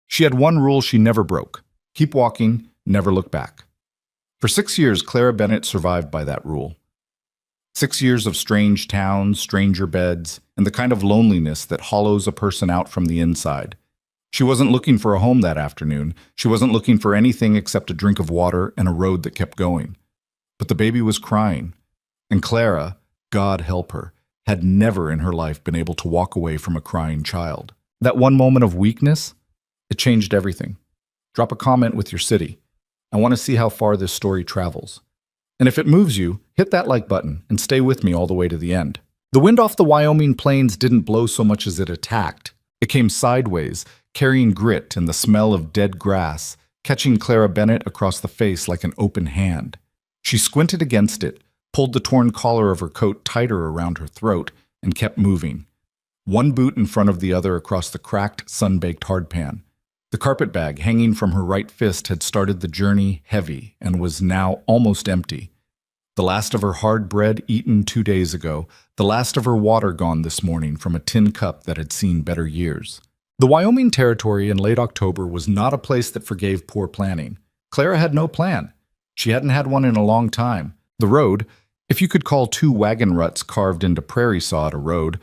She had one rule she never broke: keep walking, never look back. For 6 years, Clara Bennett survived by that rule. 6 years of strange towns, stranger beds, and the kind of loneliness that hollows a person out from the inside. She wasn't looking for a home that afternoon. She wasn't looking for anything except a drink of water and a road that kept going. But the baby was crying, and Clara, God help her, had never in her life been able to walk away from a crying child. That one moment of weakness, it changed everything. Drop a comment with your city. I want to see how far this story travels. And if it moves you, hit that like button and stay with me all the way to the end. The wind off the Wyoming plains didn't blow so much as it attacked. It came sideways, carrying grit and the smell of dead grass, catching Clara Bennett across the face like an open hand. She squinted against it, pulled the torn collar of her coat tighter around her throat, and kept moving. One boot in front of the other across the cracked, sun-baked hardpan. The carpet bag hanging from her right fist had started the journey heavy and was now almost empty. The last of her hard bread eaten 2 days ago, the last of her water gone this morning from a tin cup that had seen better years. The Wyoming Territory in late October was not a place that forgave poor planning. Clara had no plan. She hadn't had one in a long time. The road, if you could call 2 wagon ruts carved into prairie sod a road,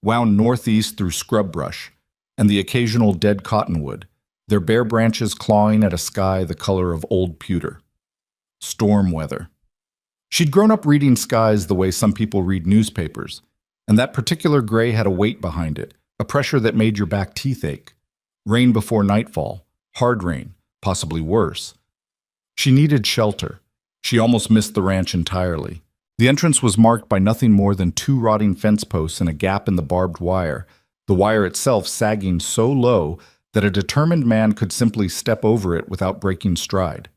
wound northeast through scrub brush and the occasional dead cottonwood, their bare branches clawing at a sky the color of old pewter. Storm weather. She'd grown up reading skies the way some people read newspapers, and that particular gray had a weight behind it, a pressure that made your back teeth ache. Rain before nightfall, hard rain, possibly worse. She needed shelter. She almost missed the ranch entirely. The entrance was marked by nothing more than 2 rotting fence posts and a gap in the barbed wire, the wire itself sagging so low that a determined man could simply step over it without breaking stride.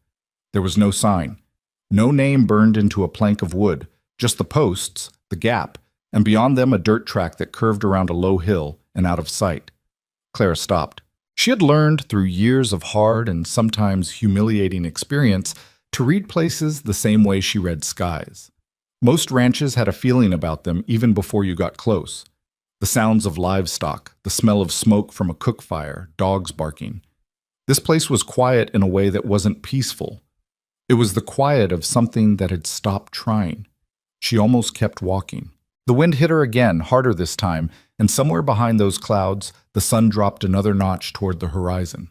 There was no sign, no name burned into a plank of wood, just the posts, the gap, and beyond them a dirt track that curved around a low hill and out of sight. Clara stopped. She had learned through years of hard and sometimes humiliating experience to read places the same way she read skies. Most ranches had a feeling about them even before you got close. The sounds of livestock, the smell of smoke from a cook fire, dogs barking. This place was quiet in a way that wasn't peaceful. It was the quiet of something that had stopped trying. She almost kept walking. The wind hit her again, harder this time, and somewhere behind those clouds, the sun dropped another notch toward the horizon.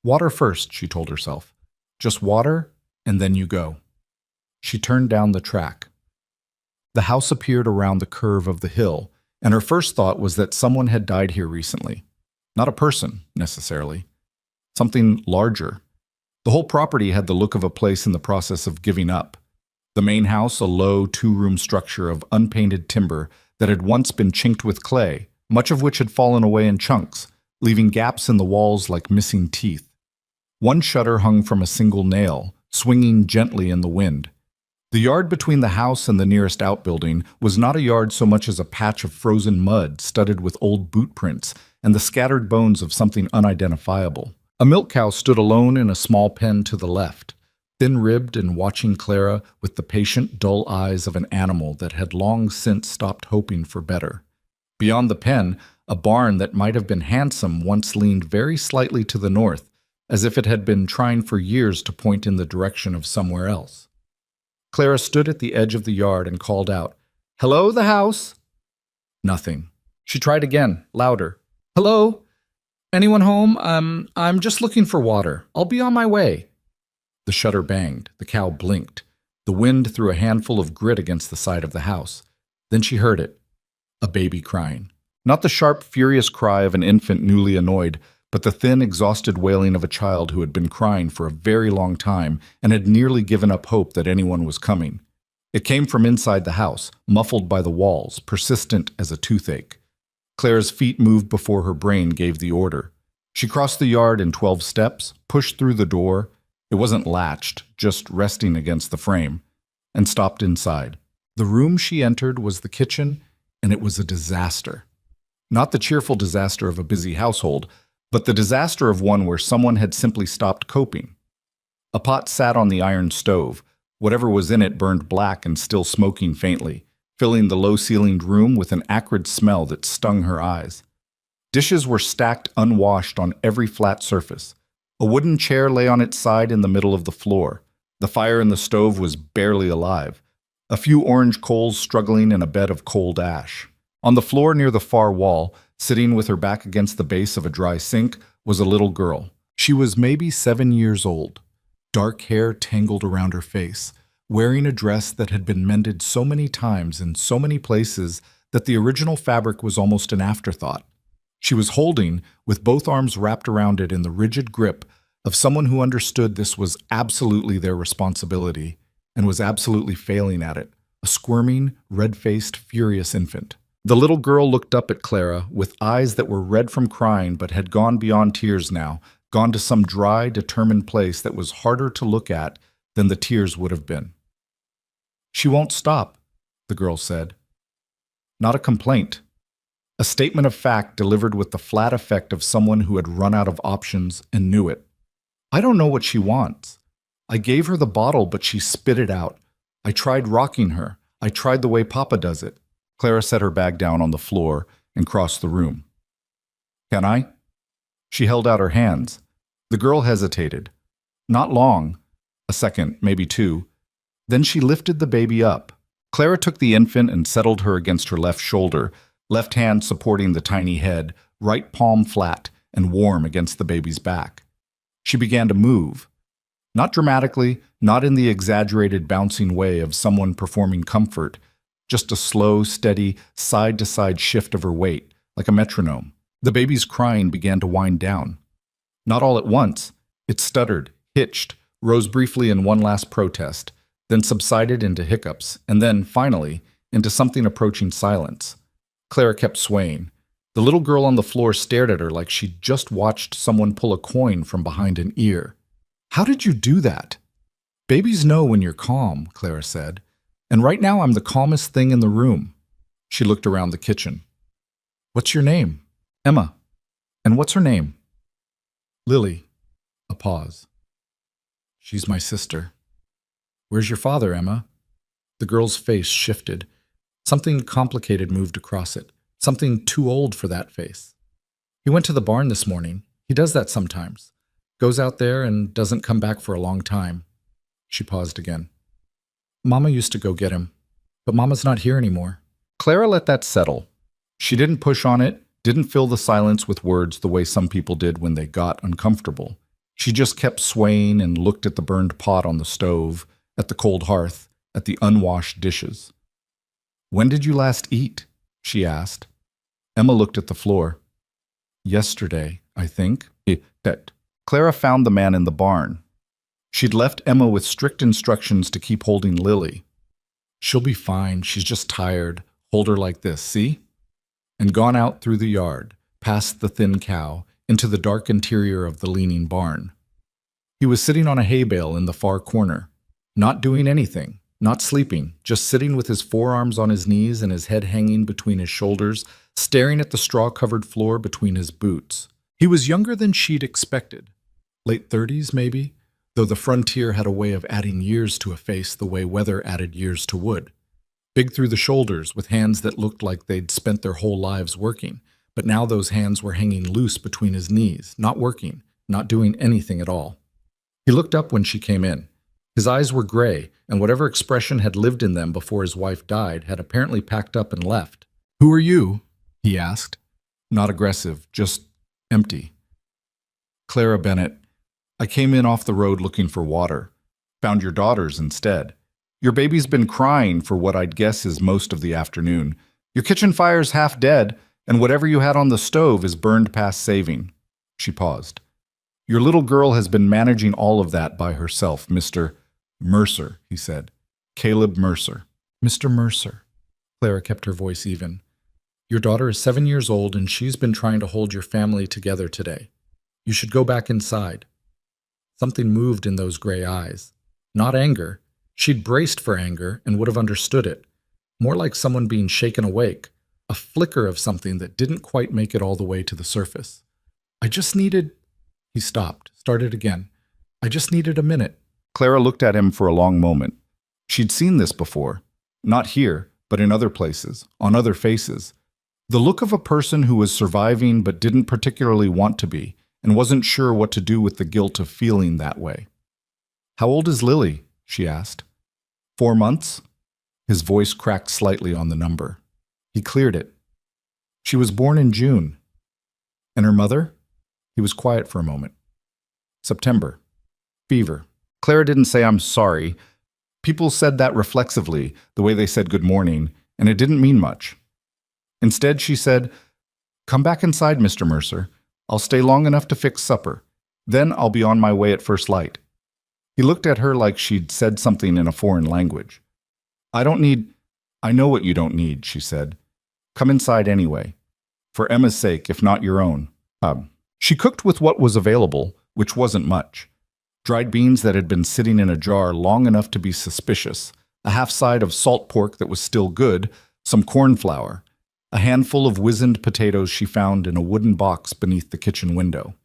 Water first, she told herself. Just water, and then you go. She turned down the track. The house appeared around the curve of the hill, and her first thought was that someone had died here recently. Not a person, necessarily. Something larger. The whole property had the look of a place in the process of giving up. The main house, a low 2-room structure of unpainted timber that had once been chinked with clay, much of which had fallen away in chunks, leaving gaps in the walls like missing teeth. One shutter hung from a single nail, swinging gently in the wind. The yard between the house and the nearest outbuilding was not a yard so much as a patch of frozen mud studded with old boot prints and the scattered bones of something unidentifiable. A milk cow stood alone in a small pen to the left, thin-ribbed and watching Clara with the patient, dull eyes of an animal that had long since stopped hoping for better. Beyond the pen, a barn that might have been handsome once leaned very slightly to the north, as if it had been trying for years to point in the direction of somewhere else. Clara stood at the edge of the yard and called out, "Hello, the house?" Nothing. She tried again, louder. "Hello? Anyone home? I'm just looking for water. I'll be on my way." The shutter banged. The cow blinked. The wind threw a handful of grit against the side of the house. Then she heard it. A baby crying. Not the sharp, furious cry of an infant newly annoyed, but the thin, exhausted wailing of a child who had been crying for a very long time and had nearly given up hope that anyone was coming. It came from inside the house, muffled by the walls, persistent as a toothache. Clara's feet moved before her brain gave the order. She crossed the yard in 12 steps, pushed through the door. It wasn't latched, just resting against the frame, and stopped inside. The room she entered was the kitchen, and it was a disaster. Not the cheerful disaster of a busy household, but the disaster of one where someone had simply stopped coping. A pot sat on the iron stove. Whatever was in it burned black and still smoking faintly, filling the low-ceilinged room with an acrid smell that stung her eyes. Dishes were stacked unwashed on every flat surface. A wooden chair lay on its side in the middle of the floor. The fire in the stove was barely alive, a few orange coals struggling in a bed of cold ash. On the floor near the far wall, sitting with her back against the base of a dry sink, was a little girl. She was maybe 7 years old, dark hair tangled around her face, wearing a dress that had been mended so many times in so many places that the original fabric was almost an afterthought. She was holding, with both arms wrapped around it in the rigid grip of someone who understood this was absolutely their responsibility and was absolutely failing at it, a squirming, red-faced, furious infant. The little girl looked up at Clara with eyes that were red from crying but had gone beyond tears now, gone to some dry, determined place that was harder to look at than the tears would have been. "She won't stop," the girl said. Not a complaint. A statement of fact delivered with the flat effect of someone who had run out of options and knew it. "I don't know what she wants. I gave her the bottle, but she spit it out. I tried rocking her. I tried the way Papa does it." Clara set her bag down on the floor and crossed the room. "Can I?" She held out her hands. The girl hesitated. Not long, a second, maybe two. Then she lifted the baby up. Clara took the infant and settled her against her left shoulder, left hand supporting the tiny head, right palm flat and warm against the baby's back. She began to move. Not dramatically, not in the exaggerated bouncing way of someone performing comfort, just a slow, steady, side-to-side shift of her weight, like a metronome. The baby's crying began to wind down. Not all at once. It stuttered, hitched, rose briefly in one last protest, then subsided into hiccups, and then, finally, into something approaching silence. Clara kept swaying. The little girl on the floor stared at her like she'd just watched someone pull a coin from behind an ear. "How did you do that?" "Babies know when you're calm," Clara said. "And right now I'm the calmest thing in the room." She looked around the kitchen. "What's your name?" "Emma." "And what's her name?" "Lily." A pause. "She's my sister." "Where's your father, Emma?" The girl's face shifted. Something complicated moved across it. Something too old for that face. "He went to the barn this morning. He does that sometimes. Goes out there and doesn't come back for a long time." She paused again. "Mama used to go get him, but Mama's not here anymore." Clara let that settle. She didn't push on it, didn't fill the silence with words the way some people did when they got uncomfortable. She just kept swaying and looked at the burned pot on the stove, at the cold hearth, at the unwashed dishes. "When did you last eat?" she asked. Emma looked at the floor. "Yesterday, I think." Clara found the man in the barn. She'd left Emma with strict instructions to keep holding Lily. "She'll be fine, she's just tired. Hold her like this, see?" And gone out through the yard, past the thin cow, into the dark interior of the leaning barn. He was sitting on a hay bale in the far corner, not doing anything, not sleeping, just sitting with his forearms on his knees and his head hanging between his shoulders, staring at the straw-covered floor between his boots. He was younger than she'd expected. Late 30s, maybe, though the frontier had a way of adding years to a face the way weather added years to wood. Big through the shoulders, with hands that looked like they'd spent their whole lives working, but now those hands were hanging loose between his knees, not working, not doing anything at all. He looked up when she came in. His eyes were gray, and whatever expression had lived in them before his wife died had apparently packed up and left. "Who are you?" he asked. Not aggressive, just empty. "Clara Bennett. I came in off the road looking for water. Found your daughters instead. Your baby's been crying for what I'd guess is most of the afternoon. Your kitchen fire's half dead, and whatever you had on the stove is burned past saving." She paused. "Your little girl has been managing all of that by herself, Mr. Mercer," he said. "Caleb Mercer." "Mr. Mercer." Clara kept her voice even. "Your daughter is 7 years old, and she's been trying to hold your family together today. You should go back inside." Something moved in those gray eyes. Not anger. She'd braced for anger and would have understood it. More like someone being shaken awake. A flicker of something that didn't quite make it all the way to the surface. "I just needed—" He stopped, started again. "I just needed a minute." Clara looked at him for a long moment. She'd seen this before. Not here, but in other places, on other faces. The look of a person who was surviving but didn't particularly want to be, and wasn't sure what to do with the guilt of feeling that way. "How old is Lily?" she asked. 4 months? His voice cracked slightly on the number. He cleared it. "She was born in June." "And her mother?" He was quiet for a moment. "September. Fever." Clara didn't say "I'm sorry." People said that reflexively, the way they said good morning, and it didn't mean much. Instead, she said, "Come back inside, Mr. Mercer. I'll stay long enough to fix supper. Then I'll be on my way at first light." He looked at her like she'd said something in a foreign language. I know what you don't need," she said. "Come inside anyway. For Emma's sake, if not your own." She cooked with what was available, which wasn't much. Dried beans that had been sitting in a jar long enough to be suspicious, a half-side of salt pork that was still good, some corn flour, a handful of wizened potatoes she found in a wooden box beneath the kitchen window.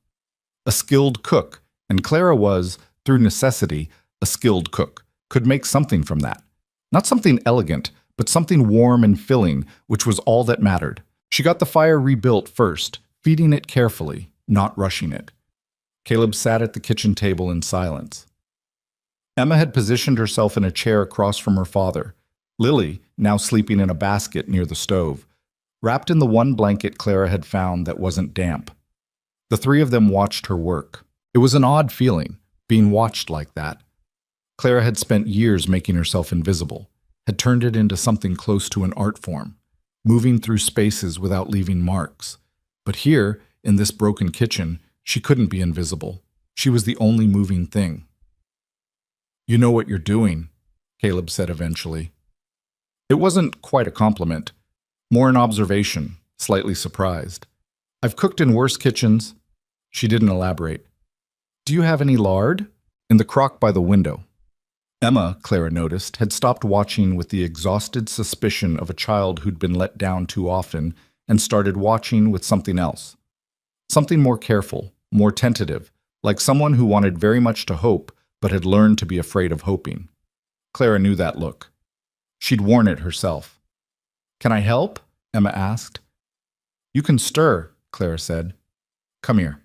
A skilled cook, and Clara was, through necessity, a skilled cook, could make something from that. Not something elegant, but something warm and filling, which was all that mattered. She got the fire rebuilt first, feeding it carefully, not rushing it. Caleb sat at the kitchen table in silence. Emma had positioned herself in a chair across from her father. Lily, now sleeping in a basket near the stove, wrapped in the one blanket Clara had found that wasn't damp. The three of them watched her work. It was an odd feeling, being watched like that. Clara had spent years making herself invisible, had turned it into something close to an art form, moving through spaces without leaving marks. But here, in this broken kitchen, she couldn't be invisible. She was the only moving thing. "You know what you're doing," Caleb said eventually. It wasn't quite a compliment, more an observation, slightly surprised. "I've cooked in worse kitchens." She didn't elaborate. "Do you have any lard?" "In the crock by the window." Emma, Clara noticed, had stopped watching with the exhausted suspicion of a child who'd been let down too often and started watching with something else. Something more careful, more tentative, like someone who wanted very much to hope but had learned to be afraid of hoping. Clara knew that look. She'd worn it herself. "Can I help?" Emma asked. "You can stir," Clara said. "Come here."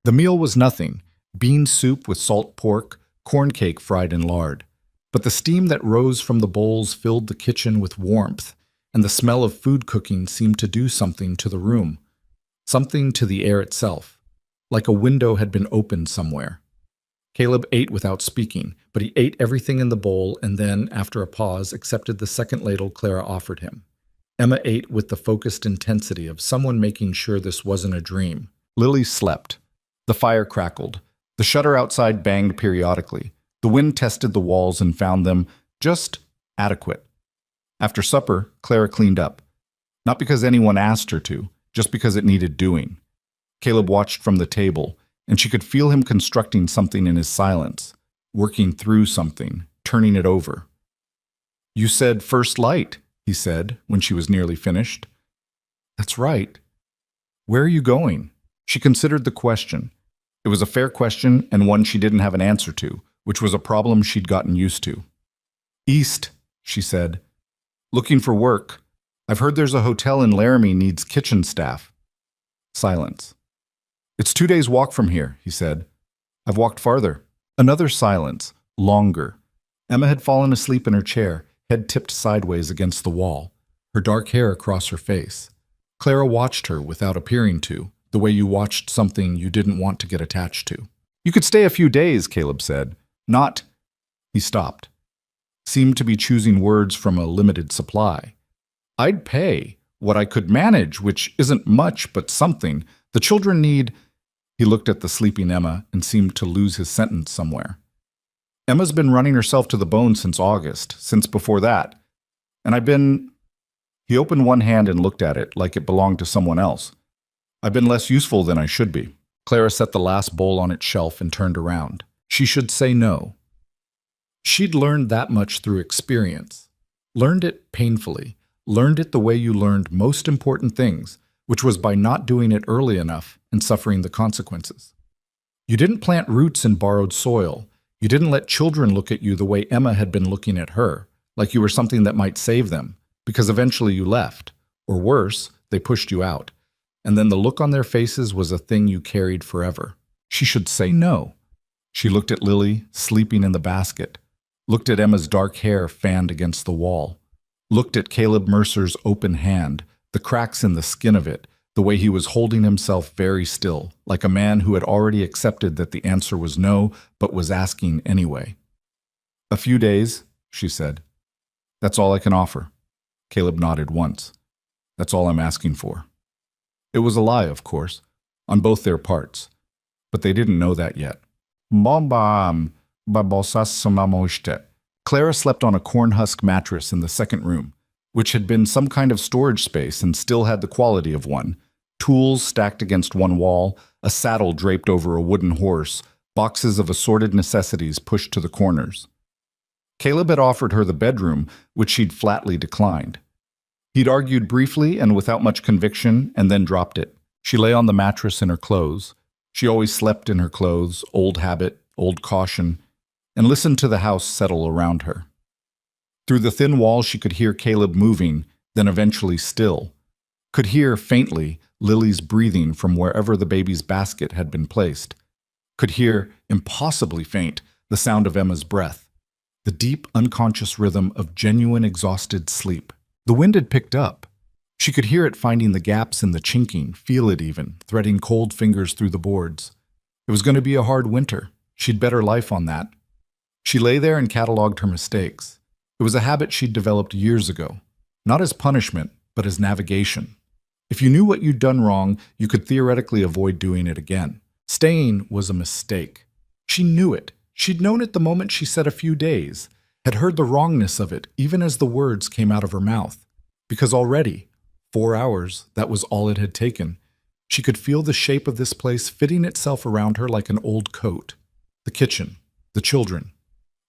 The meal was nothing. Bean soup with salt pork, corn cake fried in lard. But the steam that rose from the bowls filled the kitchen with warmth, and the smell of food cooking seemed to do something to the room. Something to the air itself, like a window had been opened somewhere. Caleb ate without speaking, but he ate everything in the bowl and then, after a pause, accepted the second ladle Clara offered him. Emma ate with the focused intensity of someone making sure this wasn't a dream. Lily slept. The fire crackled. The shutter outside banged periodically. The wind tested the walls and found them just adequate. After supper, Clara cleaned up. Not because anyone asked her to, just because it needed doing. Caleb watched from the table, and she could feel him constructing something in his silence, working through something, turning it over. "You said first light," he said, when she was nearly finished. "That's right." "Where are you going?" She considered the question. It was a fair question and one she didn't have an answer to, which was a problem she'd gotten used to. "East," she said. "Looking for work. I've heard there's a hotel in Laramie needs kitchen staff." Silence. "It's 2 days' walk from here," he said. "I've walked farther." Another silence, longer. Emma had fallen asleep in her chair, head tipped sideways against the wall, her dark hair across her face. Clara watched her without appearing to, the way you watched something you didn't want to get attached to. "You could stay a few days," Caleb said. "Not—" He stopped. Seemed to be choosing words from a limited supply. "I'd pay what I could manage, which isn't much, but something. The children need—" He looked at the sleeping Emma and seemed to lose his sentence somewhere. "Emma's been running herself to the bone since August, since before that. And I've been—" He opened one hand and looked at it like it belonged to someone else. "I've been less useful than I should be." Clara set the last bowl on its shelf and turned around. She should say no. She'd learned that much through experience. Learned it painfully. Learned it the way you learned most important things, which was by not doing it early enough and suffering the consequences. You didn't plant roots in borrowed soil. You didn't let children look at you the way Emma had been looking at her, like you were something that might save them, because eventually you left, Or worse, they pushed you out. And then the look on their faces was a thing you carried forever. She should say no. She looked at Lily, sleeping in the basket, looked at Emma's dark hair fanned against the wall, looked at Caleb Mercer's open hand, the cracks in the skin of it, the way he was holding himself very still, like a man who had already accepted that the answer was no, but was asking anyway. "A few days," she said. "That's all I can offer." Caleb nodded once. "That's all I'm asking for." It was a lie, of course, on both their parts, but they didn't know that yet. Clara slept on a corn husk mattress in the second room, which had been some kind of storage space and still had the quality of one. Tools stacked against one wall, a saddle draped over a wooden horse, boxes of assorted necessities pushed to the corners. Caleb had offered her the bedroom, which she'd flatly declined. He'd argued briefly and without much conviction, and then dropped it. She lay on the mattress in her clothes. She always slept in her clothes, old habit, old caution, and listened to the house settle around her. Through the thin wall she could hear Caleb moving, then eventually still. Could hear, faintly, Lily's breathing from wherever the baby's basket had been placed. Could hear, impossibly faint, the sound of Emma's breath. The deep, unconscious rhythm of genuine exhausted sleep. The wind had picked up. She could hear it finding the gaps in the chinking, feel it even, threading cold fingers through the boards. It was going to be a hard winter. She'd bet her life on that. She lay there and cataloged her mistakes. It was a habit she'd developed years ago, not as punishment, but as navigation. If you knew what you'd done wrong, you could theoretically avoid doing it again. Staying was a mistake. She knew it. She'd known it the moment she said a few days, had heard the wrongness of it even as the words came out of her mouth. Because already, 4 hours, that was all it had taken. She could feel the shape of this place fitting itself around her like an old coat. The kitchen, the children,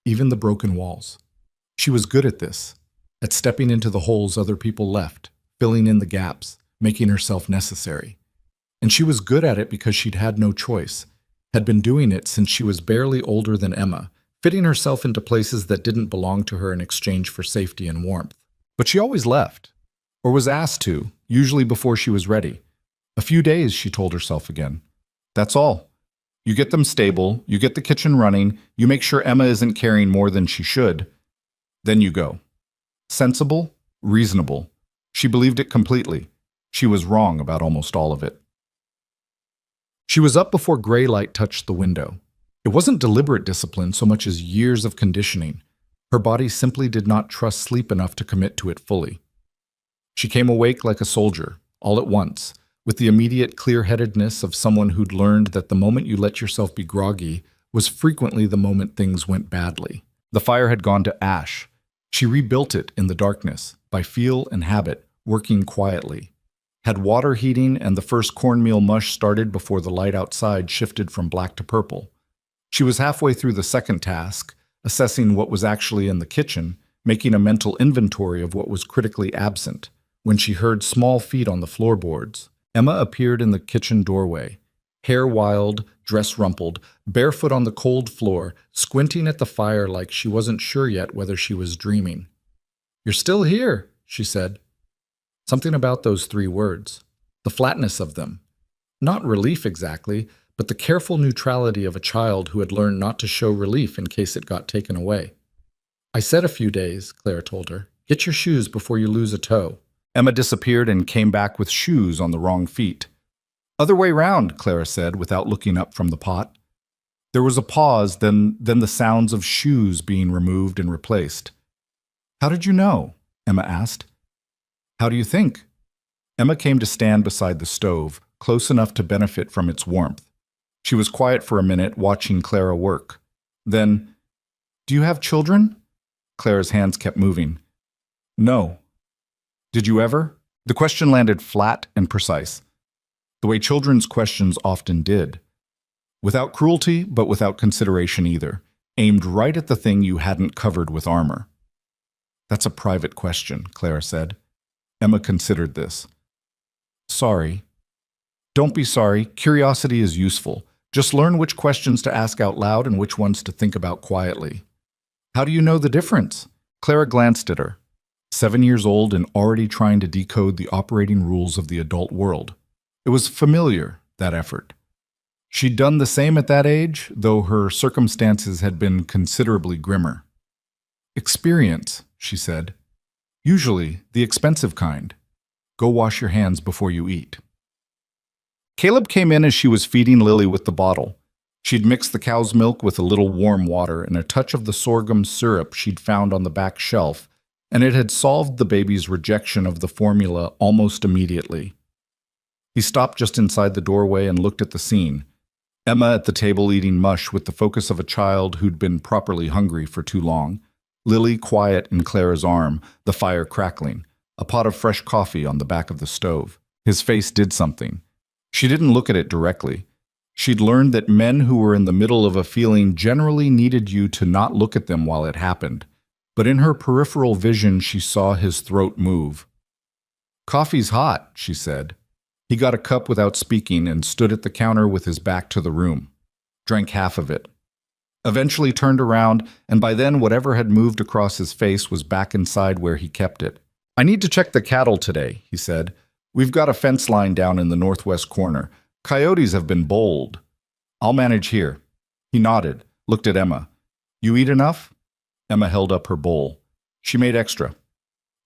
even the broken walls. She was good at this, at stepping into the holes other people left, filling in the gaps, making herself necessary. And she was good at it because she'd had no choice, had been doing it since she was barely older than Emma, fitting herself into places that didn't belong to her in exchange for safety and warmth. But she always left, or was asked to, usually before she was ready. "A few days," she told herself again. "That's all. You get them stable, you get the kitchen running, you make sure Emma isn't carrying more than she should, then you go." Sensible, reasonable. She believed it completely. She was wrong about almost all of it. She was up before gray light touched the window. It wasn't deliberate discipline so much as years of conditioning. Her body simply did not trust sleep enough to commit to it fully. She came awake like a soldier, all at once, with the immediate clear-headedness of someone who'd learned that the moment you let yourself be groggy was frequently the moment things went badly. The fire had gone to ash. She rebuilt it in the darkness, by feel and habit, working quietly. Had water heating and the first cornmeal mush started before the light outside shifted from black to purple. She was halfway through the second task, assessing what was actually in the kitchen, making a mental inventory of what was critically absent, when she heard small feet on the floorboards. Emma appeared in the kitchen doorway, hair wild, dress rumpled, barefoot on the cold floor, squinting at the fire like she wasn't sure yet whether she was dreaming. "You're still here," she said. Something about those 3 words, the flatness of them. Not relief exactly, but the careful neutrality of a child who had learned not to show relief in case it got taken away. "I said a few days," Claire told her. "Get your shoes before you lose a toe." Emma disappeared and came back with shoes on the wrong feet. "Other way round," Clara said without looking up from the pot. There was a pause, then the sounds of shoes being removed and replaced. "How did you know?" Emma asked. "How do you think?" Emma came to stand beside the stove, close enough to benefit from its warmth. She was quiet for a minute, watching Clara work. Then, "Do you have children?" Clara's hands kept moving. "No." "Did you ever?" The question landed flat and precise, the way children's questions often did. Without cruelty, but without consideration either, aimed right at the thing you hadn't covered with armor. "That's a private question," Clara said. Emma considered this. "Sorry." "Don't be sorry. Curiosity is useful. Just learn which questions to ask out loud and which ones to think about quietly." "How do you know the difference?" Clara glanced at her. 7 years old and already trying to decode the operating rules of the adult world. It was familiar, that effort. She'd done the same at that age, though her circumstances had been considerably grimmer. Experience, she said. Usually the expensive kind. Go wash your hands before you eat. Caleb came in as she was feeding Lily with the bottle. She'd mixed the cow's milk with a little warm water and a touch of the sorghum syrup she'd found on the back shelf, and it had solved the baby's rejection of the formula almost immediately. He stopped just inside the doorway and looked at the scene. Emma at the table eating mush with the focus of a child who'd been properly hungry for too long. Lily quiet in Clara's arm, the fire crackling, a pot of fresh coffee on the back of the stove. His face did something. She didn't look at it directly. She'd learned that men who were in the middle of a feeling generally needed you to not look at them while it happened. But in her peripheral vision, she saw his throat move. "Coffee's hot," she said. He got a cup without speaking and stood at the counter with his back to the room. Drank half of it. Eventually turned around, and by then whatever had moved across his face was back inside where he kept it. "I need to check the cattle today," he said. "We've got a fence line down in the northwest corner. Coyotes have been bold. I'll manage here." He nodded, looked at Emma. "You eat enough?" Emma held up her bowl. She made extra.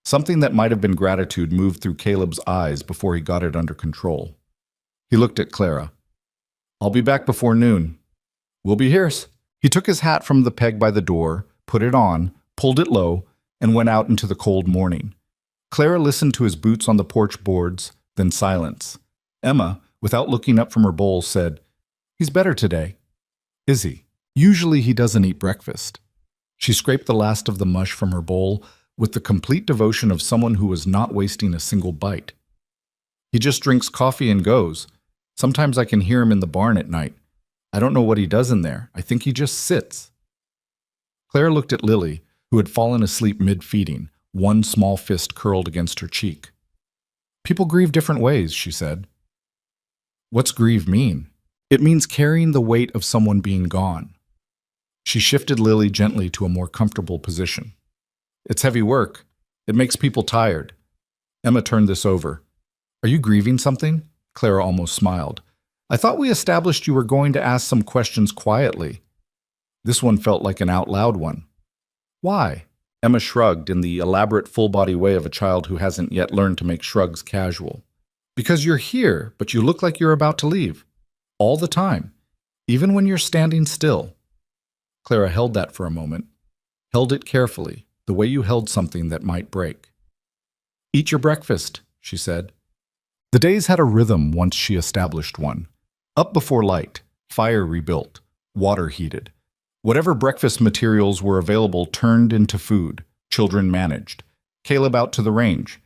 Something that might have been gratitude moved through Caleb's eyes before he got it under control. He looked at Clara. "I'll be back before noon." "We'll be here." He took his hat from the peg by the door, put it on, pulled it low, and went out into the cold morning. Clara listened to his boots on the porch boards, then silence. Emma, without looking up from her bowl, said, "He's better today." "Is he? Usually he doesn't eat breakfast." She scraped the last of the mush from her bowl with the complete devotion of someone who was not wasting a single bite. "He just drinks coffee and goes. Sometimes I can hear him in the barn at night. I don't know what he does in there. I think he just sits." Claire looked at Lily, who had fallen asleep mid-feeding, one small fist curled against her cheek. "People grieve different ways," she said. "What's grieve mean?" "It means carrying the weight of someone being gone." She shifted Lily gently to a more comfortable position. "It's heavy work. It makes people tired." Emma turned this over. "Are you grieving something?" Clara almost smiled. "I thought we established you were going to ask some questions quietly." This one felt like an out-loud one. "Why?" Emma shrugged in the elaborate full-body way of a child who hasn't yet learned to make shrugs casual. "Because you're here, but you look like you're about to leave. All the time. Even when you're standing still." Clara held that for a moment. Held it carefully, the way you held something that might break. "Eat your breakfast," she said. The days had a rhythm once she established one. Up before light, fire rebuilt, water heated. Whatever breakfast materials were available turned into food, children managed. Caleb out to the range.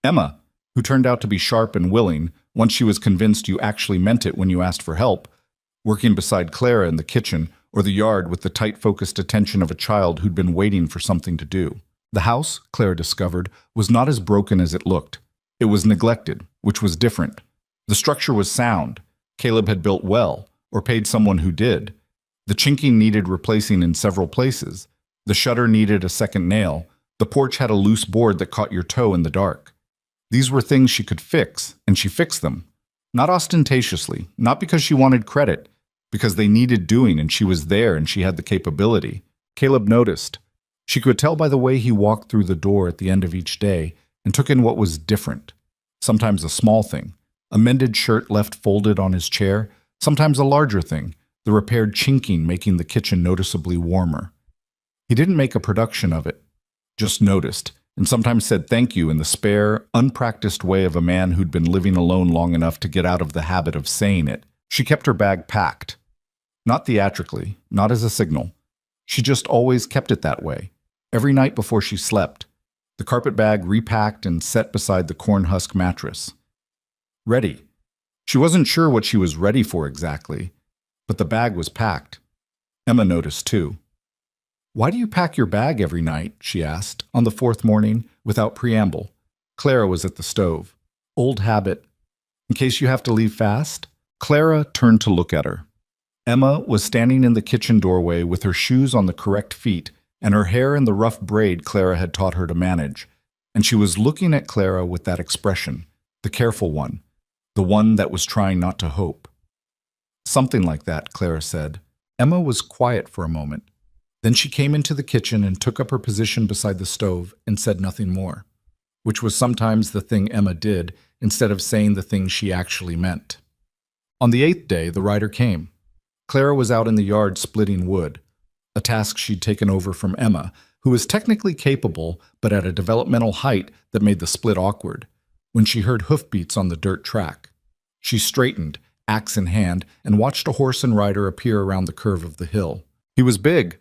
Emma, who turned out to be sharp and willing, once she was convinced you actually meant it when you asked for help, working beside Clara in the kitchen or the yard with the tight-focused attention of a child who'd been waiting for something to do. The house, Clara discovered, was not as broken as it looked. It was neglected, which was different. The structure was sound. Caleb had built well, or paid someone who did. The chinking needed replacing in several places. The shutter needed a second nail. The porch had a loose board that caught your toe in the dark. These were things she could fix, and she fixed them. Not ostentatiously, not because she wanted credit, because they needed doing and she was there and she had the capability. Caleb noticed. She could tell by the way he walked through the door at the end of each day and took in what was different. Sometimes a small thing, a mended shirt left folded on his chair, sometimes a larger thing, the repaired chinking making the kitchen noticeably warmer. He didn't make a production of it, just noticed, and sometimes said thank you in the spare, unpracticed way of a man who'd been living alone long enough to get out of the habit of saying it. She kept her bag packed. Not theatrically, not as a signal. She just always kept it that way. Every night before she slept, the carpet bag repacked and set beside the corn husk mattress. Ready. She wasn't sure what she was ready for exactly, but the bag was packed. Emma noticed too. "Why do you pack your bag every night?" she asked, on the fourth morning, without preamble. Clara was at the stove. "Old habit. In case you have to leave fast?" Clara turned to look at her. Emma was standing in the kitchen doorway with her shoes on the correct feet and her hair in the rough braid Clara had taught her to manage, and she was looking at Clara with that expression, the careful one, the one that was trying not to hope. Something like that, Clara said. Emma was quiet for a moment. Then she came into the kitchen and took up her position beside the stove and said nothing more, which was sometimes the thing Emma did instead of saying the thing she actually meant. On the 8th day, the rider came. Clara was out in the yard splitting wood, a task she'd taken over from Emma, who was technically capable but at a developmental height that made the split awkward, when she heard hoofbeats on the dirt track. She straightened, axe in hand, and watched a horse and rider appear around the curve of the hill. He was big.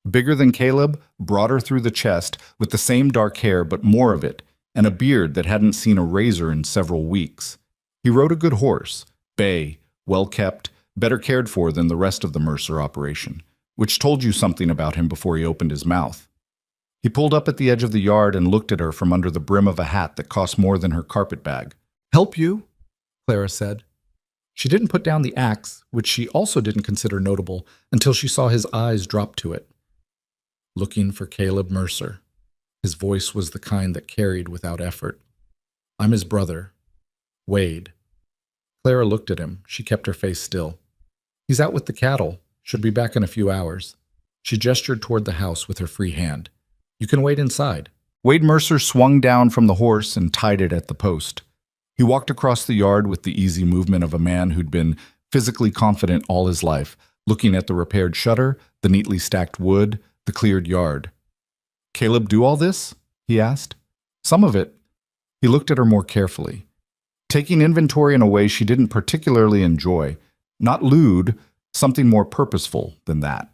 Bigger than Caleb, broader through the chest, with the same dark hair but more of it, and a beard that hadn't seen a razor in several weeks. He rode a good horse, bay, well-kept, better cared for than the rest of the Mercer operation, which told you something about him before he opened his mouth. He pulled up at the edge of the yard and looked at her from under the brim of a hat that cost more than her carpet bag. "Help you?" Clara said. She didn't put down the axe, which she also didn't consider notable, until she saw his eyes drop to it. Looking for Caleb Mercer. His voice was the kind that carried without effort. "I'm his brother, Wade." Clara looked at him. She kept her face still. "He's out with the cattle. Should be back in a few hours." She gestured toward the house with her free hand. "You can wait inside." Wade Mercer swung down from the horse and tied it at the post. He walked across the yard with the easy movement of a man who'd been physically confident all his life, looking at the repaired shutter, the neatly stacked wood, the cleared yard. "Caleb do all this?" he asked. "Some of it." He looked at her more carefully, taking inventory in a way she didn't particularly enjoy. Not lewd, something more purposeful than that.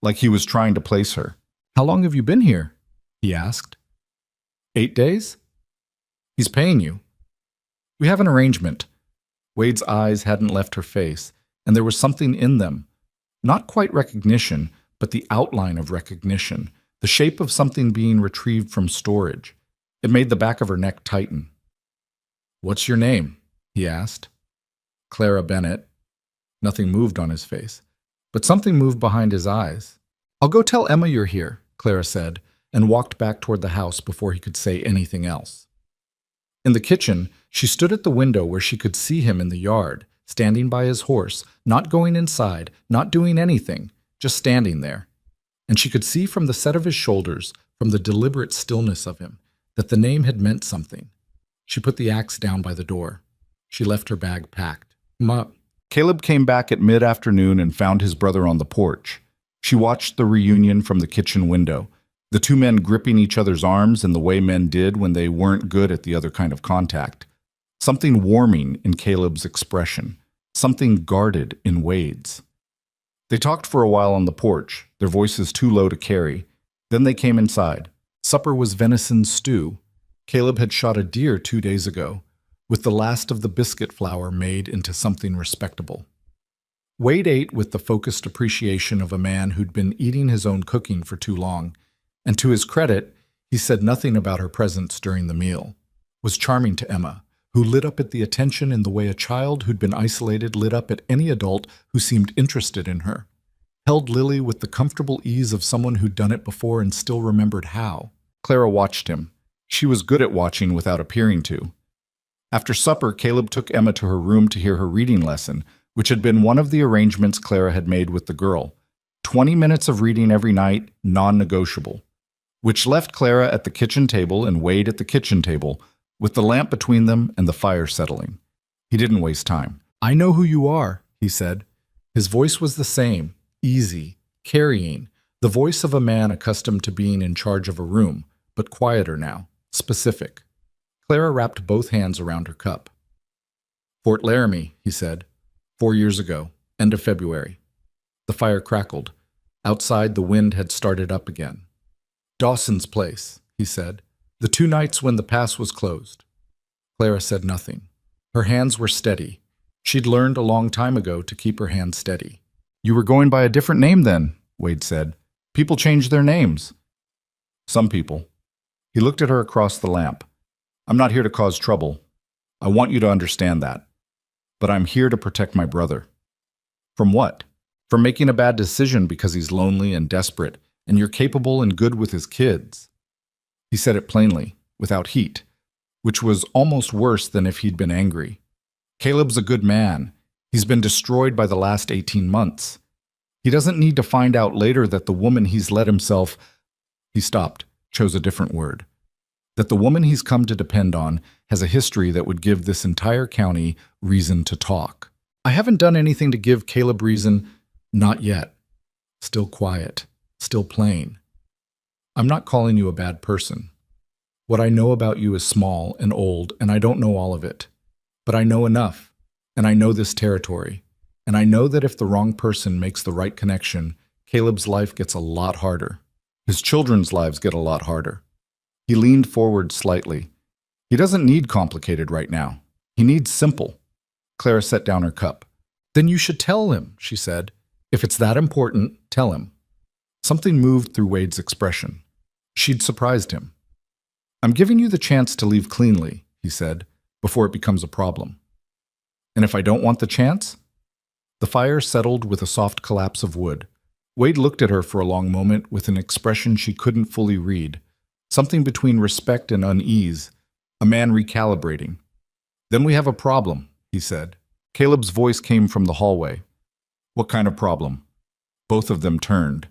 Like he was trying to place her. "How long have you been here?" he asked. 8 days? "He's paying you." "We have an arrangement." Wade's eyes hadn't left her face, and there was something in them. Not quite recognition, but the outline of recognition, the shape of something being retrieved from storage. It made the back of her neck tighten. "What's your name?" he asked. "Clara Bennett." Nothing moved on his face, but something moved behind his eyes. "I'll go tell Emma you're here," Clara said, and walked back toward the house before he could say anything else. In the kitchen, she stood at the window where she could see him in the yard, standing by his horse, not going inside, not doing anything, just standing there. And she could see from the set of his shoulders, from the deliberate stillness of him, that the name had meant something. She put the axe down by the door. She left her bag packed. Caleb came back at mid-afternoon and found his brother on the porch. She watched the reunion from the kitchen window, the two men gripping each other's arms in the way men did when they weren't good at the other kind of contact. Something warming in Caleb's expression, something guarded in Wade's. They talked for a while on the porch, their voices too low to carry. Then they came inside. Supper was venison stew. Caleb had shot a deer 2 days ago, with the last of the biscuit flour made into something respectable. Wade ate with the focused appreciation of a man who'd been eating his own cooking for too long, and to his credit, he said nothing about her presence during the meal. Was charming to Emma, who lit up at the attention in the way a child who'd been isolated lit up at any adult who seemed interested in her. Held Lily with the comfortable ease of someone who'd done it before and still remembered how. Clara watched him. She was good at watching without appearing to. After supper, Caleb took Emma to her room to hear her reading lesson, which had been one of the arrangements Clara had made with the girl. 20 minutes of reading every night, non-negotiable. Which left Clara at the kitchen table and Wade at the kitchen table, with the lamp between them and the fire settling. He didn't waste time. "I know who you are," he said. His voice was the same, easy, carrying, the voice of a man accustomed to being in charge of a room, but quieter now, specific. Clara wrapped both hands around her cup. "Fort Laramie," he said. 4 years ago, end of February." The fire crackled. Outside, the wind had started up again. "Dawson's place," he said. "The 2 nights when the pass was closed." Clara said nothing. Her hands were steady. She'd learned a long time ago to keep her hands steady. "You were going by a different name then," Wade said. "People change their names." "Some people." He looked at her across the lamp. "I'm not here to cause trouble. I want you to understand that. But I'm here to protect my brother." "From what?" "From making a bad decision because he's lonely and desperate, and you're capable and good with his kids." He said it plainly, without heat, which was almost worse than if he'd been angry. Caleb's a good man. He's been destroyed by the last 18 months. He doesn't need to find out later that the woman he's let himself... He stopped, chose a different word. That the woman he's come to depend on has a history that would give this entire county reason to talk. I haven't done anything to give Caleb reason, not yet. Still quiet, still plain. I'm not calling you a bad person. What I know about you is small and old, and I don't know all of it. But I know enough, and I know this territory. And I know that if the wrong person makes the right connection, Caleb's life gets a lot harder. His children's lives get a lot harder. He leaned forward slightly. He doesn't need complicated right now. He needs simple. Clara set down her cup. Then you should tell him, she said. If it's that important, tell him. Something moved through Wade's expression. She'd surprised him. I'm giving you the chance to leave cleanly, he said, before it becomes a problem. And if I don't want the chance? The fire settled with a soft collapse of wood. Wade looked at her for a long moment with an expression she couldn't fully read. Something between respect and unease, a man recalibrating. Then we have a problem, he said. Caleb's voice came from the hallway. What kind of problem? Both of them turned.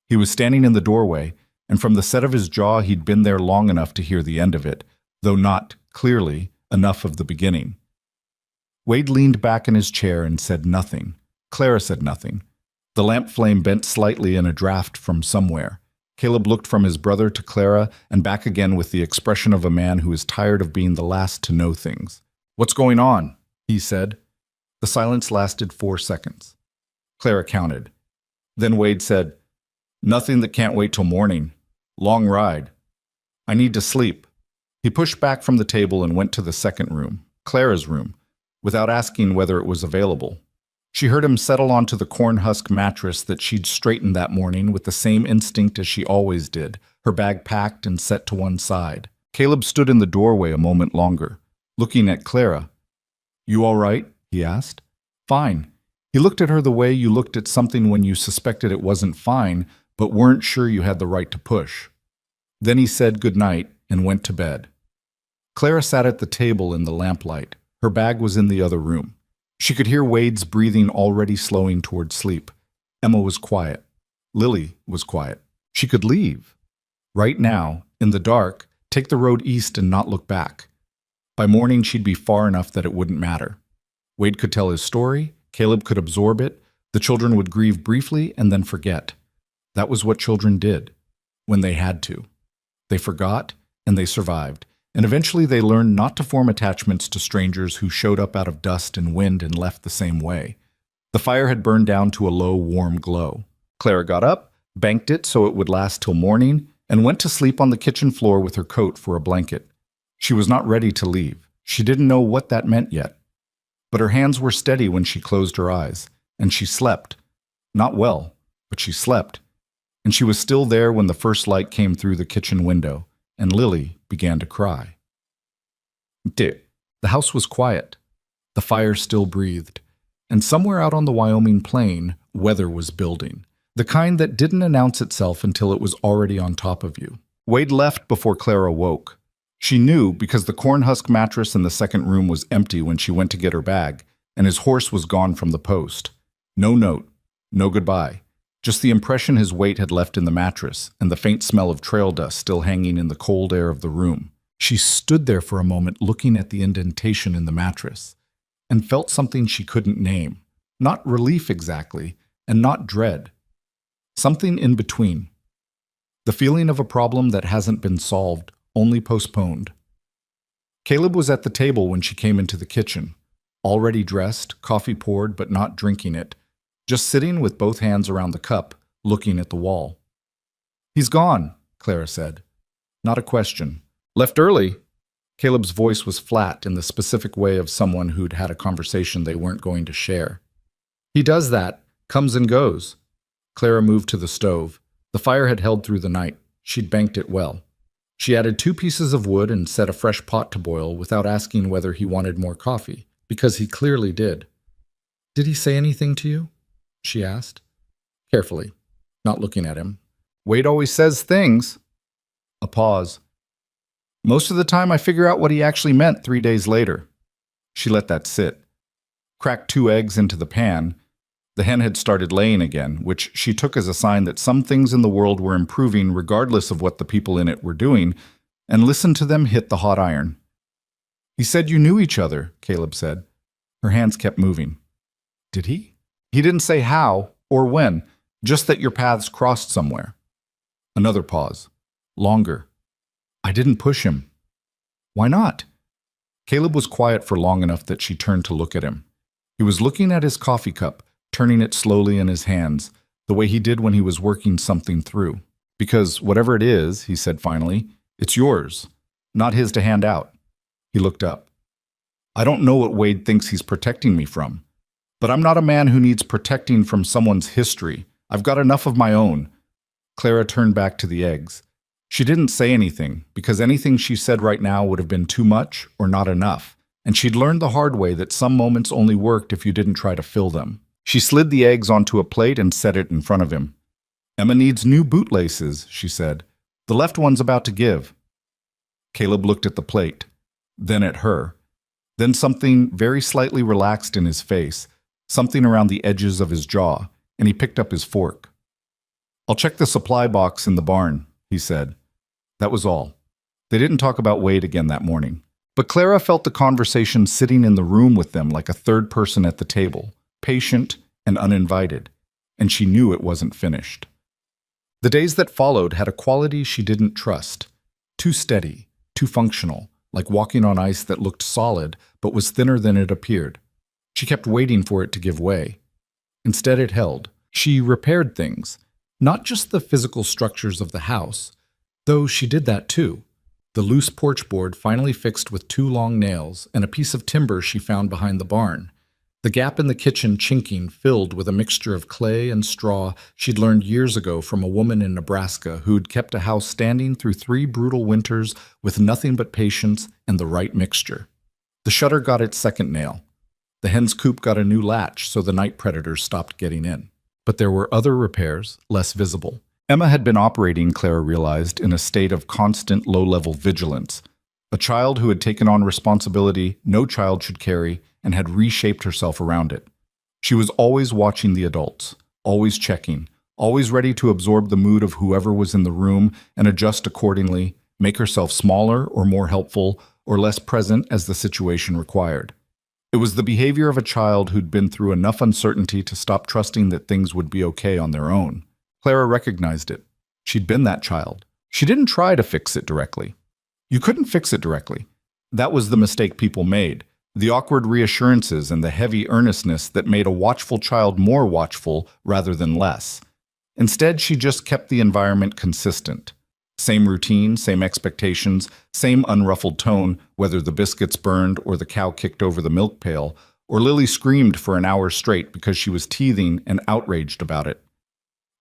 He was standing in the doorway, and from the set of his jaw he'd been there long enough to hear the end of it, though not, clearly, enough of the beginning. Wade leaned back in his chair and said nothing. Clara said nothing. The lamp flame bent slightly in a draft from somewhere. Caleb looked from his brother to Clara and back again with the expression of a man who is tired of being the last to know things. What's going on? He said. The silence lasted 4 seconds. Clara counted. Then Wade said, Nothing that can't wait till morning. Long ride. I need to sleep. He pushed back from the table and went to the second room, Clara's room, without asking whether it was available. She heard him settle onto the corn husk mattress that she'd straightened that morning with the same instinct as she always did, her bag packed and set to one side. Caleb stood in the doorway a moment longer, looking at Clara. You all right? He asked. Fine. He looked at her the way you looked at something when you suspected it wasn't fine, but weren't sure you had the right to push. Then he said good night and went to bed. Clara sat at the table in the lamplight. Her bag was in the other room. She could hear Wade's breathing already slowing toward sleep. Emma was quiet. Lily was quiet. She could leave. Right now, in the dark, take the road east and not look back. By morning, she'd be far enough that it wouldn't matter. Wade could tell his story, Caleb could absorb it, the children would grieve briefly and then forget. That was what children did, when they had to. They forgot, and they survived. And eventually they learned not to form attachments to strangers who showed up out of dust and wind and left the same way. The fire had burned down to a low, warm glow. Clara got up, banked it so it would last till morning, and went to sleep on the kitchen floor with her coat for a blanket. She was not ready to leave. She didn't know what that meant yet. But her hands were steady when she closed her eyes, and she slept. Not well, but she slept. And she was still there when the first light came through the kitchen window, and Lily began to cry. The house was quiet. The fire still breathed. And somewhere out on the Wyoming plain, weather was building. The kind that didn't announce itself until it was already on top of you. Wade left before Clara woke. She knew because the corn husk mattress in the second room was empty when she went to get her bag, and his horse was gone from the post. No note, no goodbye. Just the impression his weight had left in the mattress, and the faint smell of trail dust still hanging in the cold air of the room. She stood there for a moment looking at the indentation in the mattress, and felt something she couldn't name. Not relief exactly, and not dread. Something in between. The feeling of a problem that hasn't been solved, only postponed. Caleb was at the table when she came into the kitchen, already dressed, coffee poured but not drinking it, just sitting with both hands around the cup, looking at the wall. He's gone, Clara said. Not a question. Left early. Caleb's voice was flat in the specific way of someone who'd had a conversation they weren't going to share. He does that, comes and goes. Clara moved to the stove. The fire had held through the night. She'd banked it well. She added 2 pieces of wood and set a fresh pot to boil without asking whether he wanted more coffee, because he clearly did. Did he say anything to you? She asked, carefully, not looking at him. Wade always says things. A pause. Most of the time I figure out what he actually meant 3 days later. She let that sit. Cracked 2 eggs into the pan. The hen had started laying again, which she took as a sign that some things in the world were improving regardless of what the people in it were doing, and listened to them hit the hot iron. He said you knew each other, Caleb said. Her hands kept moving. Did he? He didn't say how or when, just that your paths crossed somewhere. Another pause. Longer. I didn't push him. Why not? Caleb was quiet for long enough that she turned to look at him. He was looking at his coffee cup, turning it slowly in his hands, the way he did when he was working something through. Because whatever it is, he said finally, it's yours, not his to hand out. He looked up. I don't know what Wade thinks he's protecting me from, but I'm not a man who needs protecting from someone's history. I've got enough of my own. Clara turned back to the eggs. She didn't say anything, because anything she said right now would have been too much or not enough, and she'd learned the hard way that some moments only worked if you didn't try to fill them. She slid the eggs onto a plate and set it in front of him. Emma needs new bootlaces, she said. The left one's about to give. Caleb looked at the plate, then at her. Then something very slightly relaxed in his face, something around the edges of his jaw, and he picked up his fork. I'll check the supply box in the barn, he said. That was all. They didn't talk about Wade again that morning. But Clara felt the conversation sitting in the room with them like a third person at the table, patient and uninvited, and she knew it wasn't finished. The days that followed had a quality she didn't trust. Too steady, too functional, like walking on ice that looked solid but was thinner than it appeared. She kept waiting for it to give way. Instead it held. She repaired things, not just the physical structures of the house, though she did that too. The loose porch board finally fixed with 2 long nails and a piece of timber she found behind the barn. The gap in the kitchen chinking filled with a mixture of clay and straw she'd learned years ago from a woman in Nebraska who'd kept a house standing through 3 brutal winters with nothing but patience and the right mixture. The shutter got its second nail. The hen's coop got a new latch so the night predators stopped getting in. But there were other repairs, less visible. Emma had been operating, Clara realized, in a state of constant low-level vigilance. A child who had taken on responsibility no child should carry and had reshaped herself around it. She was always watching the adults, always checking, always ready to absorb the mood of whoever was in the room and adjust accordingly, make herself smaller or more helpful or less present as the situation required. It was the behavior of a child who'd been through enough uncertainty to stop trusting that things would be okay on their own. Clara recognized it. She'd been that child. She didn't try to fix it directly. You couldn't fix it directly. That was the mistake people made. The awkward reassurances and the heavy earnestness that made a watchful child more watchful rather than less. Instead, she just kept the environment consistent. Same routine, same expectations, same unruffled tone, whether the biscuits burned or the cow kicked over the milk pail, or Lily screamed for an hour straight because she was teething and outraged about it.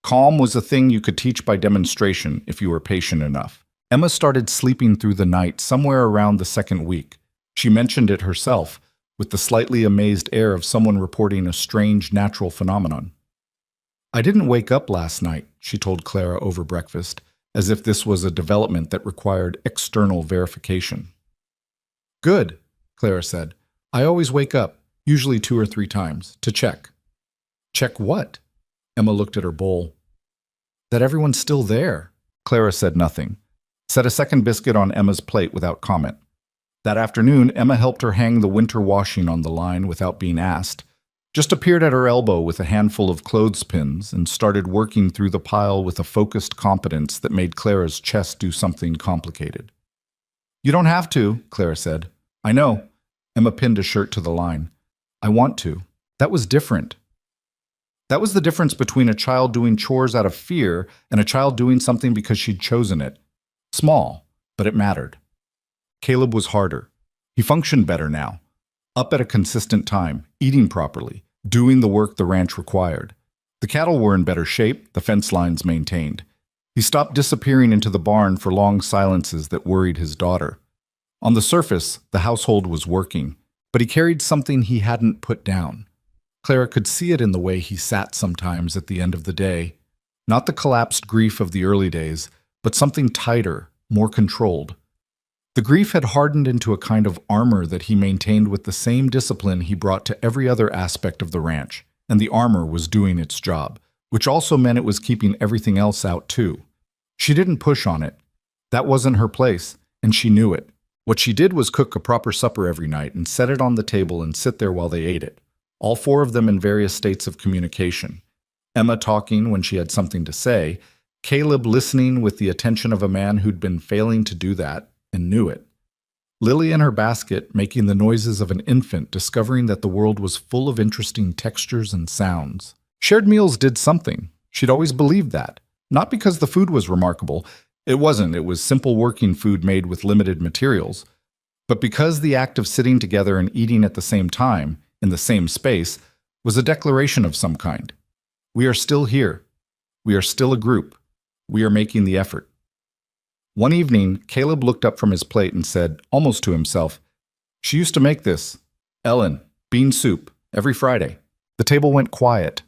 Calm was a thing you could teach by demonstration if you were patient enough. Emma started sleeping through the night somewhere around the 2nd week. She mentioned it herself, with the slightly amazed air of someone reporting a strange natural phenomenon. I didn't wake up last night, she told Clara over breakfast, as if this was a development that required external verification. Good, Clara said. I always wake up, usually 2 or 3 times, to check. Check what? Emma looked at her bowl. That everyone's still there. Clara said nothing. Set a second biscuit on Emma's plate without comment. That afternoon, Emma helped her hang the winter washing on the line without being asked. Just appeared at her elbow with a handful of clothespins and started working through the pile with a focused competence that made Clara's chest do something complicated. You don't have to, Clara said. I know. Emma pinned a shirt to the line. I want to. That was different. That was the difference between a child doing chores out of fear and a child doing something because she'd chosen it. Small, but it mattered. Caleb was harder. He functioned better now. Up at a consistent time, eating properly, doing the work the ranch required. The cattle were in better shape, the fence lines maintained. He stopped disappearing into the barn for long silences that worried his daughter. On the surface, the household was working, but he carried something he hadn't put down. Clara could see it in the way he sat sometimes at the end of the day. Not the collapsed grief of the early days, but something tighter, more controlled. The grief had hardened into a kind of armor that he maintained with the same discipline he brought to every other aspect of the ranch, and the armor was doing its job, which also meant it was keeping everything else out too. She didn't push on it. That wasn't her place, and she knew it. What she did was cook a proper supper every night and set it on the table and sit there while they ate it, all four of them in various states of communication. Emma talking when she had something to say, Caleb listening with the attention of a man who'd been failing to do that and knew it. Lily in her basket making the noises of an infant discovering that the world was full of interesting textures and sounds. Shared meals did something. She'd always believed that. Not because the food was remarkable. It wasn't. It was simple working food made with limited materials. But because the act of sitting together and eating at the same time, in the same space, was a declaration of some kind. We are still here. We are still a group. We are making the effort. One evening, Caleb looked up from his plate and said, almost to himself, "She used to make this. Ellen, bean soup, every Friday." The table went quiet.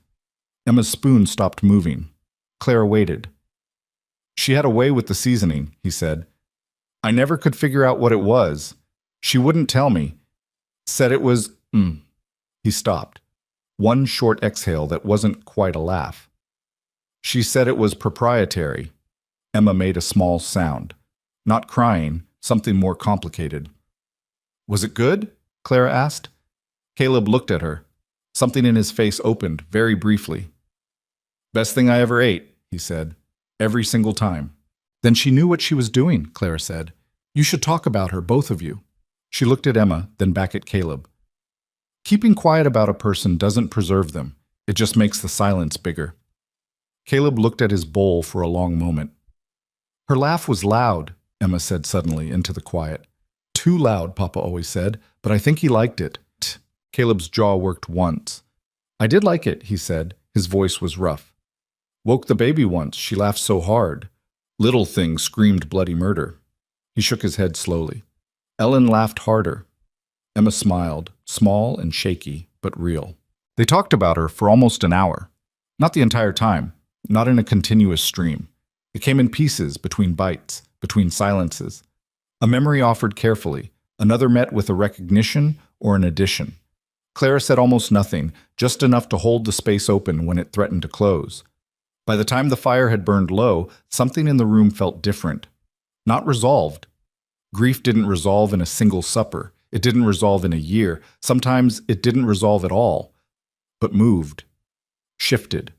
Emma's spoon stopped moving. Clara waited. "She had a way with the seasoning," he said. "I never could figure out what it was. She wouldn't tell me. Said it was, He stopped. One short exhale that wasn't quite a laugh. "She said it was proprietary." Emma made a small sound. Not crying, something more complicated. "Was it good?" Clara asked. Caleb looked at her. Something in his face opened, very briefly. "Best thing I ever ate," he said. "Every single time." "Then she knew what she was doing," Clara said. "You should talk about her, both of you." She looked at Emma, then back at Caleb. Keeping quiet about a person doesn't preserve them. It just makes the silence bigger. Caleb looked at his bowl for a long moment. "Her laugh was loud," Emma said suddenly into the quiet. "Too loud," Papa always said, "but I think he liked it." Caleb's jaw worked once. "I did like it," he said. His voice was rough. "Woke the baby once. She laughed so hard. Little thing screamed bloody murder." He shook his head slowly. Ellen laughed harder. Emma smiled, small and shaky, but real. They talked about her for almost an hour. Not the entire time, not in a continuous stream. It came in pieces, between bites, between silences. A memory offered carefully, another met with a recognition or an addition. Clara said almost nothing, just enough to hold the space open when it threatened to close. By the time the fire had burned low, something in the room felt different. Not resolved. Grief didn't resolve in a single supper. It didn't resolve in a year. Sometimes it didn't resolve at all, but moved, shifted.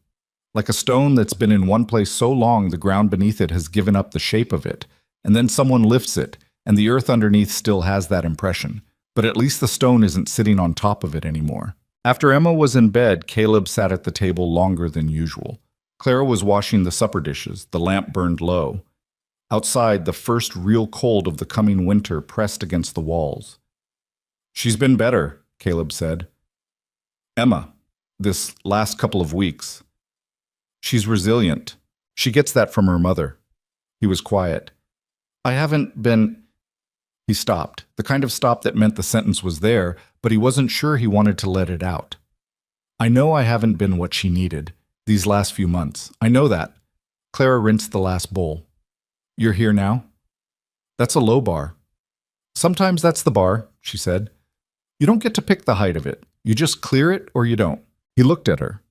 Like a stone that's been in one place so long the ground beneath it has given up the shape of it, and then someone lifts it, and the earth underneath still has that impression, but at least the stone isn't sitting on top of it anymore. After Emma was in bed, Caleb sat at the table longer than usual. Clara was washing the supper dishes, the lamp burned low. Outside, the first real cold of the coming winter pressed against the walls. "She's been better," Caleb said. "Emma, this last couple of weeks. She's resilient. She gets that from her mother." He was quiet. "I haven't been—" He stopped, the kind of stop that meant the sentence was there, but he wasn't sure he wanted to let it out. "I know I haven't been what she needed these last few months. I know that." Clara rinsed the last bowl. "You're here now?" "That's a low bar." "Sometimes that's the bar," she said. "You don't get to pick the height of it. You just clear it or you don't." He looked at her.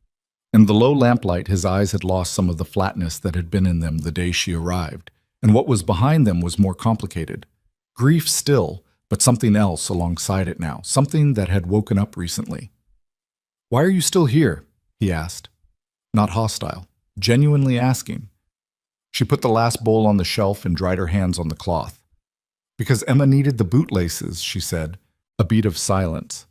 In the low lamplight, his eyes had lost some of the flatness that had been in them the day she arrived, and what was behind them was more complicated. Grief still, but something else alongside it now, something that had woken up recently. "Why are you still here?" he asked. Not hostile, genuinely asking. She put the last bowl on the shelf and dried her hands on the cloth. "Because Emma needed the bootlaces," she said, a beat of silence.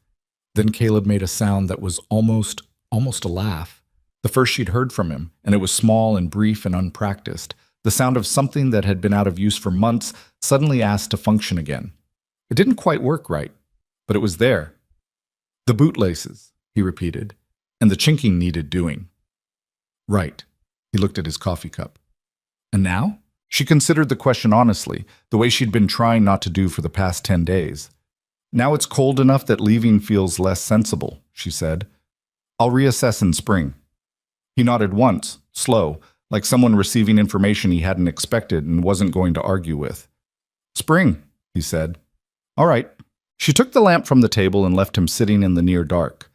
Then Caleb made a sound that was almost a laugh. The first she'd heard from him, and it was small and brief and unpracticed. The sound of something that had been out of use for months suddenly asked to function again. It didn't quite work right, but it was there. "The bootlaces," he repeated, "and the chinking needed doing." "Right." He looked at his coffee cup. "And now?" She considered the question honestly, the way she'd been trying not to do for the past 10 days. "Now it's cold enough that leaving feels less sensible," she said. "I'll reassess in spring." He nodded once, slow, like someone receiving information he hadn't expected and wasn't going to argue with. "Spring," he said. All right. She took the lamp from the table and left him sitting in the near dark.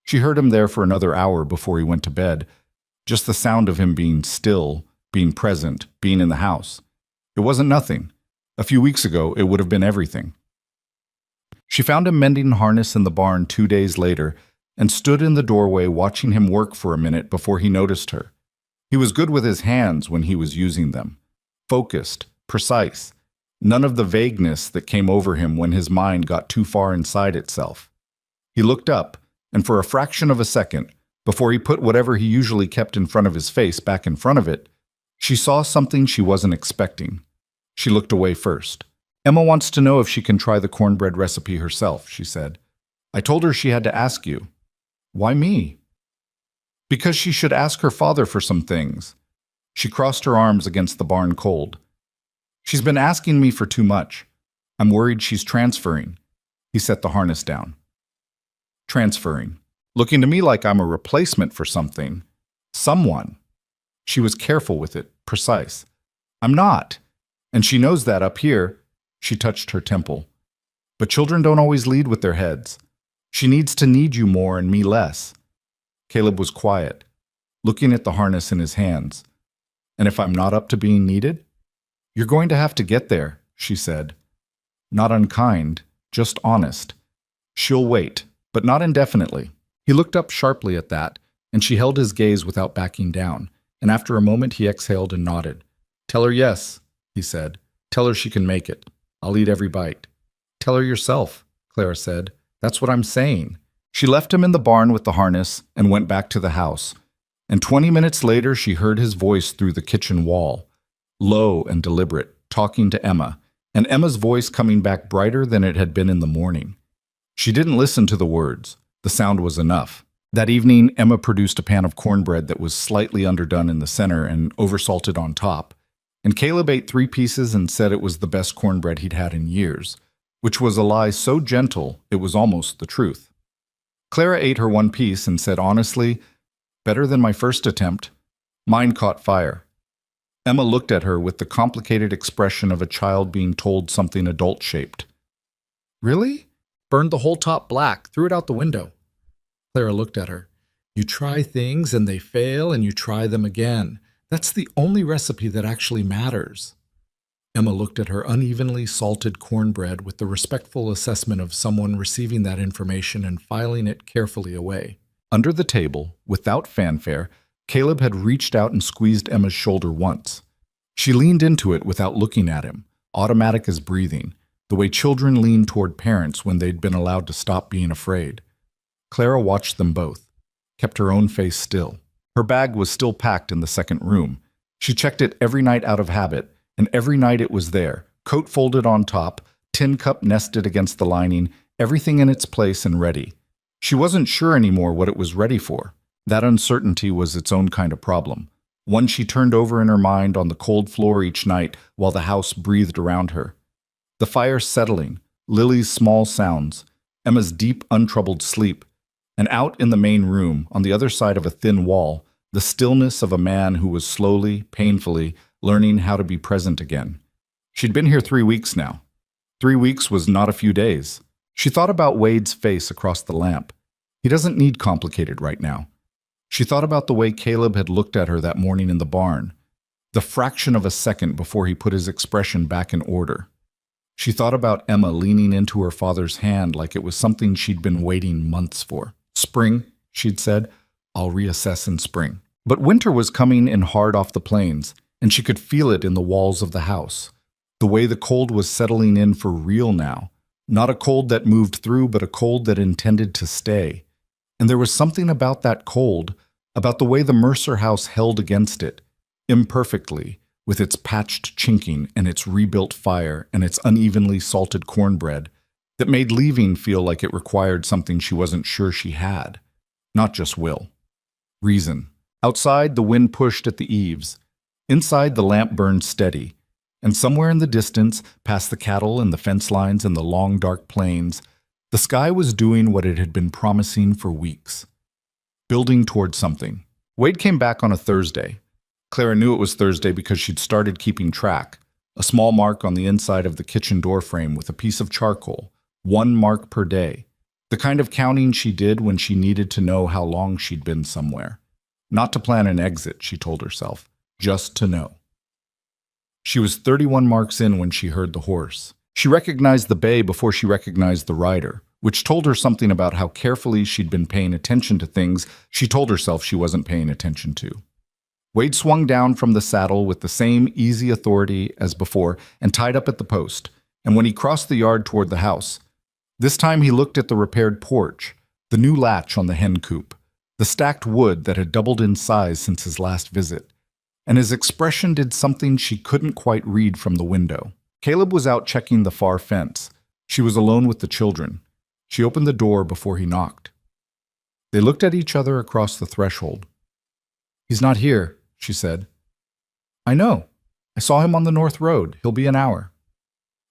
She heard him there for another hour before he went to bed, just the sound of him being still, being present, being in the house. It wasn't nothing. A few weeks ago, it would have been everything. She found him mending the harness in the barn 2 days later and stood in the doorway watching him work for a minute before he noticed her. He was good with his hands when he was using them. Focused, precise. None of the vagueness that came over him when his mind got too far inside itself. He looked up, and for a fraction of a second, before he put whatever he usually kept in front of his face back in front of it, she saw something she wasn't expecting. She looked away first. Emma wants to know if she can try the cornbread recipe herself, she said. I told her she had to ask you. Why me? Because she should ask her father for some things. She crossed her arms against the barn cold. She's been asking me for too much. I'm worried she's transferring. He set the harness down. Transferring. Looking to me like I'm a replacement for something. Someone. She was careful with it, precise. I'm not. And she knows that up here. She touched her temple. But children don't always lead with their heads. She needs to need you more and me less. Caleb was quiet, looking at the harness in his hands. And if I'm not up to being needed? You're going to have to get there, she said. Not unkind, just honest. She'll wait, but not indefinitely. He looked up sharply at that, and she held his gaze without backing down, and after a moment he exhaled and nodded. Tell her yes, he said. Tell her she can make it. I'll eat every bite. Tell her yourself, Clara said. That's what I'm saying. She left him in the barn with the harness and went back to the house, and 20 minutes later she heard his voice through the kitchen wall, low and deliberate, talking to Emma, and Emma's voice coming back brighter than it had been in the morning. She didn't listen to the words. The sound was enough. That evening, Emma produced a pan of cornbread that was slightly underdone in the center and oversalted on top, and Caleb ate 3 pieces and said it was the best cornbread he'd had in years, which was a lie so gentle it was almost the truth. Clara ate her 1 piece and said honestly, better than my first attempt. Mine caught fire. Emma looked at her with the complicated expression of a child being told something adult-shaped. Really? Burned the whole top black, threw it out the window. Clara looked at her. You try things and they fail and you try them again. That's the only recipe that actually matters. Emma looked at her unevenly salted cornbread with the respectful assessment of someone receiving that information and filing it carefully away. Under the table, without fanfare, Caleb had reached out and squeezed Emma's shoulder once. She leaned into it without looking at him, automatic as breathing, the way children lean toward parents when they'd been allowed to stop being afraid. Clara watched them both, kept her own face still. Her bag was still packed in the second room. She checked it every night out of habit, and every night it was there, coat folded on top, tin cup nested against the lining, everything in its place and ready. She wasn't sure anymore what it was ready for. That uncertainty was its own kind of problem, one she turned over in her mind on the cold floor each night while the house breathed around her. The fire settling, Lily's small sounds, Emma's deep, untroubled sleep, and out in the main room, on the other side of a thin wall, the stillness of a man who was slowly, painfully, learning how to be present again. She'd been here 3 weeks now. 3 weeks was not a few days. She thought about Wade's face across the lamp. He doesn't need complicated right now. She thought about the way Caleb had looked at her that morning in the barn, the fraction of a second before he put his expression back in order. She thought about Emma leaning into her father's hand like it was something she'd been waiting months for. Spring, she'd said, I'll reassess in spring. But winter was coming in hard off the plains, and she could feel it in the walls of the house. The way the cold was settling in for real now. Not a cold that moved through, but a cold that intended to stay. And there was something about that cold, about the way the Mercer house held against it, imperfectly, with its patched chinking and its rebuilt fire and its unevenly salted cornbread, that made leaving feel like it required something she wasn't sure she had. Not just will. Reason. Outside, the wind pushed at the eaves. Inside, the lamp burned steady. And somewhere in the distance, past the cattle and the fence lines and the long, dark plains, the sky was doing what it had been promising for weeks. Building toward something. Wade came back on a Thursday. Clara knew it was Thursday because she'd started keeping track. A small mark on the inside of the kitchen door frame with a piece of charcoal, 1 mark per day. The kind of counting she did when she needed to know how long she'd been somewhere. Not to plan an exit, she told herself, just to know. She was 31 marks in when she heard the horse. She recognized the bay before she recognized the rider, which told her something about how carefully she'd been paying attention to things she told herself she wasn't paying attention to. Wade swung down from the saddle with the same easy authority as before and tied up at the post, and when he crossed the yard toward the house, this time he looked at the repaired porch, the new latch on the hen coop, the stacked wood that had doubled in size since his last visit, and his expression did something she couldn't quite read from the window. Caleb was out checking the far fence. She was alone with the children. She opened the door before he knocked. They looked at each other across the threshold. "He's not here," she said. "I know. I saw him on the North Road. He'll be an hour."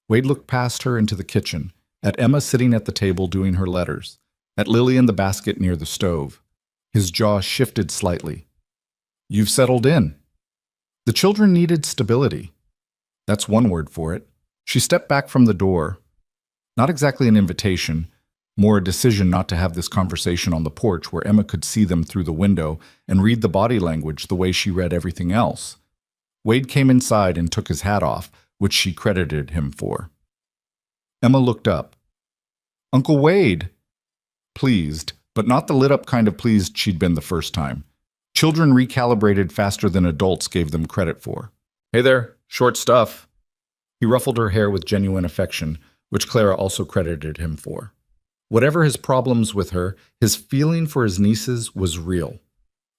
Wade looked past her into the kitchen, at Emma sitting at the table doing her letters, at Lily in the basket near the stove. His jaw shifted slightly. "You've settled in." The children needed stability. That's one word for it. She stepped back from the door. Not exactly an invitation, more a decision not to have this conversation on the porch where Emma could see them through the window and read the body language the way she read everything else. Wade came inside and took his hat off, which she credited him for. Emma looked up. "Uncle Wade!" Pleased, but not the lit-up kind of pleased she'd been the first time. Children recalibrated faster than adults gave them credit for. "Hey there, short stuff." He ruffled her hair with genuine affection, which Clara also credited him for. Whatever his problems with her, his feeling for his nieces was real.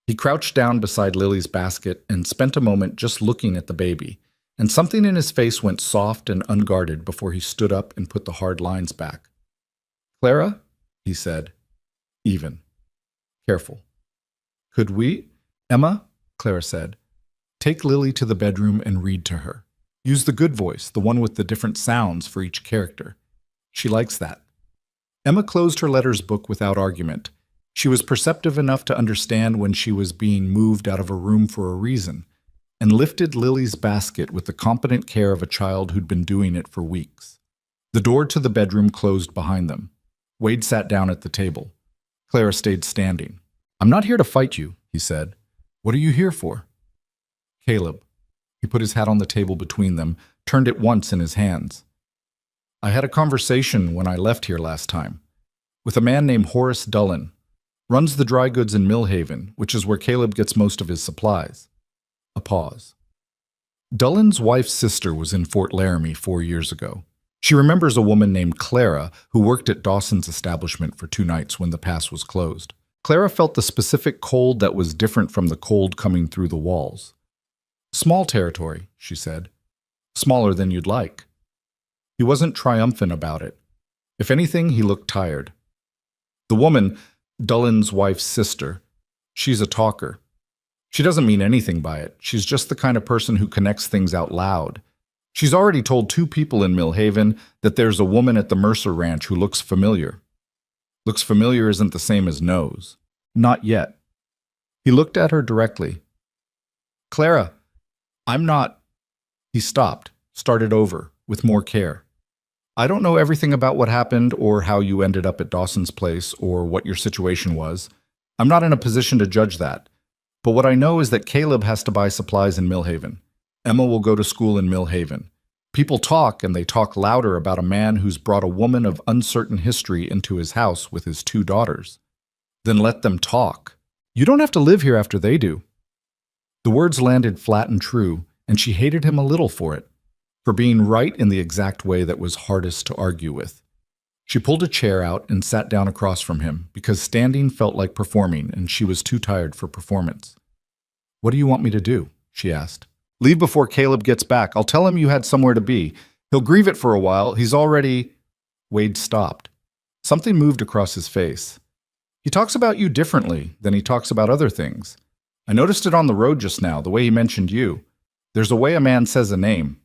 He crouched down beside Lily's basket and spent a moment just looking at the baby, and something in his face went soft and unguarded before he stood up and put the hard lines back. "Clara," he said, even, careful. "Could we?" "Emma," Clara said, "take Lily to the bedroom and read to her. Use the good voice, the one with the different sounds for each character. She likes that." Emma closed her letters book without argument. She was perceptive enough to understand when she was being moved out of a room for a reason, and lifted Lily's basket with the competent care of a child who'd been doing it for weeks. The door to the bedroom closed behind them. Wade sat down at the table. Clara stayed standing. "I'm not here to fight you," he said. "What are you here for?" "Caleb." He put his hat on the table between them, turned it once in his hands. "I had a conversation when I left here last time with a man named Horace Dullen. Runs the dry goods in Millhaven, which is where Caleb gets most of his supplies." A pause. Dullen's wife's sister was in Fort Laramie 4 years ago. She remembers a woman named Clara who worked at Dawson's establishment for 2 nights when the pass was closed. Clara felt the specific cold that was different from the cold coming through the walls. "Small territory," she said. "Smaller than you'd like." He wasn't triumphant about it. If anything, he looked tired. The woman, Dullen's wife's sister, she's a talker. She doesn't mean anything by it. She's just the kind of person who connects things out loud. She's already told 2 people in Millhaven that there's a woman at the Mercer Ranch who looks familiar. Looks familiar isn't the same as knows. Not yet. He looked at her directly. "Clara, I'm not..." He stopped, started over, with more care. "I don't know everything about what happened or how you ended up at Dawson's place or what your situation was. I'm not in a position to judge that. But what I know is that Caleb has to buy supplies in Millhaven. Emma will go to school in Millhaven. People talk, and they talk louder about a man who's brought a woman of uncertain history into his house with his 2 daughters. Then let them talk. You don't have to live here after they do." The words landed flat and true, and she hated him a little for it, for being right in the exact way that was hardest to argue with. She pulled a chair out and sat down across from him, because standing felt like performing, and she was too tired for performance. "What do you want me to do?" she asked. "Leave before Caleb gets back. I'll tell him you had somewhere to be. He'll grieve it for a while. He's already..." Wade stopped. Something moved across his face. "He talks about you differently than he talks about other things. I noticed it on the road just now, the way he mentioned you. There's a way a man says a name."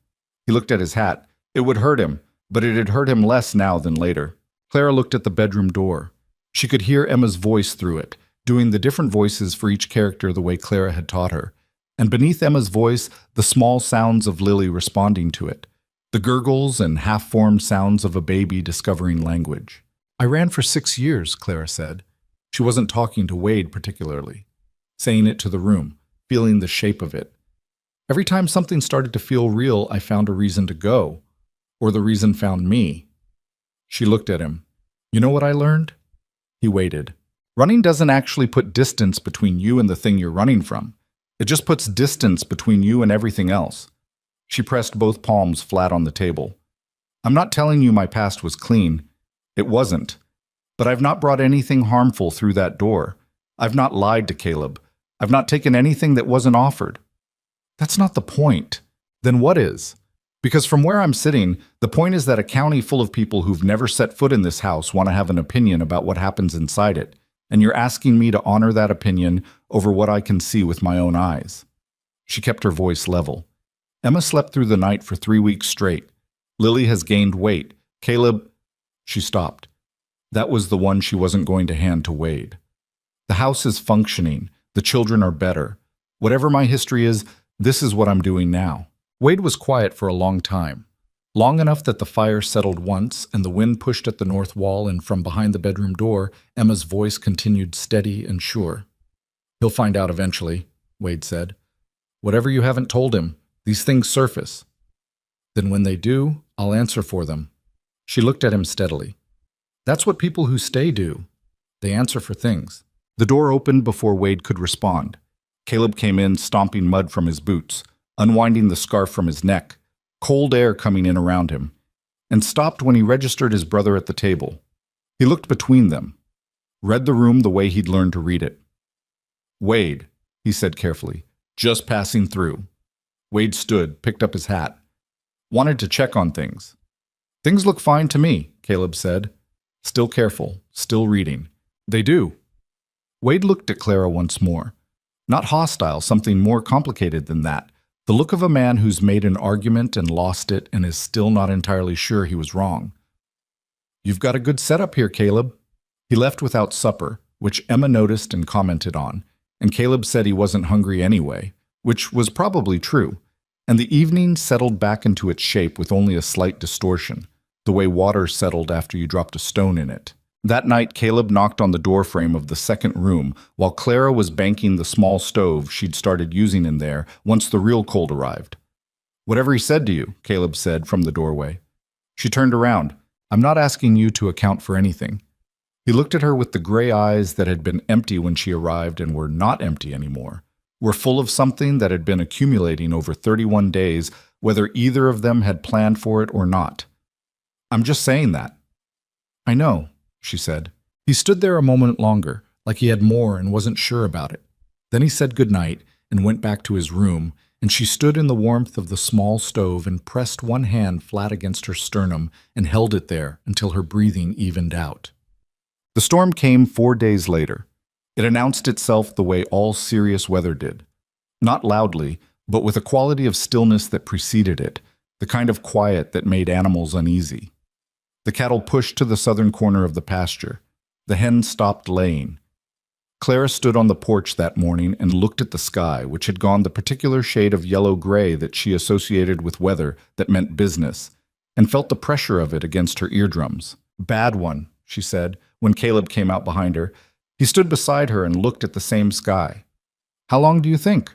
He looked at his hat. It would hurt him, but it had hurt him less now than later. Clara looked at the bedroom door. She could hear Emma's voice through it, doing the different voices for each character the way Clara had taught her. and beneath Emma's voice, the small sounds of Lily responding to it, the gurgles and half-formed sounds of a baby discovering language. I ran for 6 years, Clara said. She wasn't talking to Wade particularly, saying it to the room, feeling the shape of it. Every time something started to feel real, I found a reason to go, or the reason found me. She looked at him. You know what I learned? He waited. Running doesn't actually put distance between you and the thing you're running from. It just puts distance between you and everything else. She pressed both palms flat on the table. I'm not telling you my past was clean. It wasn't. But I've not brought anything harmful through that door. I've not lied to Caleb. I've not taken anything that wasn't offered. That's not the point. Then what is? Because from where I'm sitting, the point is that a county full of people who've never set foot in this house want to have an opinion about what happens inside it, and you're asking me to honor that opinion over what I can see with my own eyes. She kept her voice level. Emma slept through the night for 3 weeks straight. Lily has gained weight. Caleb... She stopped. That was the one she wasn't going to hand to Wade. The house is functioning. The children are better. Whatever my history is, this is what I'm doing now. Wade was quiet for a long time. Long enough that the fire settled once and the wind pushed at the north wall, and from behind the bedroom door, Emma's voice continued steady and sure. He'll find out eventually, Wade said. Whatever you haven't told him, these things surface. Then when they do, I'll answer for them. She looked at him steadily. That's what people who stay do. They answer for things. The door opened before Wade could respond. Caleb came in, stomping mud from his boots, unwinding the scarf from his neck, cold air coming in around him, and stopped when he registered his brother at the table. He looked between them, read the room the way he'd learned to read it. Wade, he said carefully, just passing through. Wade stood, picked up his hat. Wanted to check on things. Things look fine to me, Caleb said. Still careful, still reading. They do. Wade looked at Clara once more. Not hostile, something more complicated than that. The look of a man who's made an argument and lost it and is still not entirely sure he was wrong. You've got a good setup here, Caleb. He left without supper, which Emma noticed and commented on, and Caleb said he wasn't hungry anyway, which was probably true, and the evening settled back into its shape with only a slight distortion, the way water settled after you dropped a stone in it. That night, Caleb knocked on the doorframe of the second room while Clara was banking the small stove she'd started using in there once the real cold arrived. Whatever he said to you, Caleb said from the doorway. She turned around. I'm not asking you to account for anything. He looked at her with the gray eyes that had been empty when she arrived and were not empty anymore, were full of something that had been accumulating over 31 days, whether either of them had planned for it or not. I'm just saying that. I know, she said. He stood there a moment longer, like he had more and wasn't sure about it. Then he said goodnight and went back to his room, and she stood in the warmth of the small stove and pressed one hand flat against her sternum and held it there until her breathing evened out. The storm came 4 days later. It announced itself the way all serious weather did. Not loudly, but with a quality of stillness that preceded it, the kind of quiet that made animals uneasy. The cattle pushed to the southern corner of the pasture. The hens stopped laying. Clara stood on the porch that morning and looked at the sky, which had gone the particular shade of yellow-gray that she associated with weather that meant business, and felt the pressure of it against her eardrums. Bad one, she said, when Caleb came out behind her. He stood beside her and looked at the same sky. How long do you think?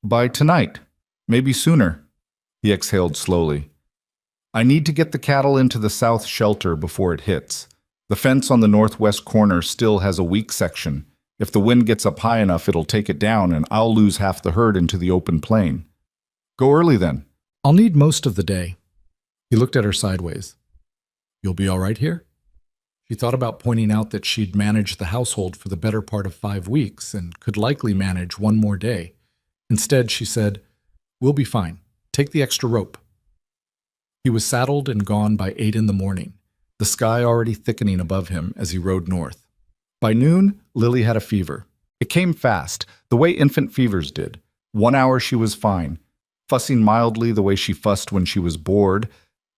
By tonight. Maybe sooner. He exhaled slowly. I need to get the cattle into the south shelter before it hits. The fence on the northwest corner still has a weak section. If the wind gets up high enough, it'll take it down, and I'll lose half the herd into the open plain. Go early, then. I'll need most of the day. He looked at her sideways. You'll be all right here? She thought about pointing out that she'd managed the household for the better part of 5 weeks and could likely manage one more day. Instead, she said, We'll be fine. Take the extra rope. He was saddled and gone by 8 in the morning, the sky already thickening above him as he rode north. By noon, Lily had a fever. It came fast, the way infant fevers did. 1 hour she was fine, fussing mildly the way she fussed when she was bored,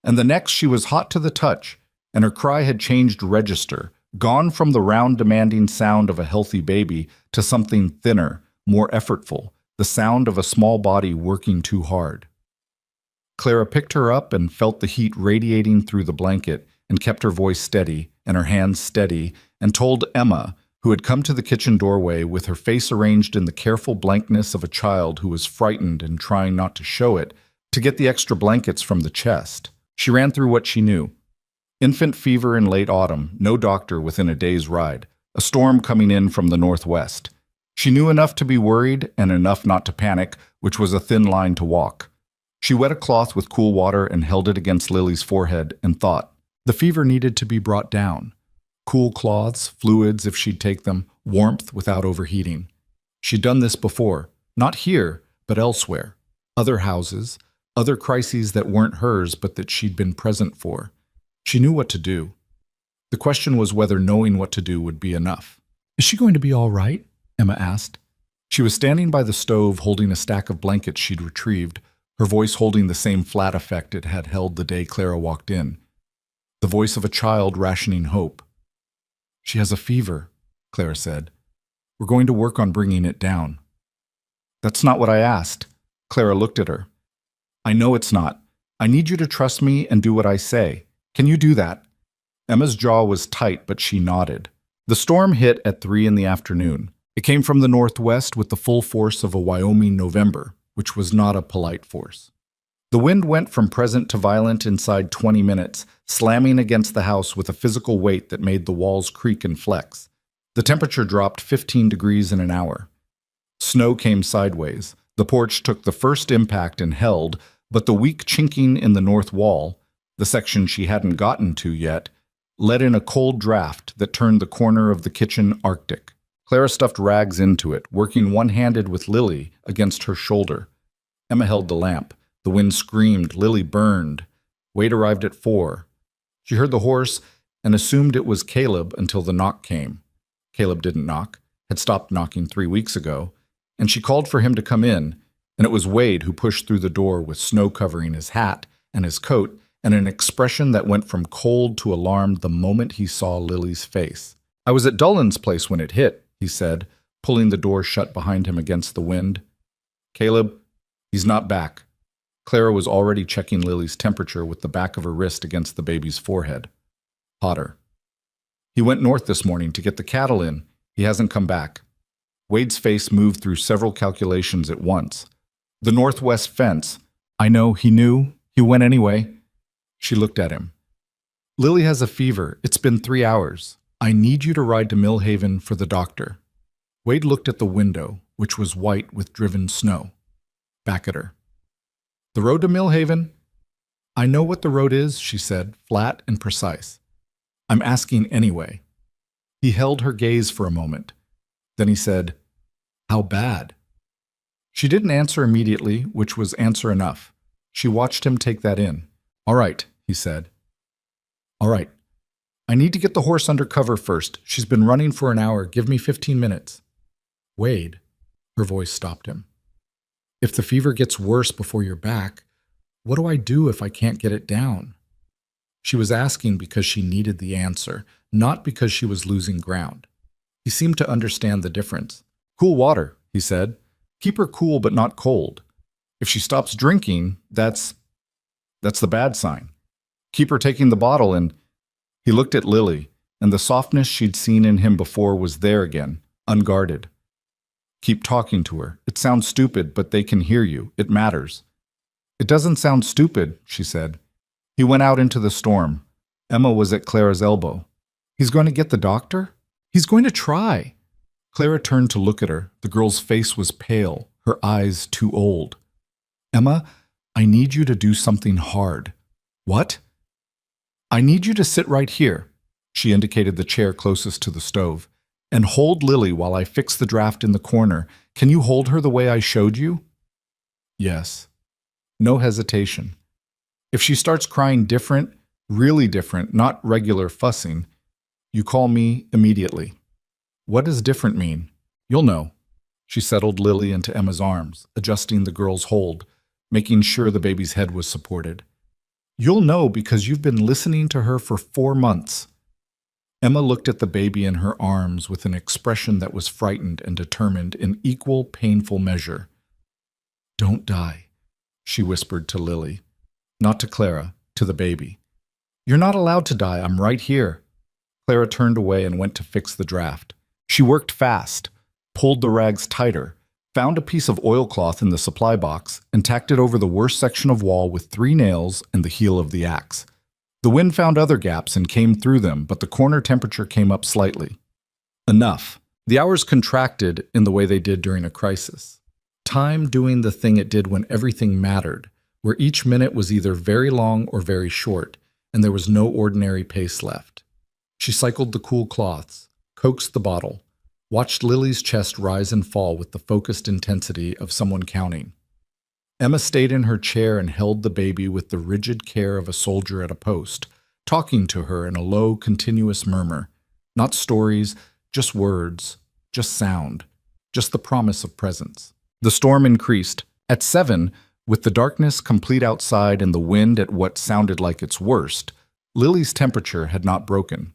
and the next she was hot to the touch, and her cry had changed register, gone from the round demanding sound of a healthy baby to something thinner, more effortful, the sound of a small body working too hard. Clara picked her up and felt the heat radiating through the blanket and kept her voice steady and her hands steady and told Emma, who had come to the kitchen doorway with her face arranged in the careful blankness of a child who was frightened and trying not to show it, to get the extra blankets from the chest. She ran through what she knew. Infant fever in late autumn, no doctor within a day's ride, a storm coming in from the northwest. She knew enough to be worried and enough not to panic, which was a thin line to walk. She wet a cloth with cool water and held it against Lily's forehead and thought. The fever needed to be brought down. Cool cloths, fluids if she'd take them, warmth without overheating. She'd done this before, not here, but elsewhere. Other houses, other crises that weren't hers but that she'd been present for. She knew what to do. The question was whether knowing what to do would be enough. Is she going to be all right? Emma asked. She was standing by the stove holding a stack of blankets she'd retrieved, her voice holding the same flat effect it had held the day Clara walked in. The voice of a child rationing hope. She has a fever, Clara said. We're going to work on bringing it down. That's not what I asked. Clara looked at her. I know it's not. I need you to trust me and do what I say. Can you do that? Emma's jaw was tight, but she nodded. The storm hit at 3 in the afternoon. It came from the northwest with the full force of a Wyoming November, which was not a polite force. The wind went from present to violent inside 20 minutes, slamming against the house with a physical weight that made the walls creak and flex. The temperature dropped 15 degrees in an hour. Snow came sideways. The porch took the first impact and held, but the weak chinking in the north wall, the section she hadn't gotten to yet, let in a cold draft that turned the corner of the kitchen arctic. Clara stuffed rags into it, working one-handed with Lily against her shoulder. Emma held the lamp. The wind screamed. Lily burned. Wade arrived at 4. She heard the horse and assumed it was Caleb until the knock came. Caleb didn't knock, had stopped knocking 3 weeks ago, and she called for him to come in, and it was Wade who pushed through the door with snow covering his hat and his coat and an expression that went from cold to alarmed the moment he saw Lily's face. I was at Dullen's place when it hit, he said, pulling the door shut behind him against the wind. Caleb, he's not back. Clara was already checking Lily's temperature with the back of her wrist against the baby's forehead. Hotter. He went north this morning to get the cattle in. He hasn't come back. Wade's face moved through several calculations at once. The northwest fence. I know, he knew. He went anyway. She looked at him. Lily has a fever. It's been 3 hours. I need you to ride to Millhaven for the doctor. Wade looked at the window, which was white with driven snow. Back at her. The road to Millhaven? I know what the road is, she said, flat and precise. I'm asking anyway. He held her gaze for a moment. Then he said, How bad? She didn't answer immediately, which was answer enough. She watched him take that in. All right, he said. All right. I need to get the horse under cover first. She's been running for an hour. Give me 15 minutes. Wade, her voice stopped him. If the fever gets worse before you're back, what do I do if I can't get it down? She was asking because she needed the answer, not because she was losing ground. He seemed to understand the difference. Cool water, he said. Keep her cool but not cold. If she stops drinking, that's the bad sign. Keep her taking the bottle and... He looked at Lily, and the softness she'd seen in him before was there again, unguarded. Keep talking to her. It sounds stupid, but they can hear you. It matters. It doesn't sound stupid, she said. He went out into the storm. Emma was at Clara's elbow. He's going to get the doctor? He's going to try. Clara turned to look at her. The girl's face was pale, her eyes too old. Emma, I need you to do something hard. What? I need you to sit right here, she indicated the chair closest to the stove, and hold Lily while I fix the draft in the corner. Can you hold her the way I showed you? Yes. No hesitation. If she starts crying different, really different, not regular fussing, you call me immediately. What does different mean? You'll know. She settled Lily into Emma's arms, adjusting the girl's hold, making sure the baby's head was supported. You'll know because you've been listening to her for 4 months. Emma looked at the baby in her arms with an expression that was frightened and determined in equal painful measure. "Don't die," she whispered to Lily. Not to Clara, to the baby. "You're not allowed to die. I'm right here." Clara turned away and went to fix the draft. She worked fast, pulled the rags tighter, found a piece of oilcloth in the supply box, and tacked it over the worst section of wall with 3 nails and the heel of the axe. The wind found other gaps and came through them, but the corner temperature came up slightly. Enough. The hours contracted in the way they did during a crisis. Time doing the thing it did when everything mattered, where each minute was either very long or very short, and there was no ordinary pace left. She cycled the cool cloths, coaxed the bottle, watched Lily's chest rise and fall with the focused intensity of someone counting. Emma stayed in her chair and held the baby with the rigid care of a soldier at a post, talking to her in a low, continuous murmur. Not stories, just words, just sound, just the promise of presence. The storm increased. At 7, with the darkness complete outside and the wind at what sounded like its worst, Lily's temperature had not broken.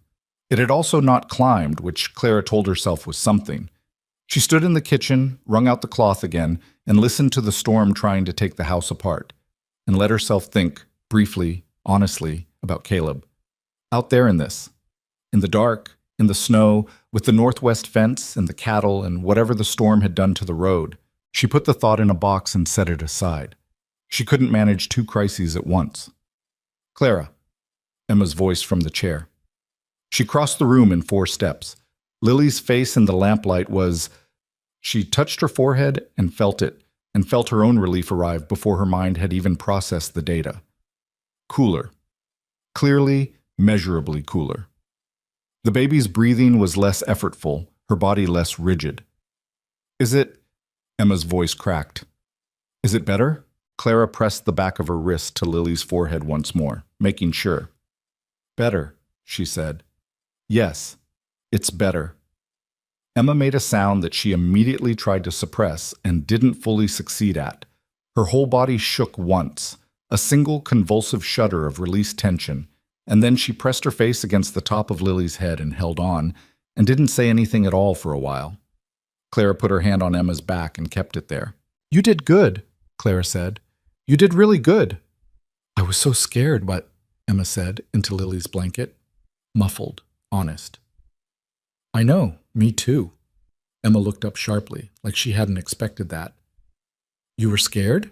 It had also not climbed, which Clara told herself was something. She stood in the kitchen, wrung out the cloth again, and listened to the storm trying to take the house apart, and let herself think, briefly, honestly, about Caleb. Out there in this, in the dark, in the snow, with the northwest fence and the cattle and whatever the storm had done to the road, she put the thought in a box and set it aside. She couldn't manage 2 crises at once. "Clara," Emma's voice from the chair. She crossed the room in 4 steps. Lily's face in the lamplight was... She touched her forehead and felt it, and felt her own relief arrive before her mind had even processed the data. Cooler. Clearly, measurably cooler. The baby's breathing was less effortful, her body less rigid. "Is it..." Emma's voice cracked. "Is it better?" Clara pressed the back of her wrist to Lily's forehead once more, making sure. "Better," she said. "Yes, it's better." Emma made a sound that she immediately tried to suppress and didn't fully succeed at. Her whole body shook once, a single convulsive shudder of released tension, and then she pressed her face against the top of Lily's head and held on, and didn't say anything at all for a while. Clara put her hand on Emma's back and kept it there. "You did good," Clara said. "You did really good." "I was so scared, but," Emma said into Lily's blanket. Muffled, honest. "I know, me too." Emma looked up sharply, like she hadn't expected that. "You were scared?"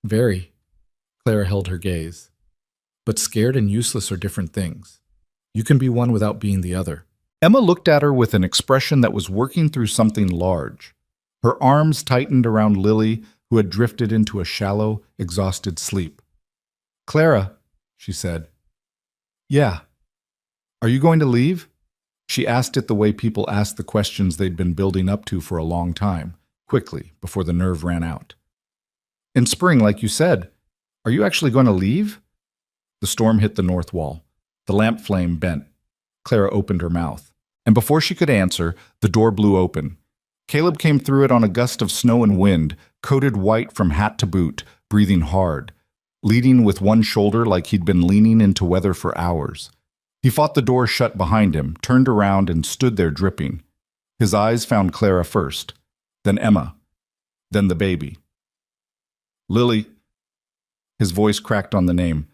"Very." Clara held her gaze. "But scared and useless are different things. You can be one without being the other." Emma looked at her with an expression that was working through something large. Her arms tightened around Lily, who had drifted into a shallow, exhausted sleep. "Clara," she said. "Yeah." "Are you going to leave?" She asked it the way people asked the questions they'd been building up to for a long time, quickly, before the nerve ran out. "In spring, like you said. Are you actually going to leave?" The storm hit the north wall. The lamp flame bent. Clara opened her mouth. And before she could answer, the door blew open. Caleb came through it on a gust of snow and wind, coated white from hat to boot, breathing hard, leading with one shoulder like he'd been leaning into weather for hours. He fought the door shut behind him, turned around, and stood there dripping. His eyes found Clara first, then Emma, then the baby. "Lily." His voice cracked on the name.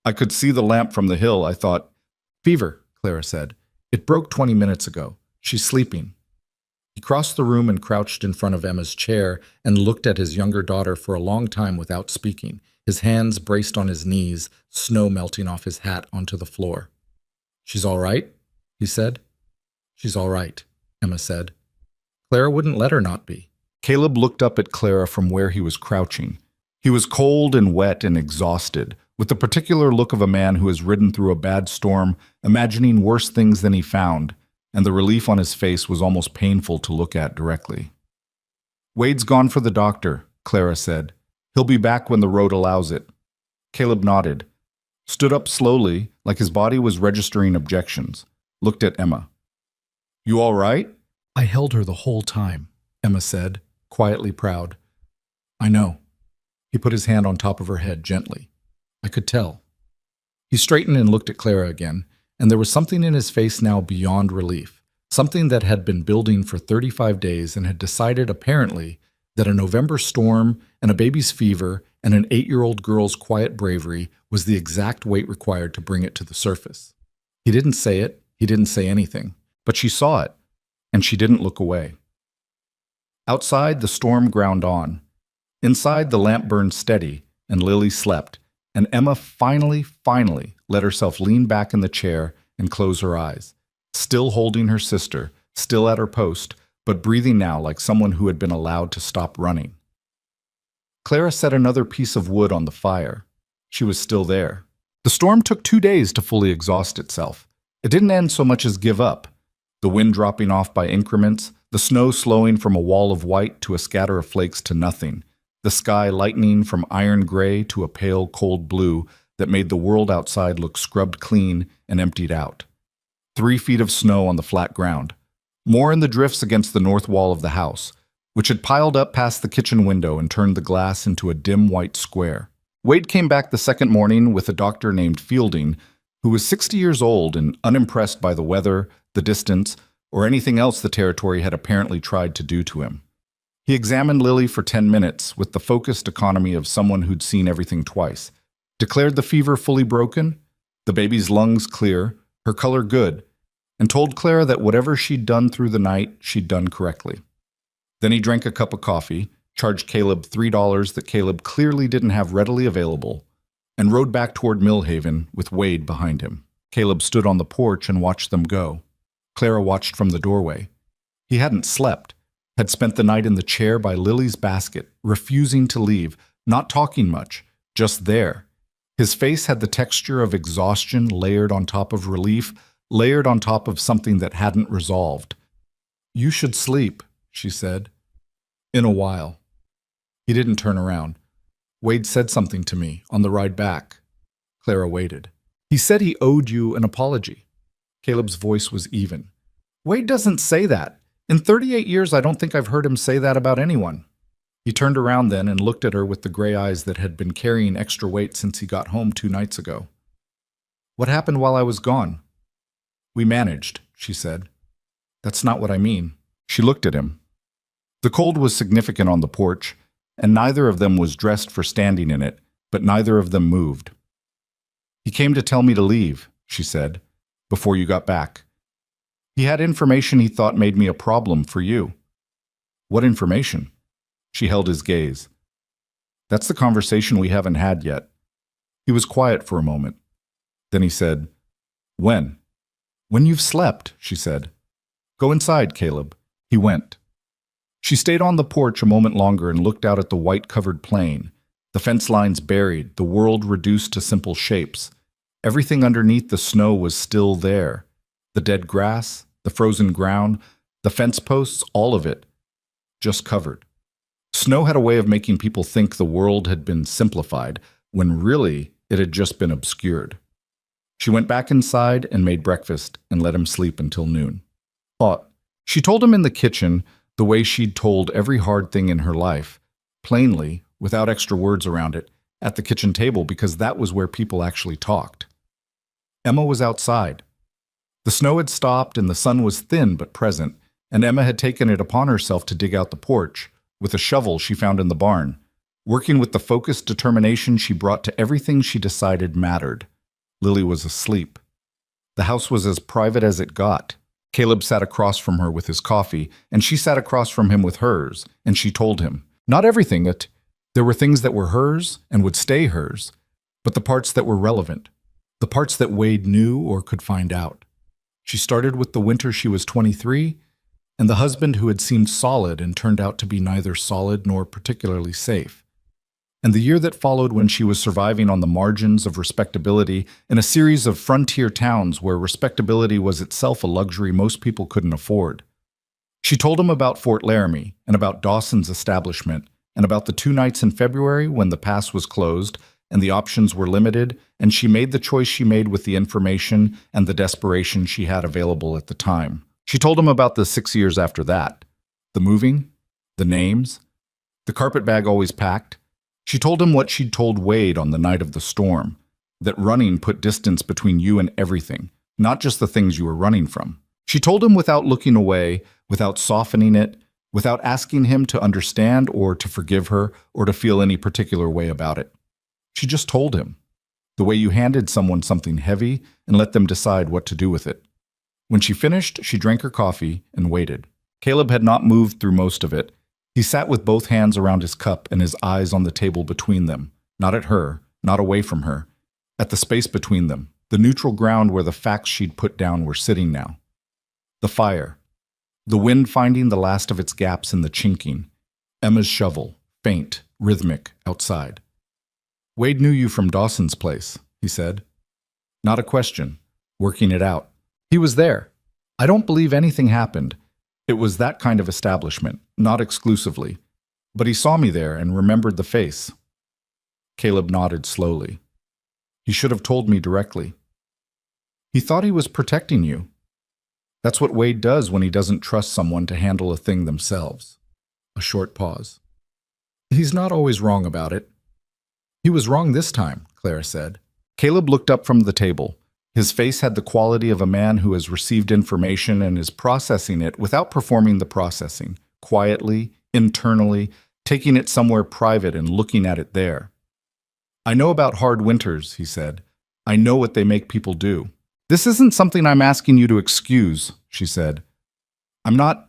"I could see the lamp from the hill. I thought..." "Fever," Clara said. "It broke 20 minutes ago. She's sleeping." He crossed the room and crouched in front of Emma's chair and looked at his younger daughter for a long time without speaking, his hands braced on his knees, snow melting off his hat onto the floor. "She's all right?" he said. "She's all right," Emma said. Clara wouldn't let her not be. Caleb looked up at Clara from where he was crouching. He was cold and wet and exhausted, with the particular look of a man who has ridden through a bad storm, imagining worse things than he found, and the relief on his face was almost painful to look at directly. "Wade's gone for the doctor," Clara said. "He'll be back when the road allows it." Caleb nodded, stood up slowly, like his body was registering objections, looked at Emma. "You all right?" "I held her the whole time," Emma said, quietly proud. "I know." He put his hand on top of her head gently. "I could tell." He straightened and looked at Clara again, and there was something in his face now beyond relief, something that had been building for 35 days and had decided, apparently, that a November storm and a baby's fever and an 8-year-old girl's quiet bravery was the exact weight required to bring it to the surface. He didn't say it, he didn't say anything, but she saw it, and she didn't look away. Outside, the storm ground on. Inside, the lamp burned steady, and Lily slept, and Emma finally let herself lean back in the chair and close her eyes, still holding her sister, still at her post, but breathing now like someone who had been allowed to stop running. Clara set another piece of wood on the fire. She was still there. The storm took 2 days to fully exhaust itself. It didn't end so much as give up. The wind dropping off by increments, the snow slowing from a wall of white to a scatter of flakes to nothing, the sky lightening from iron gray to a pale, cold blue that made the world outside look scrubbed clean and emptied out. 3 feet of snow on the flat ground. More in the drifts against the north wall of the house, which had piled up past the kitchen window and turned the glass into a dim white square. Wade came back the second morning with a doctor named Fielding, who was 60 years old and unimpressed by the weather, the distance, or anything else the territory had apparently tried to do to him. He examined Lily for 10 minutes with the focused economy of someone who'd seen everything twice, declared the fever fully broken, the baby's lungs clear, her color good, and told Clara that whatever she'd done through the night, she'd done correctly. Then he drank a cup of coffee, charged Caleb $3 that Caleb clearly didn't have readily available, and rode back toward Millhaven with Wade behind him. Caleb stood on the porch and watched them go. Clara watched from the doorway. He hadn't slept, had spent the night in the chair by Lily's basket, refusing to leave, not talking much, just there. His face had the texture of exhaustion layered on top of relief, layered on top of something that hadn't resolved. "You should sleep," she said. "In a while." He didn't turn around. "Wade said something to me on the ride back." Clara waited. "He said he owed you an apology." Caleb's voice was even. "Wade doesn't say that. In 38 years, I don't think I've heard him say that about anyone." He turned around then and looked at her with the gray eyes that had been carrying extra weight since he got home 2 nights ago. "What happened while I was gone?" "We managed," she said. "That's not what I mean." She looked at him. The cold was significant on the porch, and neither of them was dressed for standing in it, but neither of them moved. "He came to tell me to leave," she said, "before you got back. He had information he thought made me a problem for you." "What information?" She held his gaze. "That's the conversation we haven't had yet." He was quiet for a moment. Then he said, "When?" "When you've slept," she said. "Go inside, Caleb." He went. She stayed on the porch a moment longer and looked out at the white-covered plain, the fence lines buried, the world reduced to simple shapes. Everything underneath the snow was still there. The dead grass, the frozen ground, the fence posts, all of it, just covered. Snow had a way of making people think the world had been simplified, when really it had just been obscured. She went back inside and made breakfast and let him sleep until noon. She told him in the kitchen the way she'd told every hard thing in her life, plainly, without extra words around it, at the kitchen table because that was where people actually talked. Emma was outside. The snow had stopped and the sun was thin but present, and Emma had taken it upon herself to dig out the porch, with a shovel she found in the barn, working with the focused determination she brought to everything she decided mattered. Lily was asleep. The house was as private as it got. Caleb sat across from her with his coffee, and she sat across from him with hers, and she told him, not everything, there were things that were hers and would stay hers, but the parts that were relevant, the parts that Wade knew or could find out. She started with the winter she was 23, and the husband who had seemed solid and turned out to be neither solid nor particularly safe, and the year that followed when she was surviving on the margins of respectability in a series of frontier towns where respectability was itself a luxury most people couldn't afford. She told him about Fort Laramie and about Dawson's establishment and about the 2 nights in February when the pass was closed and the options were limited, and she made the choice she made with the information and the desperation she had available at the time. She told him about the 6 years after that, the moving, the names, the carpet bag always packed. She told him what she'd told Wade on the night of the storm, that running put distance between you and everything, not just the things you were running from. She told him without looking away, without softening it, without asking him to understand or to forgive her or to feel any particular way about it. She just told him, the way you handed someone something heavy and let them decide what to do with it. When she finished, she drank her coffee and waited. Caleb had not moved through most of it. He sat with both hands around his cup and his eyes on the table between them, not at her, not away from her, at the space between them, the neutral ground where the facts she'd put down were sitting now. The fire. The wind finding the last of its gaps in the chinking. Emma's shovel, faint, rhythmic, outside. Wade knew you from Dawson's place, he said. Not a question. Working it out. He was there. I don't believe anything happened. It was that kind of establishment, not exclusively. But he saw me there and remembered the face. Caleb nodded slowly. He should have told me directly. He thought he was protecting you. That's what Wade does when he doesn't trust someone to handle a thing themselves. A short pause. He's not always wrong about it. He was wrong this time, Clara said. Caleb looked up from the table. His face had the quality of a man who has received information and is processing it without performing the processing, quietly, internally, taking it somewhere private and looking at it there. I know about hard winters, he said. I know what they make people do. This isn't something I'm asking you to excuse, she said. I'm not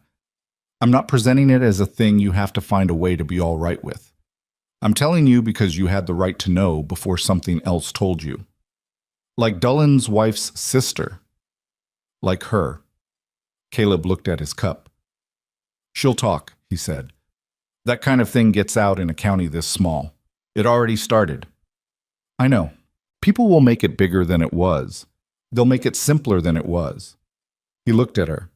presenting it as a thing you have to find a way to be all right with. I'm telling you because you had the right to know before something else told you. Like Dullen's wife's sister. Like her. Caleb looked at his cup. She'll talk, he said. That kind of thing gets out in a county this small. It already started. I know. People will make it bigger than it was. They'll make it simpler than it was. He looked at her.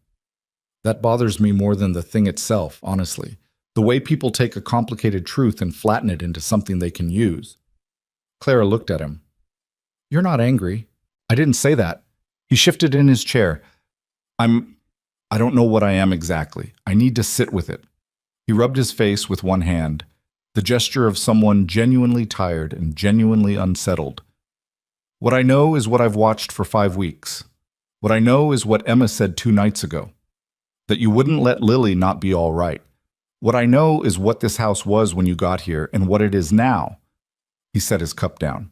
That bothers me more than the thing itself, honestly. The way people take a complicated truth and flatten it into something they can use. Clara looked at him. You're not angry. I didn't say that. He shifted in his chair. I don't know what I am exactly. I need to sit with it. He rubbed his face with one hand, the gesture of someone genuinely tired and genuinely unsettled. What I know is what I've watched for 5 weeks. What I know is what Emma said 2 nights ago. That you wouldn't let Lily not be all right. What I know is what this house was when you got here and what it is now. He set his cup down.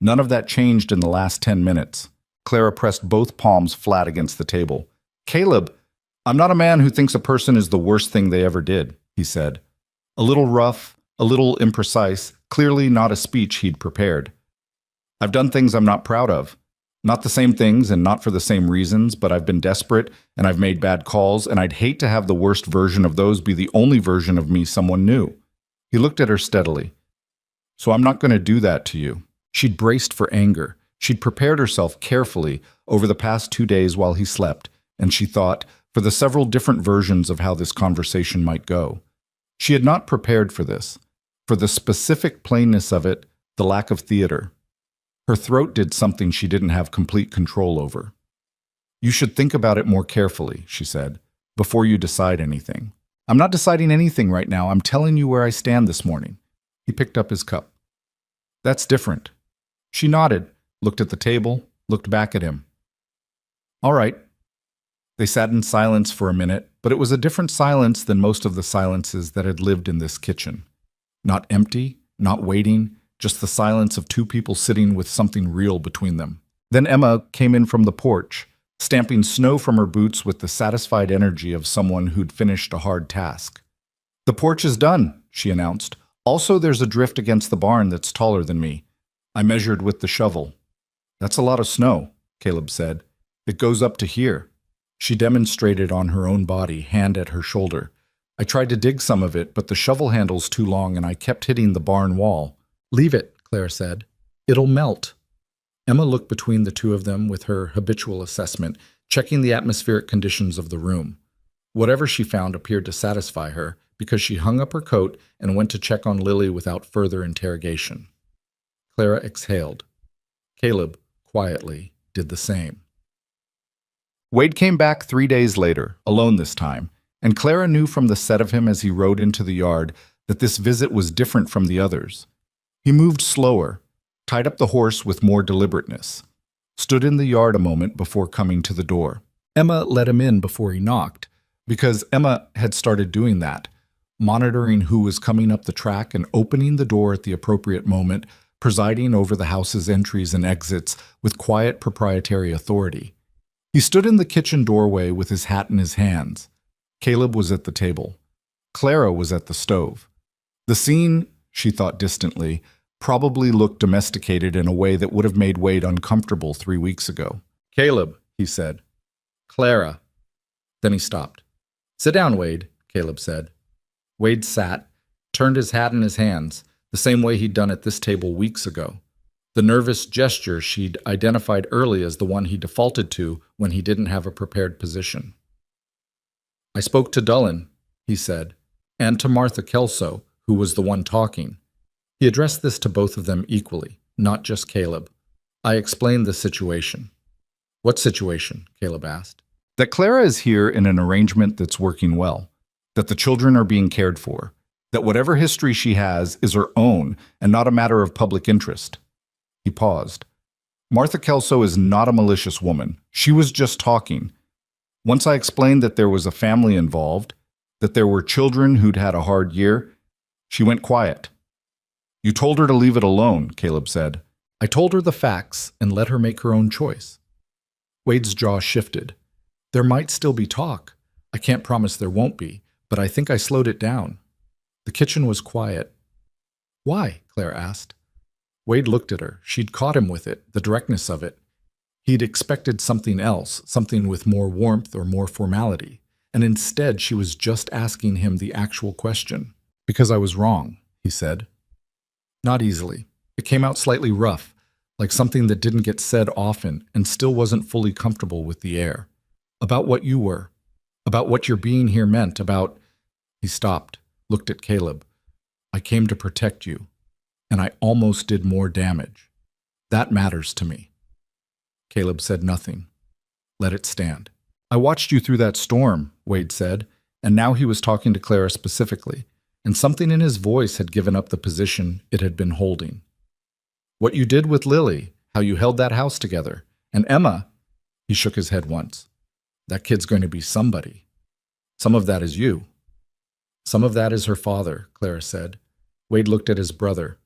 None of that changed in the last 10 minutes. Clara pressed both palms flat against the table. Caleb, I'm not a man who thinks a person is the worst thing they ever did, he said. A little rough, a little imprecise, clearly not a speech he'd prepared. I've done things I'm not proud of. Not the same things and not for the same reasons, but I've been desperate and I've made bad calls, and I'd hate to have the worst version of those be the only version of me someone knew. He looked at her steadily. So I'm not going to do that to you. She'd braced for anger. She'd prepared herself carefully over the past 2 days while he slept, and she thought, for the several different versions of how this conversation might go. She had not prepared for this, for the specific plainness of it, the lack of theater. Her throat did something she didn't have complete control over. You should think about it more carefully, she said, before you decide anything. I'm not deciding anything right now. I'm telling you where I stand this morning. He picked up his cup. That's different. She nodded, looked at the table, looked back at him. All right. They sat in silence for a minute, but it was a different silence than most of the silences that had lived in this kitchen. Not empty, not waiting, just the silence of 2 people sitting with something real between them. Then Emma came in from the porch, stamping snow from her boots with the satisfied energy of someone who'd finished a hard task. The porch is done, she announced. Also, there's a drift against the barn that's taller than me. I measured with the shovel. That's a lot of snow, Caleb said. It goes up to here. She demonstrated on her own body, hand at her shoulder. I tried to dig some of it, but the shovel handle's too long and I kept hitting the barn wall. Leave it, Claire said. It'll melt. Emma looked between the 2 of them with her habitual assessment, checking the atmospheric conditions of the room. Whatever she found appeared to satisfy her, because she hung up her coat and went to check on Lily without further interrogation. Clara exhaled. Caleb, quietly, did the same. Wade came back 3 days later, alone this time, and Clara knew from the set of him as he rode into the yard that this visit was different from the others. He moved slower, tied up the horse with more deliberateness, stood in the yard a moment before coming to the door. Emma let him in before he knocked, because Emma had started doing that, monitoring who was coming up the track and opening the door at the appropriate moment, presiding over the house's entries and exits with quiet proprietary authority. He stood in the kitchen doorway with his hat in his hands. Caleb was at the table. Clara was at the stove. The scene, she thought distantly, probably looked domesticated in a way that would have made Wade uncomfortable 3 weeks ago. "Caleb," he said. "Clara." Then he stopped. "Sit down, Wade," Caleb said. Wade sat, turned his hat in his hands, the same way he'd done at this table weeks ago. The nervous gesture she'd identified early as the one he defaulted to when he didn't have a prepared position. "I spoke to Dullen," he said, "and to Martha Kelso, who was the one talking." He addressed this to both of them equally, not just Caleb. "I explained the situation." "What situation?" Caleb asked. "That Clara is here in an arrangement that's working well, that the children are being cared for, that whatever history she has is her own and not a matter of public interest." He paused. "Martha Kelso is not a malicious woman. She was just talking. Once I explained that there was a family involved, that there were children who'd had a hard year, she went quiet." "You told her to leave it alone," Caleb said. "I told her the facts and let her make her own choice." Wade's jaw shifted. "There might still be talk. I can't promise there won't be, but I think I slowed it down." The kitchen was quiet. "Why?" Claire asked. Wade looked at her. She'd caught him with it, the directness of it. He'd expected something else, something with more warmth or more formality, and instead she was just asking him the actual question. "Because I was wrong," he said. Not easily. It came out slightly rough, like something that didn't get said often and still wasn't fully comfortable with the air. "About what you were. About what your being here meant. About—" He stopped, looked at Caleb. "I came to protect you, and I almost did more damage. That matters to me." Caleb said nothing. Let it stand. "I watched you through that storm," Wade said, and now he was talking to Clara specifically, and something in his voice had given up the position it had been holding. "What you did with Lily, how you held that house together, and Emma," he shook his head once. "That kid's going to be somebody. Some of that is you." "Some of that is her father," Clara said. Wade looked at his brother.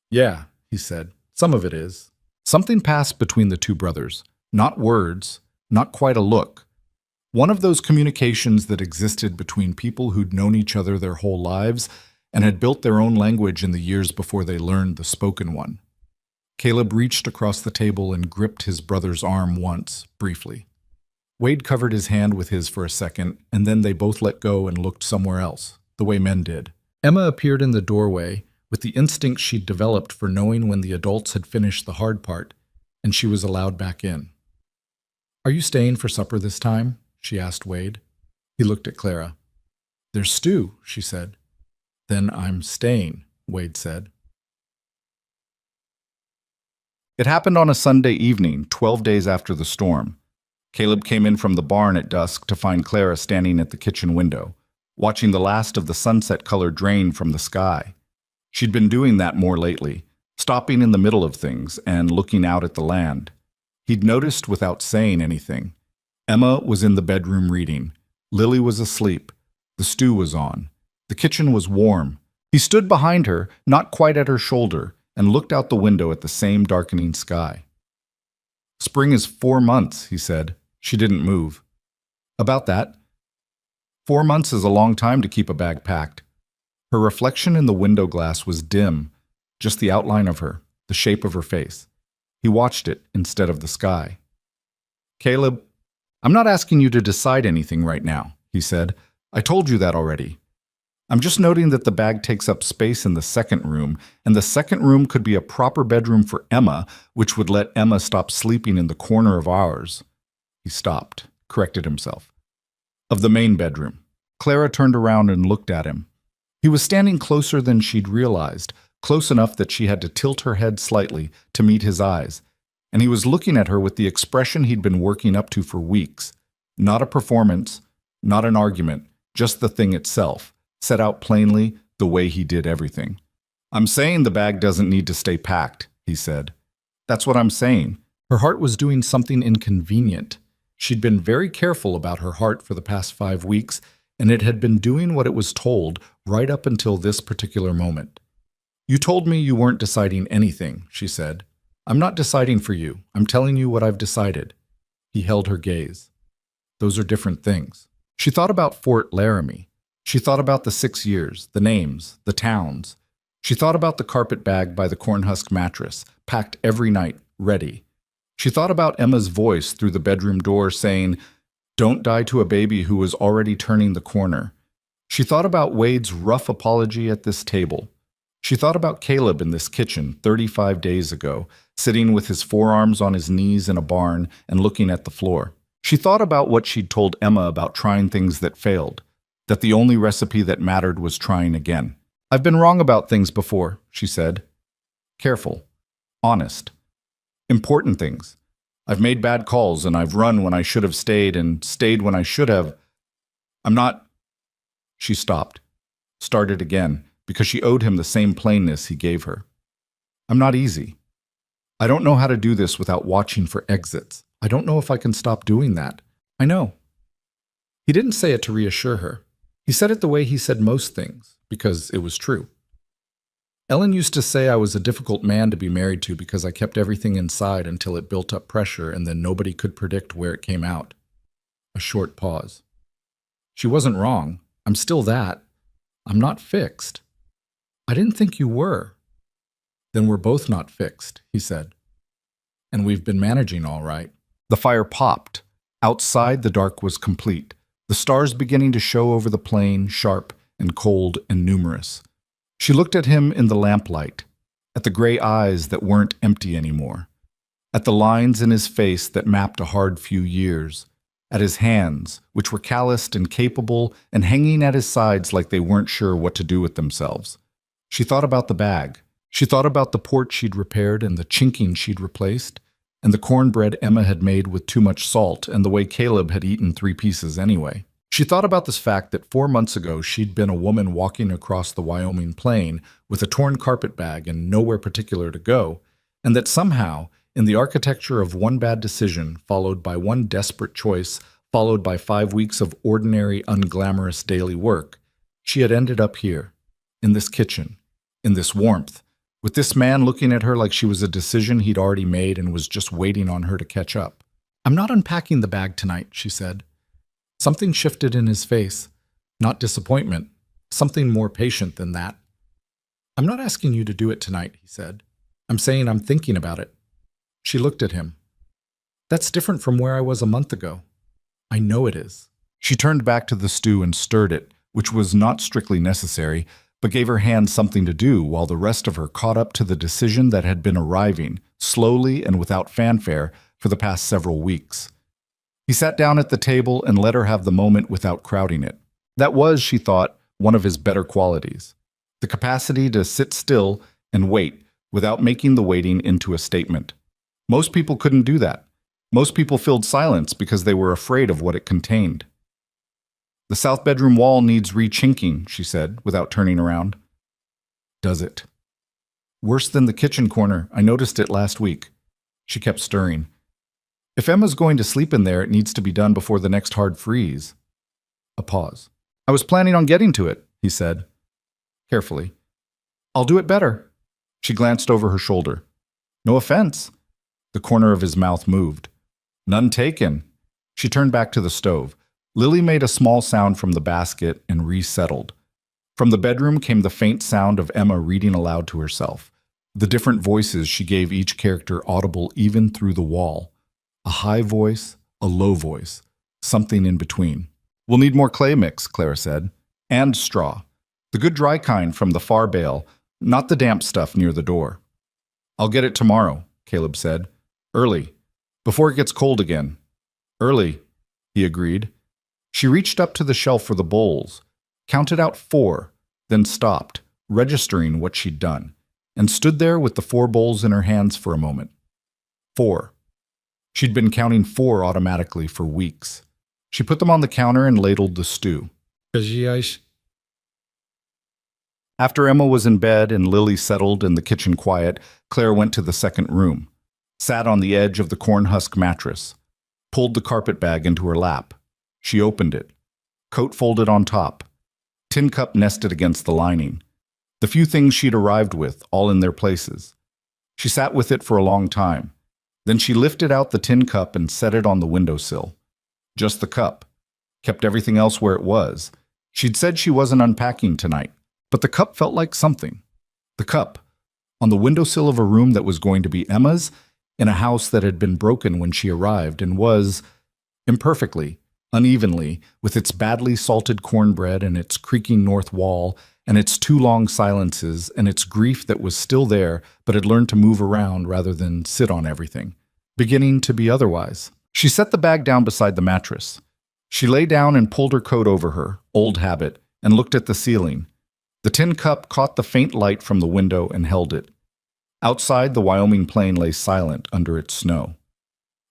"Yeah," he said, "some of it is." Something passed between the two brothers. Not words, not quite a look. One of those communications that existed between people who'd known each other their whole lives and had built their own language in the years before they learned the spoken one. Caleb reached across the table and gripped his brother's arm once, briefly. Wade covered his hand with his for a second, and then they both let go and looked somewhere else, the way men did. Emma appeared in the doorway with the instinct she'd developed for knowing when the adults had finished the hard part, and she was allowed back in. "Are you staying for supper this time?" she asked Wade. He looked at Clara. "There's stew," she said. "Then I'm staying," Wade said. It happened on a Sunday evening, 12 days after the storm. Caleb came in from the barn at dusk to find Clara standing at the kitchen window, watching the last of the sunset color drain from the sky. She'd been doing that more lately, stopping in the middle of things and looking out at the land. He'd noticed without saying anything. Emma was in the bedroom reading. Lily was asleep. The stew was on. The kitchen was warm. He stood behind her, not quite at her shoulder, and looked out the window at the same darkening sky. "Spring is 4 months," he said. She didn't move. "About that. 4 months is a long time to keep a bag packed." Her reflection in the window glass was dim, just the outline of her, the shape of her face. He watched it instead of the sky. "Caleb, I'm not asking you to decide anything right now," he said. "I told you that already. I'm just noting that the bag takes up space in the second room, and the second room could be a proper bedroom for Emma, which would let Emma stop sleeping in the corner of ours." He stopped, corrected himself. "Of the main bedroom." Clara turned around and looked at him. He was standing closer than she'd realized, close enough that she had to tilt her head slightly to meet his eyes, and he was looking at her with the expression he'd been working up to for weeks. Not a performance, not an argument, just the thing itself, set out plainly the way he did everything. "I'm saying the bag doesn't need to stay packed," he said. "That's what I'm saying." Her heart was doing something inconvenient. She'd been very careful about her heart for the past 5 weeks, and it had been doing what it was told right up until this particular moment. "You told me you weren't deciding anything," she said. "I'm not deciding for you. I'm telling you what I've decided." He held her gaze. "Those are different things." She thought about Fort Laramie. She thought about the 6 years, the names, the towns. She thought about the carpet bag by the cornhusk mattress, packed every night, ready. She thought about Emma's voice through the bedroom door saying, "Don't die to a baby who was already turning the corner." She thought about Wade's rough apology at this table. She thought about Caleb in this kitchen 35 days ago, sitting with his forearms on his knees in a barn and looking at the floor. She thought about what she'd told Emma about trying things that failed, that the only recipe that mattered was trying again. "I've been wrong about things before," she said. "Careful. Honest. Important things. I've made bad calls and I've run when I should have stayed and stayed when I should have. I'm not—" She stopped, started again, because she owed him the same plainness he gave her. "I'm not easy. I don't know how to do this without watching for exits. I don't know if I can stop doing that. I know." He didn't say it to reassure her. He said it the way he said most things, because it was true. "Ellen used to say I was a difficult man to be married to because I kept everything inside until it built up pressure and then nobody could predict where it came out." A short pause. "She wasn't wrong. I'm still that. I'm not fixed." "I didn't think you were." "Then we're both not fixed," he said. "And we've been managing all right." The fire popped. Outside, the dark was complete, the stars beginning to show over the plain, sharp and cold and numerous. She looked at him in the lamplight, at the gray eyes that weren't empty anymore, at the lines in his face that mapped a hard few years, at his hands, which were calloused and capable and hanging at his sides like they weren't sure what to do with themselves. She thought about the bag. She thought about the port she'd repaired and the chinking she'd replaced, and the cornbread Emma had made with too much salt and the way Caleb had eaten 3 pieces anyway. She thought about this fact that 4 months ago she'd been a woman walking across the Wyoming plain with a torn carpet bag and nowhere particular to go, and that somehow, in the architecture of one bad decision followed by one desperate choice followed by 5 weeks of ordinary, unglamorous daily work, she had ended up here, in this kitchen, in this warmth, with this man looking at her like she was a decision he'd already made and was just waiting on her to catch up. "I'm not unpacking the bag tonight," she said. Something shifted in his face. Not disappointment, something more patient than that. "I'm not asking you to do it tonight," he said. "I'm saying I'm thinking about it." She looked at him. "That's different from where I was a month ago." "I know it is." She turned back to the stew and stirred it, which was not strictly necessary, but gave her hands something to do while the rest of her caught up to the decision that had been arriving, slowly and without fanfare, for the past several weeks. He sat down at the table and let her have the moment without crowding it. That was, she thought, one of his better qualities. The capacity to sit still and wait without making the waiting into a statement. Most people couldn't do that. Most people filled silence because they were afraid of what it contained. "The south bedroom wall needs rechinking," she said, without turning around. "Does it?" "Worse than the kitchen corner. I noticed it last week." She kept stirring. "If Emma's going to sleep in there, it needs to be done before the next hard freeze." A pause. "I was planning on getting to it," he said, carefully. "I'll do it better." She glanced over her shoulder. "No offense." The corner of his mouth moved. "None taken." She turned back to the stove. Lily made a small sound from the basket and resettled. From the bedroom came the faint sound of Emma reading aloud to herself. The different voices she gave each character audible even through the wall. A high voice, a low voice, something in between. "We'll need more clay mix," Clara said. "And straw. The good dry kind from the far bale, not the damp stuff near the door." "I'll get it tomorrow," Caleb said. "Early. Before it gets cold again." "Early," he agreed. She reached up to the shelf for the bowls, counted out 4, then stopped, registering what she'd done, and stood there with the 4 bowls in her hands for a moment. 4. She'd been counting 4 automatically for weeks. She put them on the counter and ladled the stew. After Emma was in bed and Lily settled and the kitchen quiet, Claire went to the second room, sat on the edge of the cornhusk mattress. pulled the carpet bag into her lap. She opened it. Coat folded on top. Tin cup nested against the lining. The few things she'd arrived with, all in their places. She sat with it for a long time. Then she lifted out the tin cup and set it on the windowsill. Just the cup. Kept everything else where it was. She'd said she wasn't unpacking tonight, but the cup felt like something. The cup, on the windowsill of a room that was going to be Emma's, in a house that had been broken when she arrived and was, imperfectly, unevenly, with its badly salted cornbread and its creaking north wall and its too long silences and its grief that was still there but had learned to move around rather than sit on everything, beginning to be otherwise. She set the bag down beside the mattress. She lay down and pulled her coat over her, old habit, and looked at the ceiling. The tin cup caught the faint light from the window and held it. Outside, the Wyoming plain lay silent under its snow.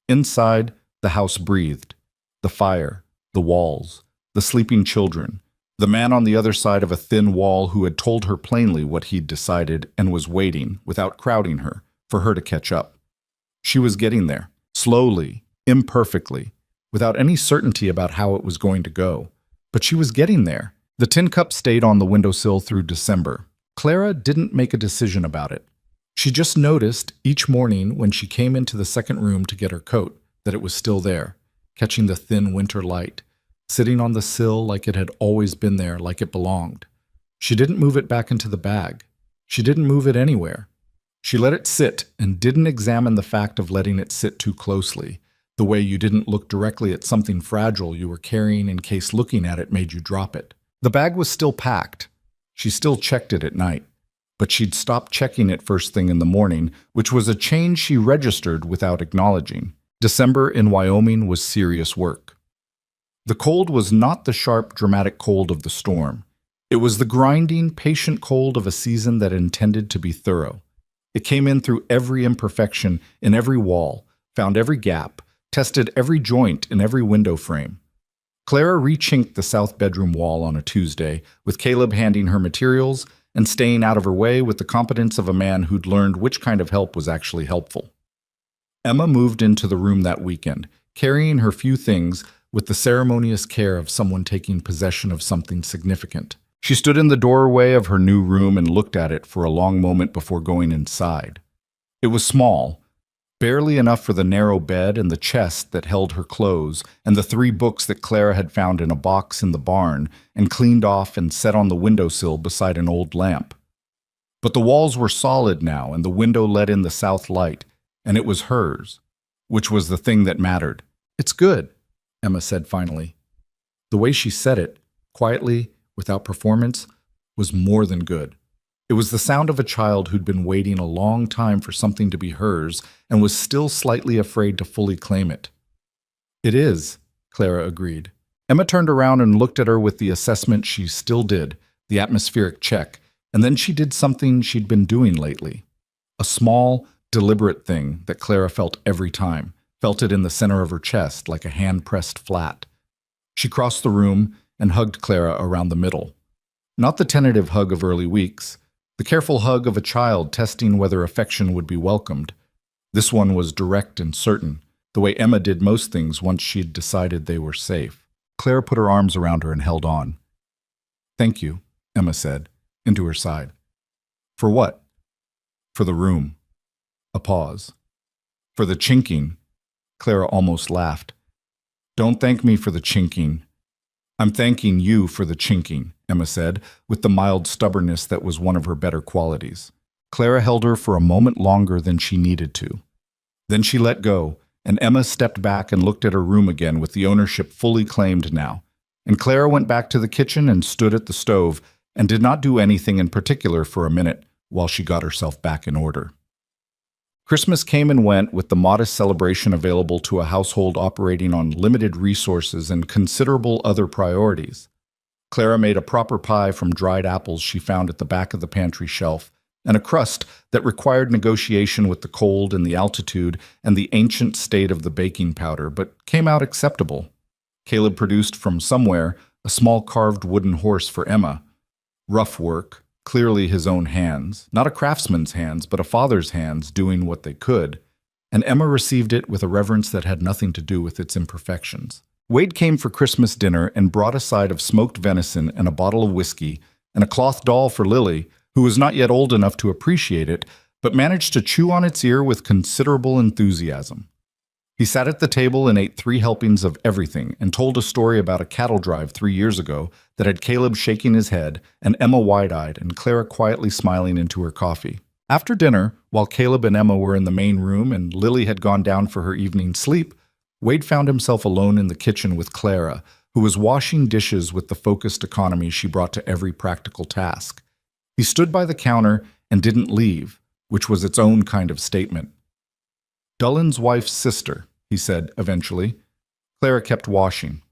Inside, the house breathed. The fire, the walls, the sleeping children, the man on the other side of a thin wall who had told her plainly what he'd decided and was waiting, without crowding her, for her to catch up. She was getting there, slowly, imperfectly, without any certainty about how it was going to go. But she was getting there. The tin cup stayed on the windowsill through December. Clara didn't make a decision about it. She just noticed each morning when she came into the second room to get her coat that it was still there, catching the thin winter light, sitting on the sill like it had always been there, like it belonged. She didn't move it back into the bag. She didn't move it anywhere. She let it sit and didn't examine the fact of letting it sit too closely, the way you didn't look directly at something fragile you were carrying in case looking at it made you drop it. The bag was still packed. She still checked it at night, but she'd stopped checking it first thing in the morning, which was a change she registered without acknowledging. December in Wyoming was serious work. The cold was not the sharp, dramatic cold of the storm. It was the grinding, patient cold of a season that intended to be thorough. It came in through every imperfection in every wall, found every gap, tested every joint in every window frame. Clara rechinked the south bedroom wall on a Tuesday, with Caleb handing her materials and staying out of her way with the competence of a man who'd learned which kind of help was actually helpful. Emma moved into the room that weekend, carrying her few things with the ceremonious care of someone taking possession of something significant. She stood in the doorway of her new room and looked at it for a long moment before going inside. It was small, barely enough for the narrow bed and the chest that held her clothes and the 3 books that Clara had found in a box in the barn and cleaned off and set on the windowsill beside an old lamp. But the walls were solid now and the window let in the south light, and it was hers, which was the thing that mattered. "It's good," Emma said finally. The way she said it, quietly, without performance, was more than good. It was the sound of a child who'd been waiting a long time for something to be hers and was still slightly afraid to fully claim it. "It is," Clara agreed. Emma turned around and looked at her with the assessment she still did, the atmospheric check, and then she did something she'd been doing lately. A small, deliberate thing that Clara felt every time, felt it in the center of her chest like a hand pressed flat. She crossed the room and hugged Clara around the middle. Not the tentative hug of early weeks, the careful hug of a child testing whether affection would be welcomed. This one was direct and certain, the way Emma did most things once she'd decided they were safe. Clara put her arms around her and held on. "Thank you," Emma said, into her side. "For what?" "For the room." A pause. "For the chinking." Clara almost laughed. "Don't thank me for the chinking. I'm thanking you for the chinking," Emma said, with the mild stubbornness that was one of her better qualities. Clara held her for a moment longer than she needed to. Then she let go, and Emma stepped back and looked at her room again with the ownership fully claimed now. And Clara went back to the kitchen and stood at the stove and did not do anything in particular for a minute while she got herself back in order. Christmas came and went with the modest celebration available to a household operating on limited resources and considerable other priorities. Clara made a proper pie from dried apples she found at the back of the pantry shelf, and a crust that required negotiation with the cold and the altitude and the ancient state of the baking powder, but came out acceptable. Caleb produced from somewhere a small carved wooden horse for Emma. Rough work. Clearly his own hands, not a craftsman's hands, but a father's hands doing what they could. and Emma received it with a reverence that had nothing to do with its imperfections. Wade came for Christmas dinner and brought a side of smoked venison and a bottle of whiskey and a cloth doll for Lily, who was not yet old enough to appreciate it, but managed to chew on its ear with considerable enthusiasm. He sat at the table and ate 3 helpings of everything and told a story about a cattle drive 3 years ago that had Caleb shaking his head and Emma wide-eyed and Clara quietly smiling into her coffee. After dinner, while Caleb and Emma were in the main room and Lily had gone down for her evening sleep, Wade found himself alone in the kitchen with Clara, who was washing dishes with the focused economy she brought to every practical task. He stood by the counter and didn't leave, which was its own kind of statement. "Dullen's wife's sister," he said eventually. Clara kept washing.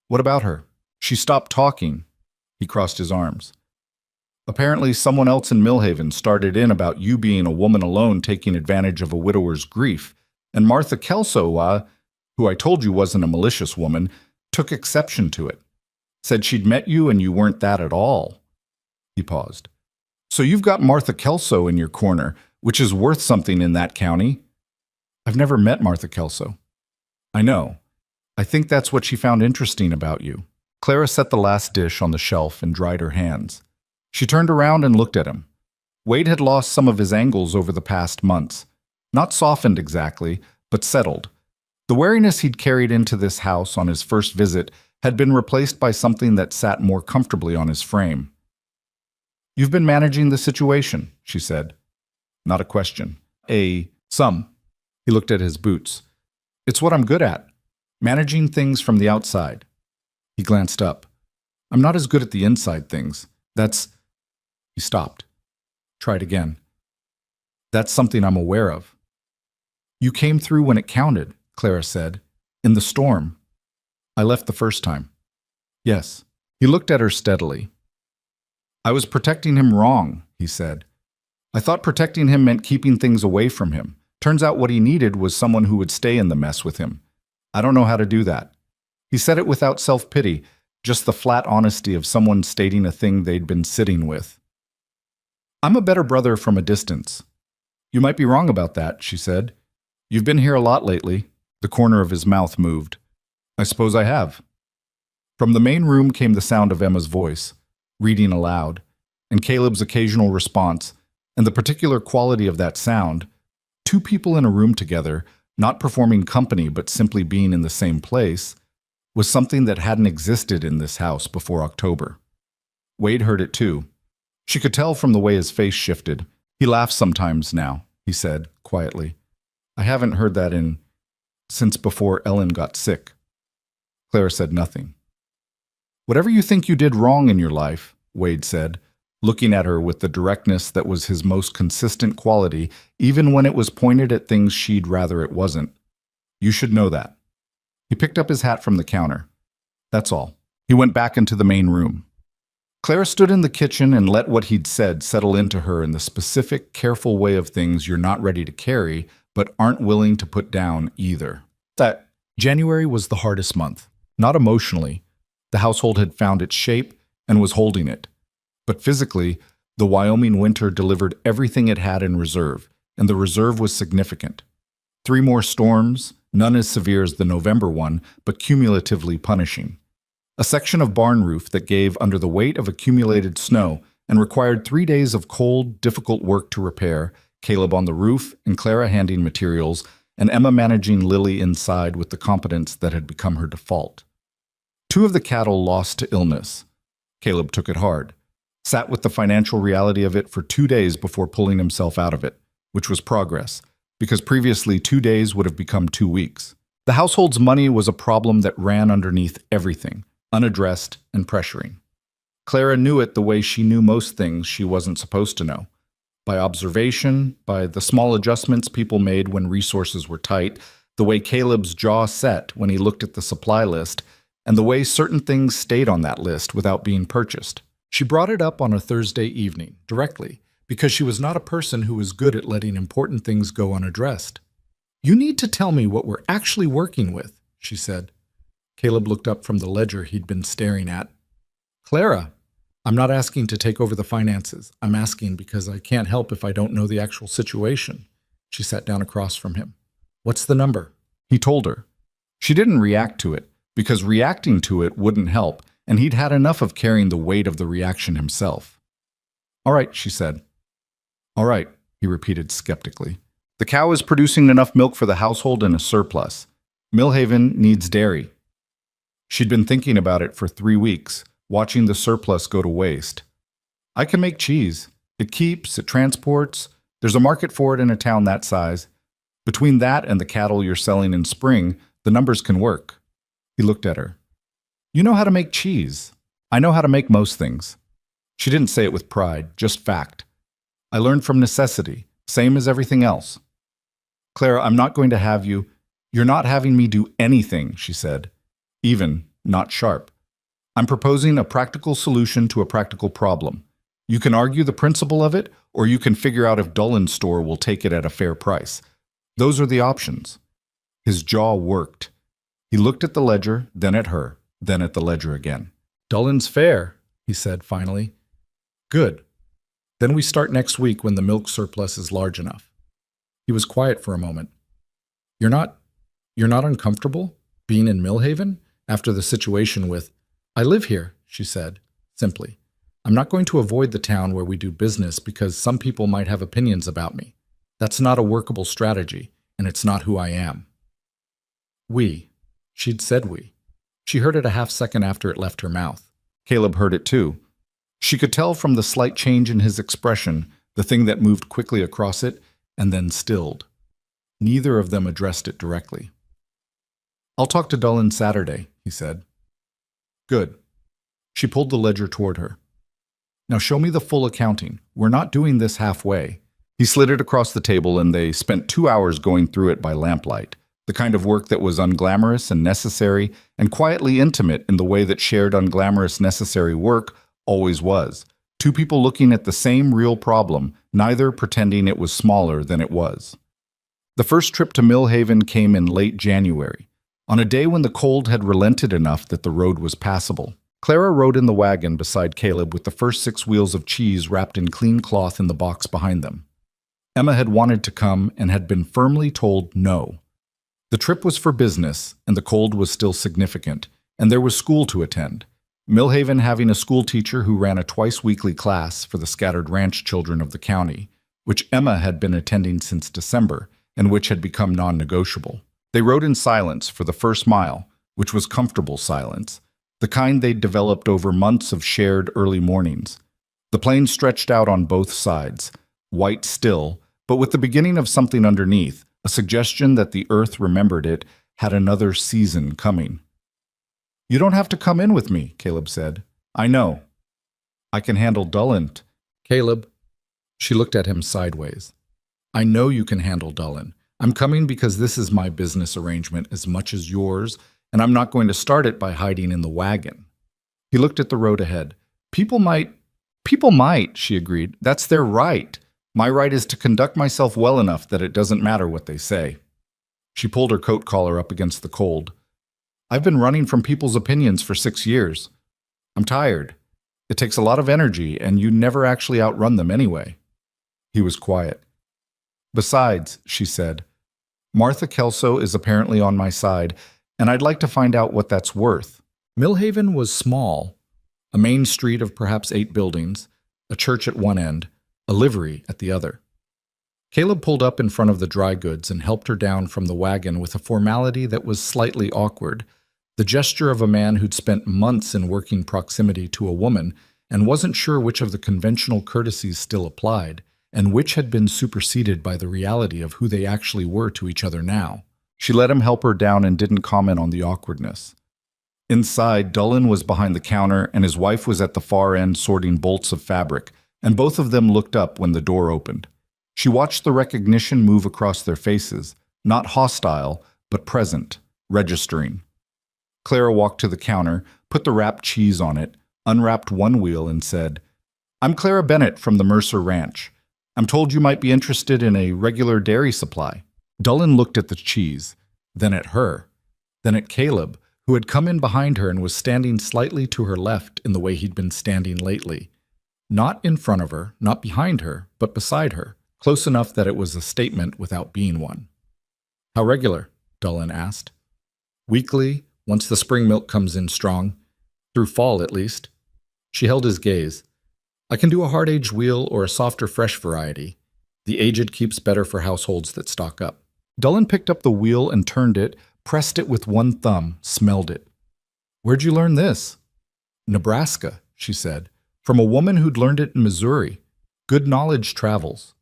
"What about her? She stopped talking." He crossed his arms. "Apparently someone else in Millhaven started in about you being a woman alone taking advantage of a widower's grief, and Martha Kelso, who I told you wasn't a malicious woman, took exception to it. Said she'd met you and you weren't that at all." He paused. "So you've got Martha Kelso in your corner, which is worth something in that county." "I've never met Martha Kelso." "I know. I think that's what she found interesting about you." Clara set the last dish on the shelf and dried her hands. She turned around and looked at him. Wade had lost some of his angles over the past months. Not softened exactly, but settled. The wariness he'd carried into this house on his first visit had been replaced by something that sat more comfortably on his frame. "You've been managing the situation," she said. Not a question. Some. He looked at his boots. "It's what I'm good at. Managing things from the outside." He glanced up. "I'm not as good at the inside things. That's—" He stopped. Tried again. "That's something I'm aware of." "You came through when it counted," Clara said. "In the storm." "I left the first time." "Yes." He looked at her steadily. "I was protecting him wrong," he said. "I thought protecting him meant keeping things away from him. Turns out what he needed was someone who would stay in the mess with him. I don't know how to do that." He said it without self-pity, just the flat honesty of someone stating a thing they'd been sitting with. "I'm a better brother from a distance." "You might be wrong about that," she said. "You've been here a lot lately." The corner of his mouth moved. "I suppose I have." From the main room came the sound of Emma's voice, reading aloud, and Caleb's occasional response, and the particular quality of that sound. 2 people in a room together, not performing company but simply being in the same place, was something that hadn't existed in this house before October. Wade heard it too. She could tell from the way his face shifted. "He laughs sometimes now," he said, quietly. "I haven't heard that since before Ellen got sick." Clara said nothing. "Whatever you think you did wrong in your life," Wade said, looking at her with the directness that was his most consistent quality, even when it was pointed at things she'd rather it wasn't. "You should know that." He picked up his hat from the counter. "That's all." He went back into the main room. Clara stood in the kitchen and let what he'd said settle into her in the specific, careful way of things you're not ready to carry, but aren't willing to put down either. That January was the hardest month. Not emotionally. The household had found its shape and was holding it. But physically, the Wyoming winter delivered everything it had in reserve, and the reserve was significant. 3 more storms, none as severe as the November one, but cumulatively punishing. A section of barn roof that gave under the weight of accumulated snow and required 3 days of cold, difficult work to repair, Caleb on the roof and Clara handing materials, and Emma managing Lily inside with the competence that had become her default. 2 of the cattle lost to illness. Caleb took it hard. Sat with the financial reality of it for 2 days before pulling himself out of it, which was progress, because previously 2 days would have become 2 weeks. The household's money was a problem that ran underneath everything, unaddressed and pressuring. Clara knew it the way she knew most things she wasn't supposed to know. By observation, by the small adjustments people made when resources were tight, the way Caleb's jaw set when he looked at the supply list, and the way certain things stayed on that list without being purchased. She brought it up on a Thursday evening, directly, because she was not a person who was good at letting important things go unaddressed. "You need to tell me what we're actually working with," she said. Caleb looked up from the ledger he'd been staring at. "Clara, I'm not asking to take over the finances. I'm asking because I can't help if I don't know the actual situation." She sat down across from him. What's the number? He told her. She didn't react to it, because reacting to it wouldn't help, and he'd had enough of carrying the weight of the reaction himself. All right, she said. All right, he repeated skeptically. The cow is producing enough milk for the household in a surplus. Millhaven needs dairy. She'd been thinking about it for 3 weeks, watching the surplus go to waste. I can make cheese. It keeps, it transports. There's a market for it in a town that size. Between that and the cattle you're selling in spring, the numbers can work. He looked at her. You know how to make cheese. I know how to make most things. She didn't say it with pride, just fact. I learned from necessity, same as everything else. Clara, I'm not going to have you. You're not having me do anything, she said. Even, not sharp. I'm proposing a practical solution to a practical problem. You can argue the principle of it, or you can figure out if Dolan's store will take it at a fair price. Those are the options. His jaw worked. He looked at the ledger, then at her, then at the ledger again. Dolan's fair, he said finally. Good. Then we start next week when the milk surplus is large enough. He was quiet for a moment. You're not uncomfortable being in Millhaven after the situation with, I live here, she said, simply. I'm not going to avoid the town where we do business because some people might have opinions about me. That's not a workable strategy, and it's not who I am. We. She'd said we. She heard it a half second after it left her mouth. Caleb heard it too. She could tell from the slight change in his expression, the thing that moved quickly across it and then stilled. Neither of them addressed it directly. I'll talk to Dolan Saturday, he said. Good. She pulled the ledger toward her. Now show me the full accounting. We're not doing this halfway. He slid it across the table and they spent 2 hours going through it by lamplight, the kind of work that was unglamorous and necessary and quietly intimate in the way that shared unglamorous necessary work always was. Two people looking at the same real problem, neither pretending it was smaller than it was. The first trip to Millhaven came in late January, on a day when the cold had relented enough that the road was passable. Clara rode in the wagon beside Caleb with the first 6 wheels of cheese wrapped in clean cloth in the box behind them. Emma had wanted to come and had been firmly told no. The trip was for business, and the cold was still significant, and there was school to attend. Millhaven having a school teacher who ran a twice-weekly class for the scattered ranch children of the county, which Emma had been attending since December, and which had become non-negotiable. They rode in silence for the first mile, which was comfortable silence, the kind they'd developed over months of shared early mornings. The plain stretched out on both sides, white still, but with the beginning of something underneath, a suggestion that the earth remembered it had another season coming. You don't have to come in with me, Caleb said. I know. I can handle Dolan. Caleb. She looked at him sideways. I know you can handle Dolan. I'm coming because this is my business arrangement as much as yours, and I'm not going to start it by hiding in the wagon. He looked at the road ahead. People might, she agreed. That's their right. My right is to conduct myself well enough that it doesn't matter what they say. She pulled her coat collar up against the cold. I've been running from people's opinions for 6 years. I'm tired. It takes a lot of energy, and you never actually outrun them anyway. He was quiet. Besides, she said, Martha Kelso is apparently on my side, and I'd like to find out what that's worth. Millhaven was small, a main street of perhaps 8 buildings, a church at one end, a livery at the other. Caleb pulled up in front of the dry goods and helped her down from the wagon with a formality that was slightly awkward, the gesture of a man who'd spent months in working proximity to a woman and wasn't sure which of the conventional courtesies still applied, and which had been superseded by the reality of who they actually were to each other now. She let him help her down and didn't comment on the awkwardness. Inside, Dolan was behind the counter and his wife was at the far end sorting bolts of fabric, and both of them looked up when the door opened. She watched the recognition move across their faces, not hostile, but present, registering. Clara walked to the counter, put the wrapped cheese on it, unwrapped one wheel and said, I'm Clara Bennett from the Mercer Ranch. I'm told you might be interested in a regular dairy supply. Dolan looked at the cheese, then at her, then at Caleb, who had come in behind her and was standing slightly to her left in the way he'd been standing lately. Not in front of her, not behind her, but beside her, close enough that it was a statement without being one. How regular? Dolan asked. Weekly, once the spring milk comes in strong. Through fall, at least. She held his gaze. I can do a hard-aged wheel or a softer fresh variety. The aged keeps better for households that stock up. Dolan picked up the wheel and turned it, pressed it with one thumb, smelled it. Where'd you learn this? Nebraska, she said, from a woman who'd learned it in Missouri. Good knowledge travels.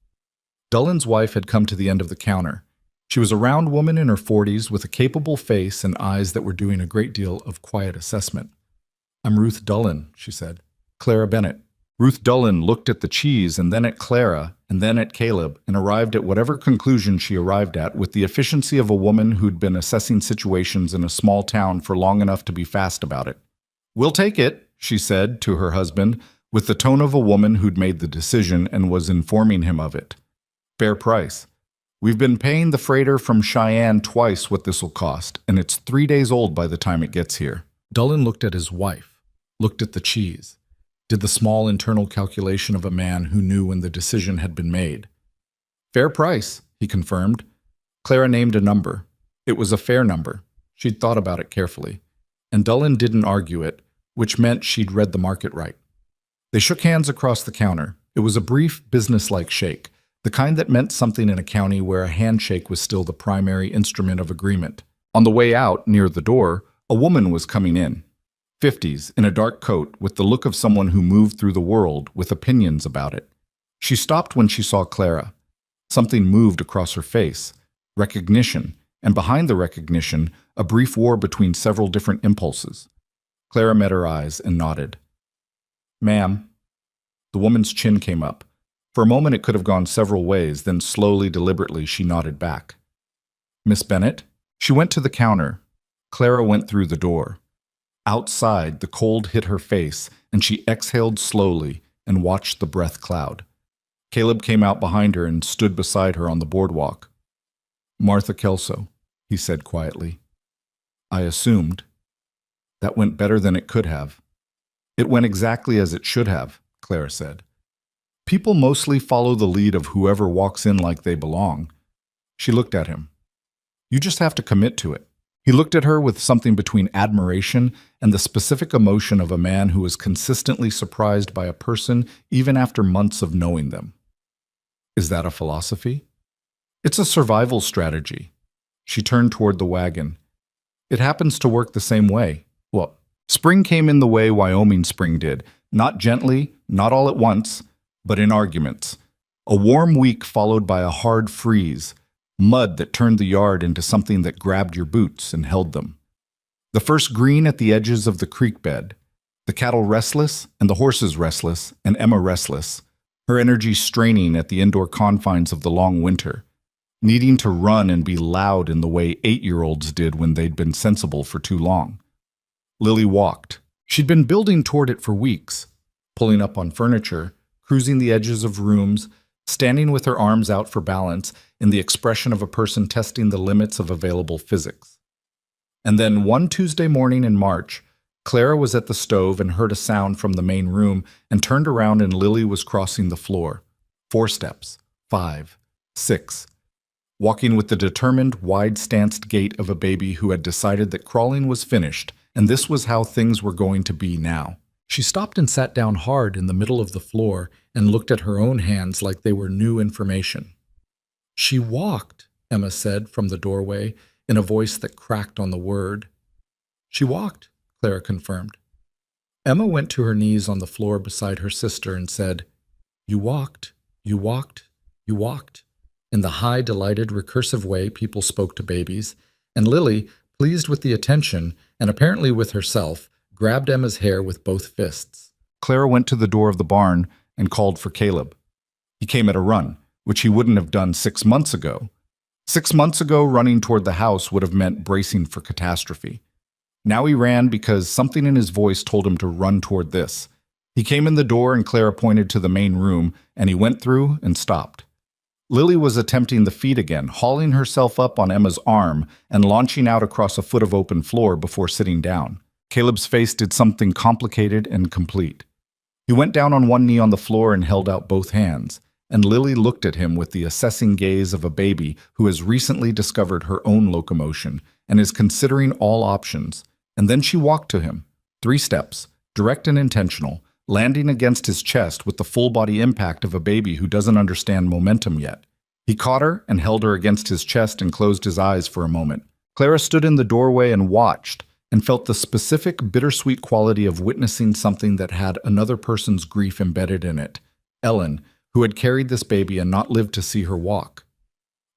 Dolan's wife had come to the end of the counter. She was a round woman in her 40s with a capable face and eyes that were doing a great deal of quiet assessment. I'm Ruth Dolan, she said. Clara Bennett. Ruth Dolan looked at the cheese and then at Clara and then at Caleb and arrived at whatever conclusion she arrived at with the efficiency of a woman who'd been assessing situations in a small town for long enough to be fast about it. We'll take it, she said to her husband, with the tone of a woman who'd made the decision and was informing him of it. Fair price. We've been paying the freighter from Cheyenne twice what this'll cost, and it's 3 days old by the time it gets here. Dolan looked at his wife, looked at the cheese, did the small internal calculation of a man who knew when the decision had been made. Fair price, he confirmed. Clara named a number. It was a fair number. She'd thought about it carefully. And Dolan didn't argue it, which meant she'd read the market right. They shook hands across the counter. It was a brief, businesslike shake, the kind that meant something in a county where a handshake was still the primary instrument of agreement. On the way out, near the door, a woman was coming in. 50s, in a dark coat, with the look of someone who moved through the world with opinions about it. She stopped when she saw Clara. Something moved across her face. Recognition, and behind the recognition, a brief war between several different impulses. Clara met her eyes and nodded. Ma'am. The woman's chin came up. For a moment it could have gone several ways, then slowly, deliberately, she nodded back. Miss Bennett? She went to the counter. Clara went through the door. Outside, the cold hit her face, and she exhaled slowly and watched the breath cloud. Caleb came out behind her and stood beside her on the boardwalk. Martha Kelso, he said quietly. I assumed. That went better than it could have. It went exactly as it should have, Clara said. People mostly follow the lead of whoever walks in like they belong. She looked at him. You just have to commit to it. He looked at her with something between admiration and the specific emotion of a man who is consistently surprised by a person even after months of knowing them. Is that a philosophy? It's a survival strategy. She turned toward the wagon. It happens to work the same way. Well, spring came in the way Wyoming spring did, not gently, not all at once, but in arguments. A warm week followed by a hard freeze, mud that turned the yard into something that grabbed your boots and held them. The first green at the edges of the creek bed, the cattle restless and the horses restless and Emma restless, her energy straining at the indoor confines of the long winter, needing to run and be loud in the way 8-year-olds did when they'd been sensible for too long. Lily walked. She'd been building toward it for weeks, pulling up on furniture, cruising the edges of rooms, standing with her arms out for balance in the expression of a person testing the limits of available physics. And then one Tuesday morning in March, Clara was at the stove and heard a sound from the main room and turned around and Lily was crossing the floor. 4 steps, 5, 6, walking with the determined, wide-stanced gait of a baby who had decided that crawling was finished and this was how things were going to be now. She stopped and sat down hard in the middle of the floor and looked at her own hands like they were new information. She walked, Emma said from the doorway in a voice that cracked on the word. She walked, Clara confirmed. Emma went to her knees on the floor beside her sister and said, You walked, you walked, you walked, in the high, delighted, recursive way people spoke to babies, and Lily, pleased with the attention and apparently with herself, grabbed Emma's hair with both fists. Clara went to the door of the barn and called for Caleb. He came at a run, which he wouldn't have done 6 months ago. 6 months ago, running toward the house would have meant bracing for catastrophe. Now he ran because something in his voice told him to run toward this. He came in the door and Clara pointed to the main room, and he went through and stopped. Lily was attempting the feat again, hauling herself up on Emma's arm and launching out across a foot of open floor before sitting down. Caleb's face did something complicated and complete. He went down on one knee on the floor and held out both hands, and Lily looked at him with the assessing gaze of a baby who has recently discovered her own locomotion and is considering all options. And then she walked to him, 3 steps, direct and intentional, landing against his chest with the full body impact of a baby who doesn't understand momentum yet. He caught her and held her against his chest and closed his eyes for a moment. Clara stood in the doorway and watched, and felt the specific bittersweet quality of witnessing something that had another person's grief embedded in it. Ellen, who had carried this baby and not lived to see her walk.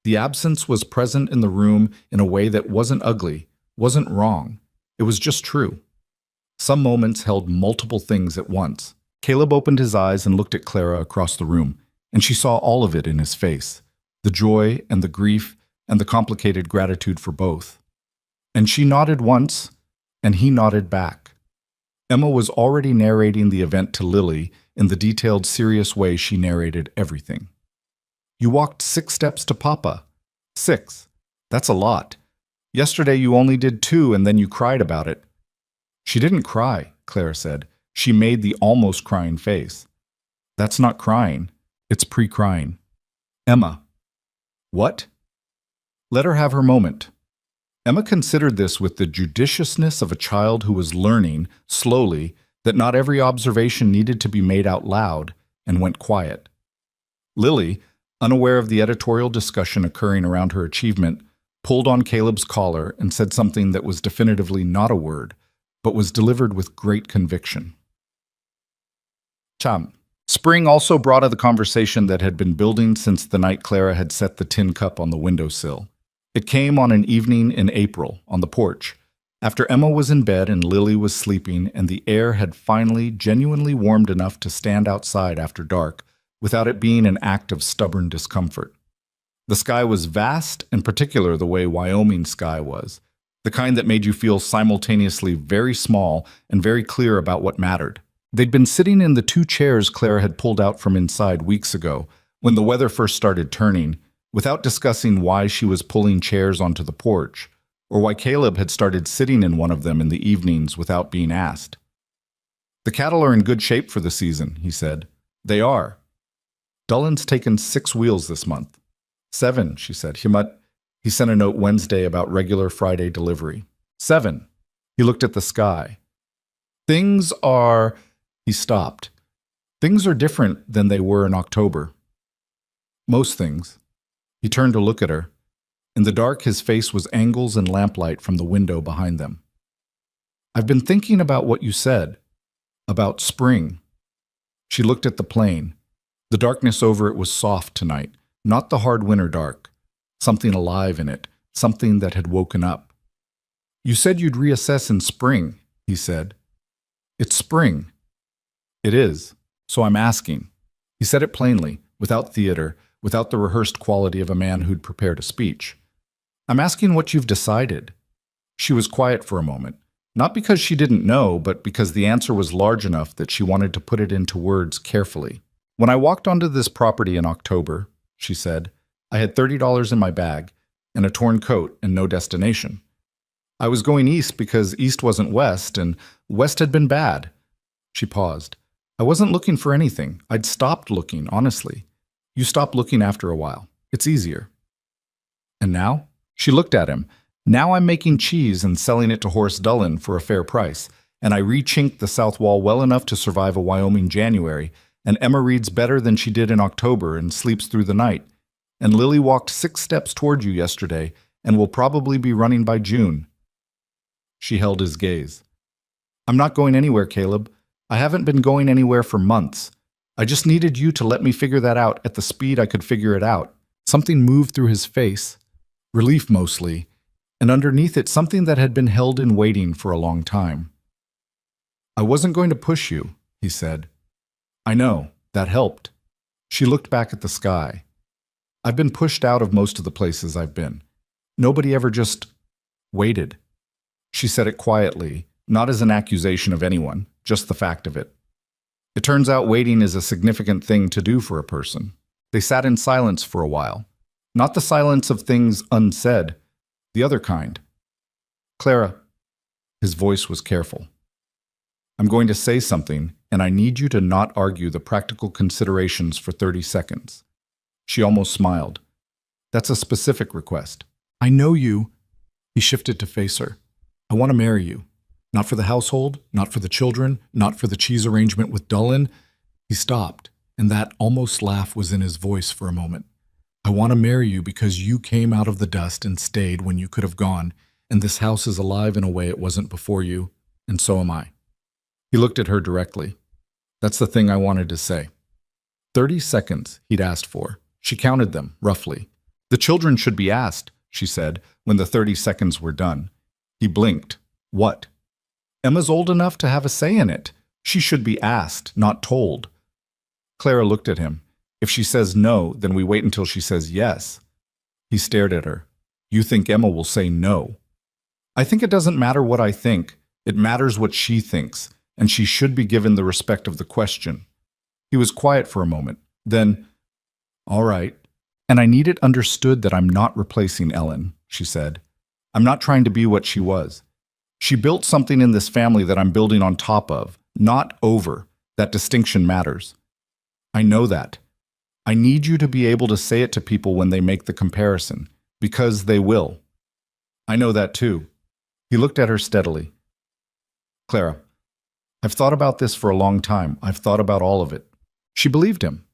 The absence was present in the room in a way that wasn't ugly, wasn't wrong. It was just true. Some moments held multiple things at once. Caleb opened his eyes and looked at Clara across the room, and she saw all of it in his face. The joy and the grief and the complicated gratitude for both. And she nodded once, and he nodded back. Emma was already narrating the event to Lily in the detailed, serious way she narrated everything. You walked 6 steps to Papa. 6. That's a lot. Yesterday you only did 2 and then you cried about it. She didn't cry, Clara said. She made the almost crying face. That's not crying. It's pre-crying. Emma. What? Let her have her moment. Emma considered this with the judiciousness of a child who was learning, slowly, that not every observation needed to be made out loud, and went quiet. Lily, unaware of the editorial discussion occurring around her achievement, pulled on Caleb's collar and said something that was definitively not a word, but was delivered with great conviction. Cham. Spring also brought the conversation that had been building since the night Clara had set the tin cup on the windowsill. It came on an evening in April, on the porch, after Emma was in bed and Lily was sleeping and the air had finally genuinely warmed enough to stand outside after dark without it being an act of stubborn discomfort. The sky was vast, in particular the way Wyoming sky was, the kind that made you feel simultaneously very small and very clear about what mattered. They'd been sitting in the 2 chairs Clara had pulled out from inside weeks ago, when the weather first started turning, without discussing why she was pulling chairs onto the porch, or why Caleb had started sitting in one of them in the evenings without being asked. The cattle are in good shape for the season, he said. They are. Dullen's taken 6 wheels this month. 7, she said. He sent a note Wednesday about regular Friday delivery. 7. He looked at the sky. Things are... He stopped. Things are different than they were in October. Most things. He turned to look at her. In the dark, his face was angles and lamplight from the window behind them. I've been thinking about what you said. About spring. She looked at the plain. The darkness over it was soft tonight, not the hard winter dark. Something alive in it, something that had woken up. You said you'd reassess in spring, he said. It's spring. It is. So I'm asking. He said it plainly, without theater, without the rehearsed quality of a man who'd prepared a speech. I'm asking what you've decided. She was quiet for a moment, not because she didn't know, but because the answer was large enough that she wanted to put it into words carefully. When I walked onto this property in October, she said, I had $30 in my bag and a torn coat and no destination. I was going east because east wasn't west, and west had been bad. She paused. I wasn't looking for anything. I'd stopped looking, honestly. You stop looking after a while. It's easier. And now? She looked at him. Now I'm making cheese and selling it to Horace Dullen for a fair price, and I re-chinked the south wall well enough to survive a Wyoming January, and Emma reads better than she did in October and sleeps through the night. And Lily walked 6 steps toward you yesterday and will probably be running by June. She held his gaze. I'm not going anywhere, Caleb. I haven't been going anywhere for months. I just needed you to let me figure that out at the speed I could figure it out. Something moved through his face, relief mostly, and underneath it something that had been held in waiting for a long time. I wasn't going to push you, he said. I know, that helped. She looked back at the sky. I've been pushed out of most of the places I've been. Nobody ever just waited. She said it quietly, not as an accusation of anyone, just the fact of it. It turns out waiting is a significant thing to do for a person. They sat in silence for a while. Not the silence of things unsaid, the other kind. Clara, his voice was careful. I'm going to say something, and I need you to not argue the practical considerations for 30 seconds. She almost smiled. That's a specific request. I know you. He shifted to face her. I want to marry you. Not for the household, not for the children, not for the cheese arrangement with Dullen. He stopped, and that almost laugh was in his voice for a moment. I want to marry you because you came out of the dust and stayed when you could have gone, and this house is alive in a way it wasn't before you, and so am I. He looked at her directly. That's the thing I wanted to say. 30 seconds he'd asked for. She counted them, roughly. The children should be asked, she said, when the 30 seconds were done. He blinked. What? Emma's old enough to have a say in it. She should be asked, not told. Clara looked at him. If she says no, then we wait until she says yes. He stared at her. You think Emma will say no? I think it doesn't matter what I think. It matters what she thinks, and she should be given the respect of the question. He was quiet for a moment. Then, all right. And I need it understood that I'm not replacing Ellen, she said. I'm not trying to be what she was. She built something in this family that I'm building on top of, not over. That distinction matters. I know that. I need you to be able to say it to people when they make the comparison, because they will. I know that too. He looked at her steadily. Clara, I've thought about this for a long time. I've thought about all of it. She believed him.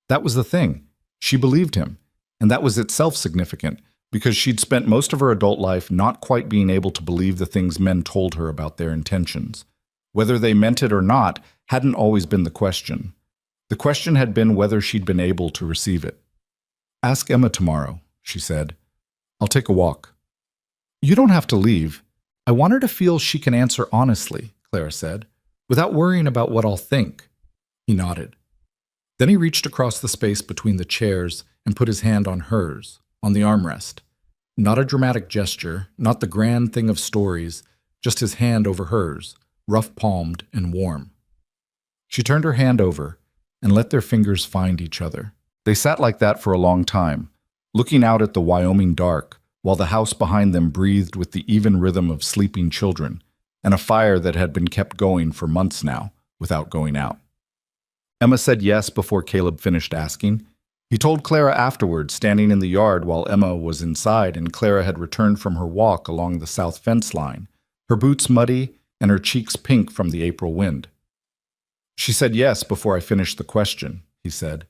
That was the thing. She believed him, and that was itself significant, because she'd spent most of her adult life not quite being able to believe the things men told her about their intentions. Whether they meant it or not hadn't always been the question. The question had been whether she'd been able to receive it. Ask Emma tomorrow, she said. I'll take a walk. You don't have to leave. I want her to feel she can answer honestly, Clara said, without worrying about what I'll think. He nodded. Then he reached across the space between the chairs and put his hand on hers, on the armrest. Not a dramatic gesture, not the grand thing of stories, just his hand over hers, rough-palmed and warm. She turned her hand over and let their fingers find each other. They sat like that for a long time, looking out at the Wyoming dark, while the house behind them breathed with the even rhythm of sleeping children, and a fire that had been kept going for months now, without going out. Emma said yes before Caleb finished asking. He told Clara afterward, standing in the yard while Emma was inside and Clara had returned from her walk along the south fence line, her boots muddy and her cheeks pink from the April wind. She said yes before I finished the question, he said.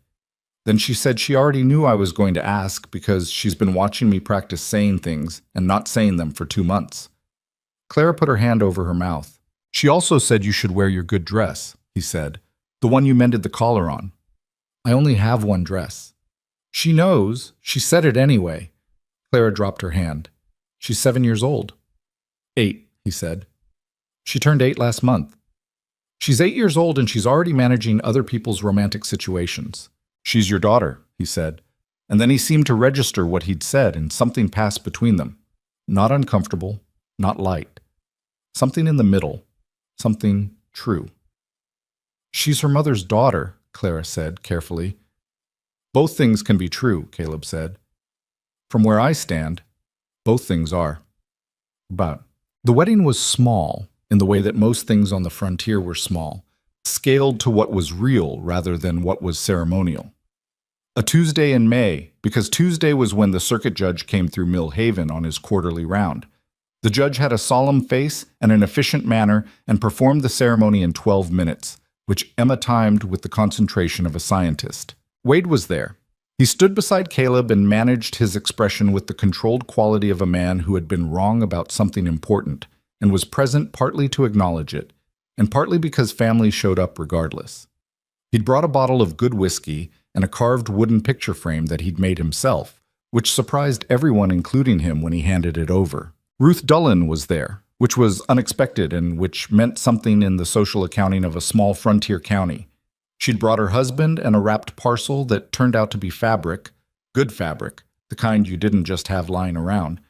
Then she said she already knew I was going to ask because she's been watching me practice saying things and not saying them for 2 months. Clara put her hand over her mouth. She also said you should wear your good dress, he said, the one you mended the collar on. I only have one dress. She knows. She said it anyway. Clara dropped her hand. She's 7 years old. 8, he said. She turned 8 last month. She's 8 years old and she's already managing other people's romantic situations. She's your daughter, he said. And then he seemed to register what he'd said and something passed between them. Not uncomfortable, not light. Something in the middle. Something true. She's her mother's daughter, Clara said carefully. Both things can be true, Caleb said. From where I stand, both things are. But the wedding was small, in the way that most things on the frontier were small, scaled to what was real rather than what was ceremonial. A Tuesday in May, because Tuesday was when the circuit judge came through Mill Haven on his quarterly round. The judge had a solemn face and an efficient manner and performed the ceremony in 12 minutes, which Emma timed with the concentration of a scientist. Wade was there. He stood beside Caleb and managed his expression with the controlled quality of a man who had been wrong about something important, and was present partly to acknowledge it, and partly because family showed up regardless. He'd brought a bottle of good whiskey and a carved wooden picture frame that he'd made himself, which surprised everyone including him when he handed it over. Ruth Dullen was there, which was unexpected and which meant something in the social accounting of a small frontier county. She'd brought her husband and a wrapped parcel that turned out to be fabric, good fabric, the kind you didn't just have lying around,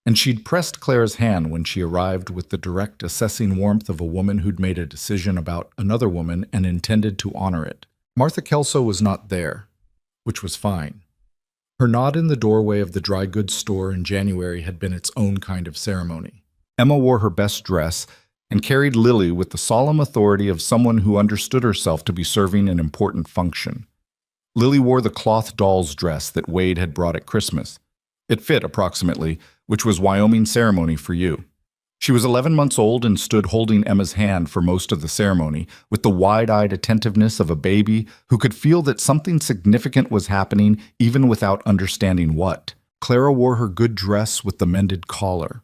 and she'd pressed Clara's hand when she arrived with the direct, assessing warmth of a woman who'd made a decision about another woman and intended to honor it. Martha Kelso was not there, which was fine. Her nod in the doorway of the dry goods store in January had been its own kind of ceremony. Emma wore her best dress, and carried Lily with the solemn authority of someone who understood herself to be serving an important function. Lily wore the cloth doll's dress that Wade had brought at Christmas. It fit, approximately, which was Wyoming ceremony for you. She was 11 months old and stood holding Emma's hand for most of the ceremony, with the wide-eyed attentiveness of a baby who could feel that something significant was happening even without understanding what. Clara wore her good dress with the mended collar.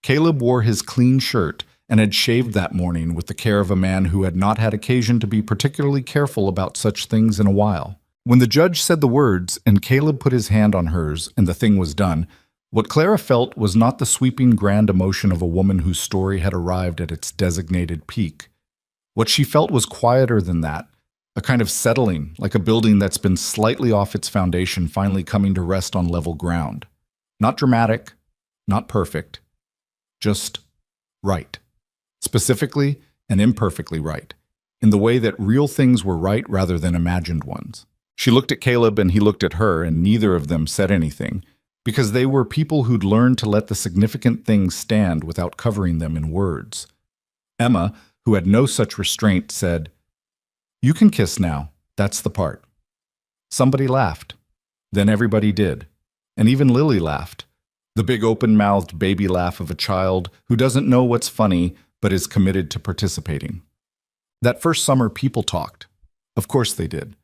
Caleb wore his clean shirt and had shaved that morning with the care of a man who had not had occasion to be particularly careful about such things in a while. When the judge said the words and Caleb put his hand on hers and the thing was done, what Clara felt was not the sweeping grand emotion of a woman whose story had arrived at its designated peak. What she felt was quieter than that, a kind of settling, like a building that's been slightly off its foundation finally coming to rest on level ground. Not dramatic, not perfect, just right. Specifically and imperfectly right, in the way that real things were right rather than imagined ones. She looked at Caleb and he looked at her, and neither of them said anything, because they were people who'd learned to let the significant things stand without covering them in words. Emma, who had no such restraint, said, "You can kiss now, that's the part." Somebody laughed. Then everybody did. And even Lily laughed. The big open-mouthed baby laugh of a child who doesn't know what's funny but is committed to participating. That first summer, people talked. Of course they did.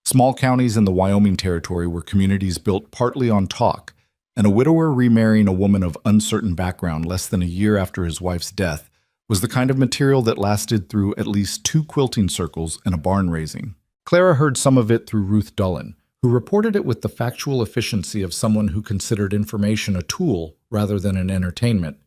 Small counties in the Wyoming Territory were communities built partly on talk, and a widower remarrying a woman of uncertain background less than a year after his wife's death was the kind of material that lasted through at least 2 quilting circles and a barn raising. Clara heard some of it through Ruth Dullen, who reported it with the factual efficiency of someone who considered information a tool rather than an entertainment.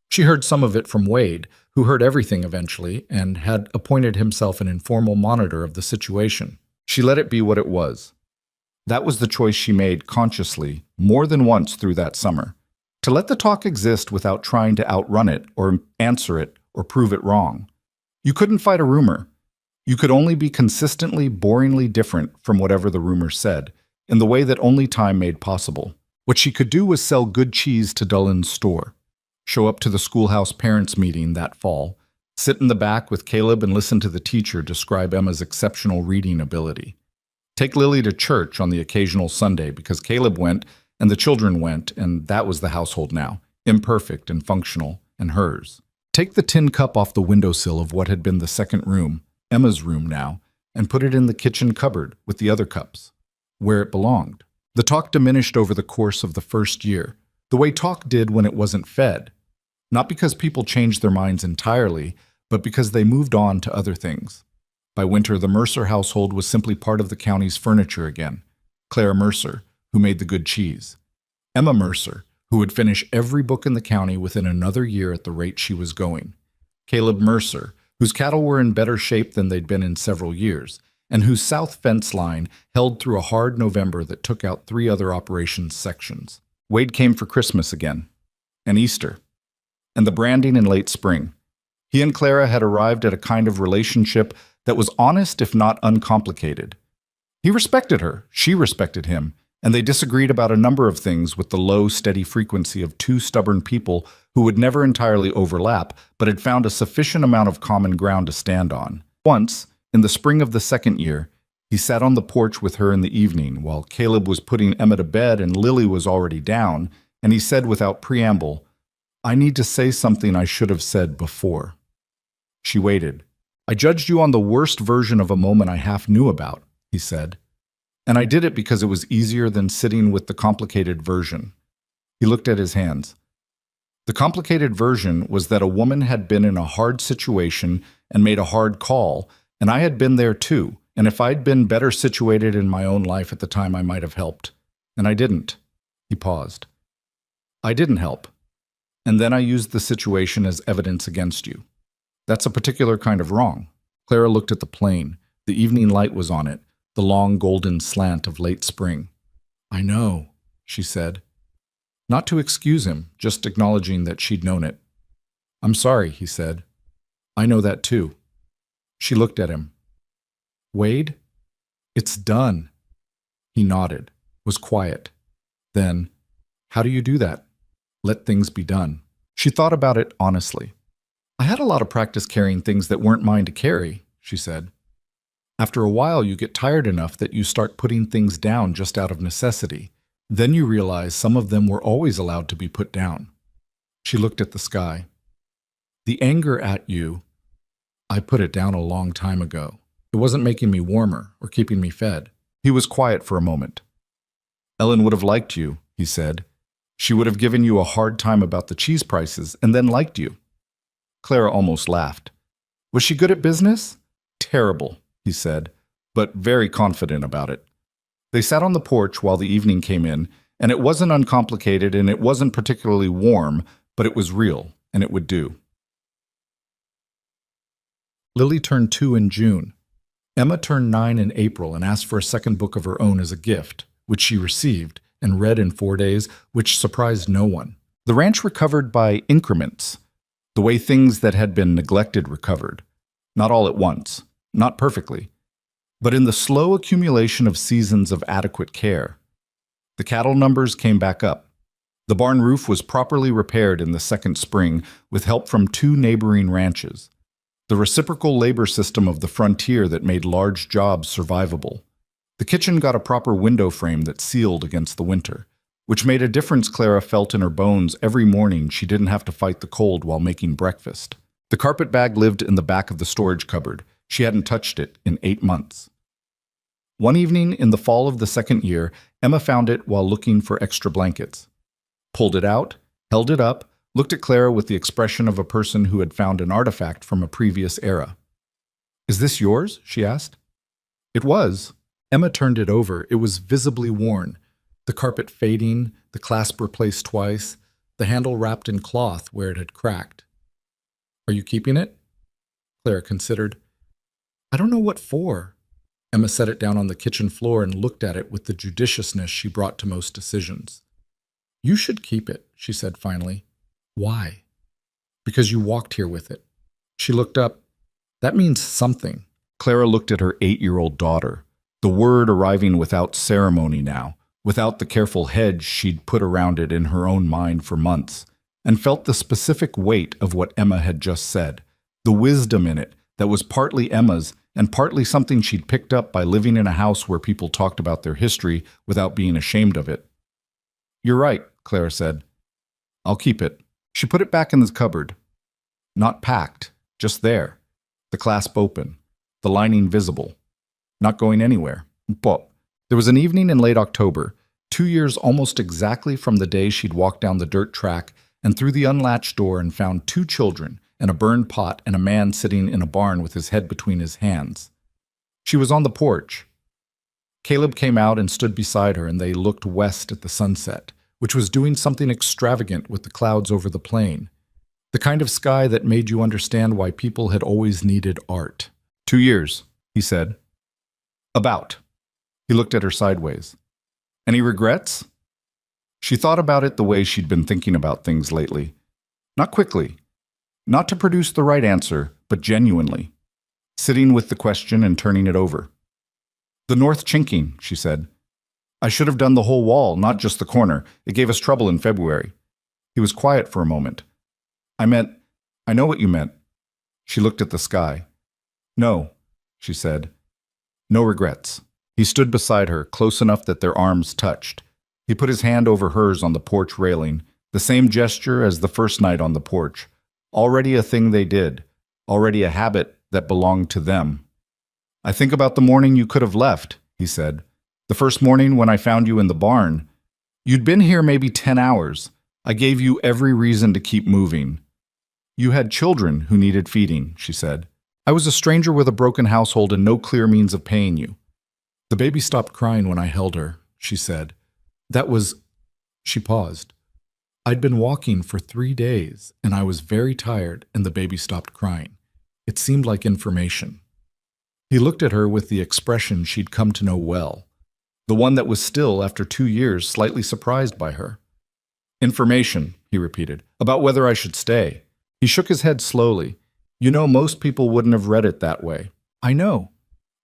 She heard some of it from Wade, who heard everything eventually and had appointed himself an informal monitor of the situation. She let it be what it was. That was the choice she made consciously more than once through that summer. To let the talk exist without trying to outrun it or answer it or prove it wrong. You couldn't fight a rumor. You could only be consistently, boringly different from whatever the rumor said, in the way that only time made possible. What she could do was sell good cheese to Dullen's store, show up to the schoolhouse parents' meeting that fall, sit in the back with Caleb and listen to the teacher describe Emma's exceptional reading ability. Take Lily to church on the occasional Sunday because Caleb went and the children went, and that was the household now, imperfect and functional, and hers. Take the tin cup off the windowsill of what had been the second room, Emma's room now, and put it in the kitchen cupboard with the other cups, where it belonged. The talk diminished over the course of the first year, the way talk did when it wasn't fed. Not because people changed their minds entirely, but because they moved on to other things. By winter, the Mercer household was simply part of the county's furniture again. Clara Mercer, who made the good cheese. Emma Mercer, who would finish every book in the county within another year at the rate she was going. Caleb Mercer, whose cattle were in better shape than they'd been in several years, and whose south fence line held through a hard November that took out 3 other operations sections. Wade came for Christmas again, and Easter, and the branding in late spring. He and Clara had arrived at a kind of relationship that was honest if not uncomplicated. He respected her, she respected him, and they disagreed about a number of things with the low, steady frequency of 2 stubborn people who would never entirely overlap, but had found a sufficient amount of common ground to stand on. Once, in the spring of the second year, he sat on the porch with her in the evening while Caleb was putting Emma to bed and Lily was already down, and he said without preamble, "I need to say something I should have said before." She waited. "I judged you on the worst version of a moment I half knew about," he said. "And I did it because it was easier than sitting with the complicated version." He looked at his hands. The complicated version was that a woman had been in a hard situation and made a hard call, and I had been there too, and if I'd been better situated in my own life at the time, I might have helped. And I didn't. He paused. I didn't help. And then I used the situation as evidence against you. That's a particular kind of wrong. Clara looked at the plain. The evening light was on it, the long golden slant of late spring. "I know," she said. Not to excuse him, just acknowledging that she'd known it. "I'm sorry," he said. "I know that too." She looked at him. "Wade, it's done." He nodded, was quiet. Then, "How do you do that? Let things be done." She thought about it honestly. I had a lot of practice carrying things that weren't mine to carry, she said. After a while, you get tired enough that you start putting things down just out of necessity. Then you realize some of them were always allowed to be put down. She looked at the sky. The anger at you, I put it down a long time ago. It wasn't making me warmer or keeping me fed. He was quiet for a moment. Ellen would have liked you, he said. She would have given you a hard time about the cheese prices and then liked you. Clara almost laughed. Was she good at business? Terrible, he said, but very confident about it. They sat on the porch while the evening came in, and it wasn't uncomplicated and it wasn't particularly warm, but it was real, and it would do. Lily turned 2 in June. Emma turned 9 in April and asked for a second book of her own as a gift, which she received and read in 4 days, which surprised no one. The ranch recovered by increments, the way things that had been neglected recovered. Not all at once, not perfectly, but in the slow accumulation of seasons of adequate care. The cattle numbers came back up. The barn roof was properly repaired in the second spring with help from 2 neighboring ranches. The reciprocal labor system of the frontier that made large jobs survivable. The kitchen got a proper window frame that sealed against the winter, which made a difference Clara felt in her bones every morning she didn't have to fight the cold while making breakfast. The carpet bag lived in the back of the storage cupboard. She hadn't touched it in 8 months. One evening in the fall of the second year, Emma found it while looking for extra blankets. Pulled it out, held it up, looked at Clara with the expression of a person who had found an artifact from a previous era. "Is this yours?" she asked. It was. Emma turned it over. It was visibly worn. The carpet fading, the clasp replaced twice, the handle wrapped in cloth where it had cracked. "Are you keeping it?" Clara considered. "I don't know what for." Emma set it down on the kitchen floor and looked at it with the judiciousness she brought to most decisions. "You should keep it," she said finally. "Why?" "Because you walked here with it." She looked up. "That means something." Clara looked at her 8-year-old daughter, the word arriving without ceremony now, without the careful hedge she'd put around it in her own mind for months, and felt the specific weight of what Emma had just said, the wisdom in it that was partly Emma's and partly something she'd picked up by living in a house where people talked about their history without being ashamed of it. "You're right," Clara said. "I'll keep it." She put it back in the cupboard. Not packed, just there, the clasp open, the lining visible, not going anywhere. But there was an evening in late October, 2 years almost exactly from the day she'd walked down the dirt track and through the unlatched door and found 2 children and a burned pot and a man sitting in a barn with his head between his hands. She was on the porch. Caleb came out and stood beside her, and they looked west at the sunset, which was doing something extravagant with the clouds over the plain, the kind of sky that made you understand why people had always needed art. 2 years, he said. About. He looked at her sideways. Any regrets? She thought about it the way she'd been thinking about things lately. Not quickly. Not to produce the right answer, but genuinely. Sitting with the question and turning it over. The north chinking, she said. I should have done the whole wall, not just the corner. It gave us trouble in February. He was quiet for a moment. I know what you meant. She looked at the sky. No, she said. No regrets. He stood beside her, close enough that their arms touched. He put his hand over hers on the porch railing, the same gesture as the first night on the porch. Already a thing they did, already a habit that belonged to them. I think about the morning you could have left, he said. The first morning when I found you in the barn. You'd been here maybe 10 hours. I gave you every reason to keep moving. You had children who needed feeding, she said. I was a stranger with a broken household and no clear means of paying you. The baby stopped crying when I held her, she said. That was... She paused. I'd been walking for 3 days, and I was very tired, and the baby stopped crying. It seemed like information. He looked at her with the expression she'd come to know well, the one that was still, after 2 years, slightly surprised by her. Information, he repeated, about whether I should stay. He shook his head slowly. You know, most people wouldn't have read it that way. I know.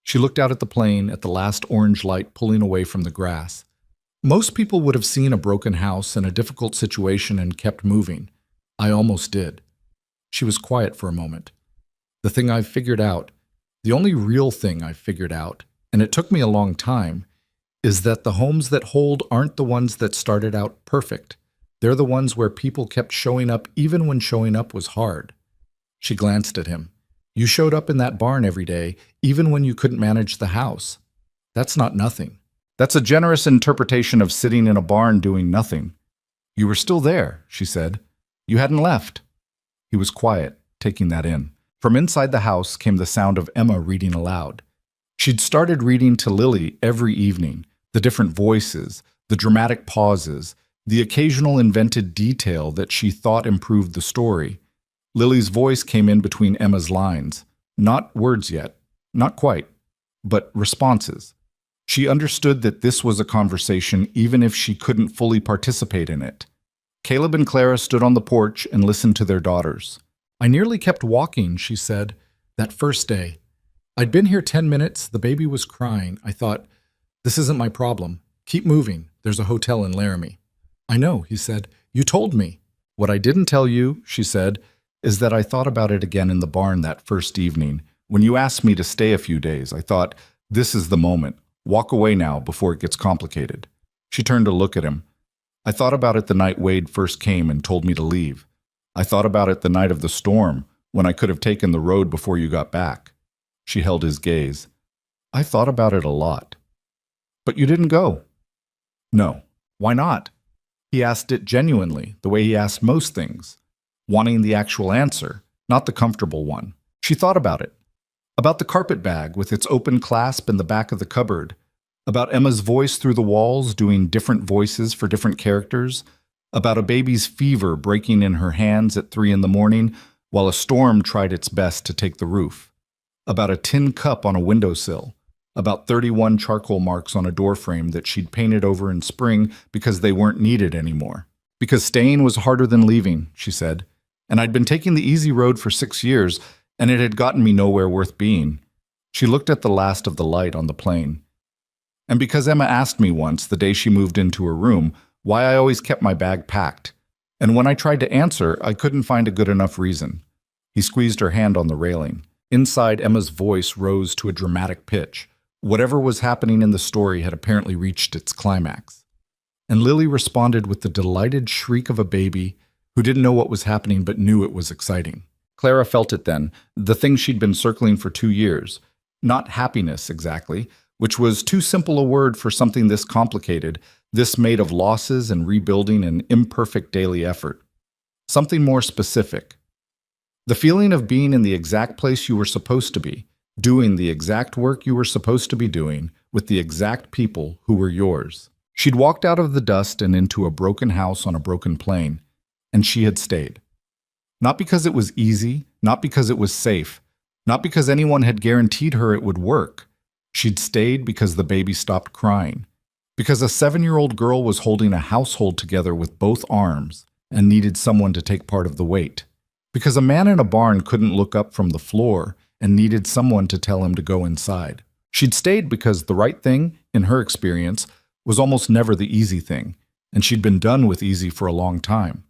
She looked out at the plain, at the last orange light pulling away from the grass. Most people would have seen a broken house and a difficult situation and kept moving. I almost did. She was quiet for a moment. The thing I've figured out, the only real thing I've figured out, and it took me a long time, is that the homes that hold aren't the ones that started out perfect. They're the ones where people kept showing up even when showing up was hard. She glanced at him. You showed up in that barn every day, even when you couldn't manage the house. That's not nothing. That's a generous interpretation of sitting in a barn doing nothing. You were still there, she said. You hadn't left. He was quiet, taking that in. From inside the house came the sound of Emma reading aloud. She'd started reading to Lily every evening, the different voices, the dramatic pauses, the occasional invented detail that she thought improved the story. Lily's voice came in between Emma's lines. Not words yet, not quite, but responses. She understood that this was a conversation even if she couldn't fully participate in it. Caleb and Clara stood on the porch and listened to their daughters. I nearly kept walking, she said, that first day. I'd been here 10 minutes, the baby was crying. I thought, this isn't my problem. Keep moving, there's a hotel in Laramie. I know, he said. You told me. What I didn't tell you, she said, is that I thought about it again in the barn that first evening. When you asked me to stay a few days, I thought, this is the moment. Walk away now before it gets complicated. She turned to look at him. I thought about it the night Wade first came and told me to leave. I thought about it the night of the storm, when I could have taken the road before you got back. She held his gaze. I thought about it a lot. But you didn't go. No. Why not? He asked it genuinely, the way he asked most things, wanting the actual answer, not the comfortable one. She thought about it. About the carpet bag with its open clasp in the back of the cupboard. About Emma's voice through the walls doing different voices for different characters. About a baby's fever breaking in her hands at 3 a.m. while a storm tried its best to take the roof. About a tin cup on a windowsill. About 31 charcoal marks on a doorframe that she'd painted over in spring because they weren't needed anymore. Because staying was harder than leaving, she said. And I'd been taking the easy road for 6 years, and it had gotten me nowhere worth being. She looked at the last of the light on the plane. And because Emma asked me once, the day she moved into her room, why I always kept my bag packed. And when I tried to answer, I couldn't find a good enough reason. He squeezed her hand on the railing. Inside, Emma's voice rose to a dramatic pitch. Whatever was happening in the story had apparently reached its climax. And Lily responded with the delighted shriek of a baby who didn't know what was happening but knew it was exciting. Clara felt it then, the thing she'd been circling for 2 years. Not happiness, exactly, which was too simple a word for something this complicated, this made of losses and rebuilding and imperfect daily effort. Something more specific. The feeling of being in the exact place you were supposed to be, doing the exact work you were supposed to be doing, with the exact people who were yours. She'd walked out of the dust and into a broken house on a broken plane, and she had stayed. Not because it was easy, not because it was safe, not because anyone had guaranteed her it would work. She'd stayed because the baby stopped crying, because a 7-year-old girl was holding a household together with both arms and needed someone to take part of the weight, because a man in a barn couldn't look up from the floor and needed someone to tell him to go inside. She'd stayed because the right thing, in her experience, was almost never the easy thing, and she'd been done with easy for a long time.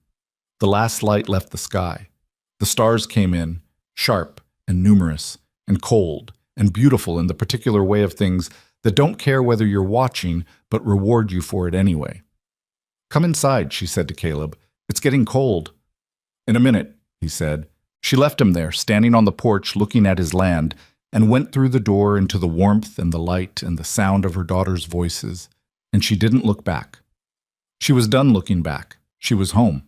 The last light left the sky. The stars came in, sharp and numerous and cold and beautiful in the particular way of things that don't care whether you're watching but reward you for it anyway. Come inside, she said to Caleb. It's getting cold. In a minute, he said. She left him there, standing on the porch looking at his land, and went through the door into the warmth and the light and the sound of her daughter's voices, and she didn't look back. She was done looking back. She was home.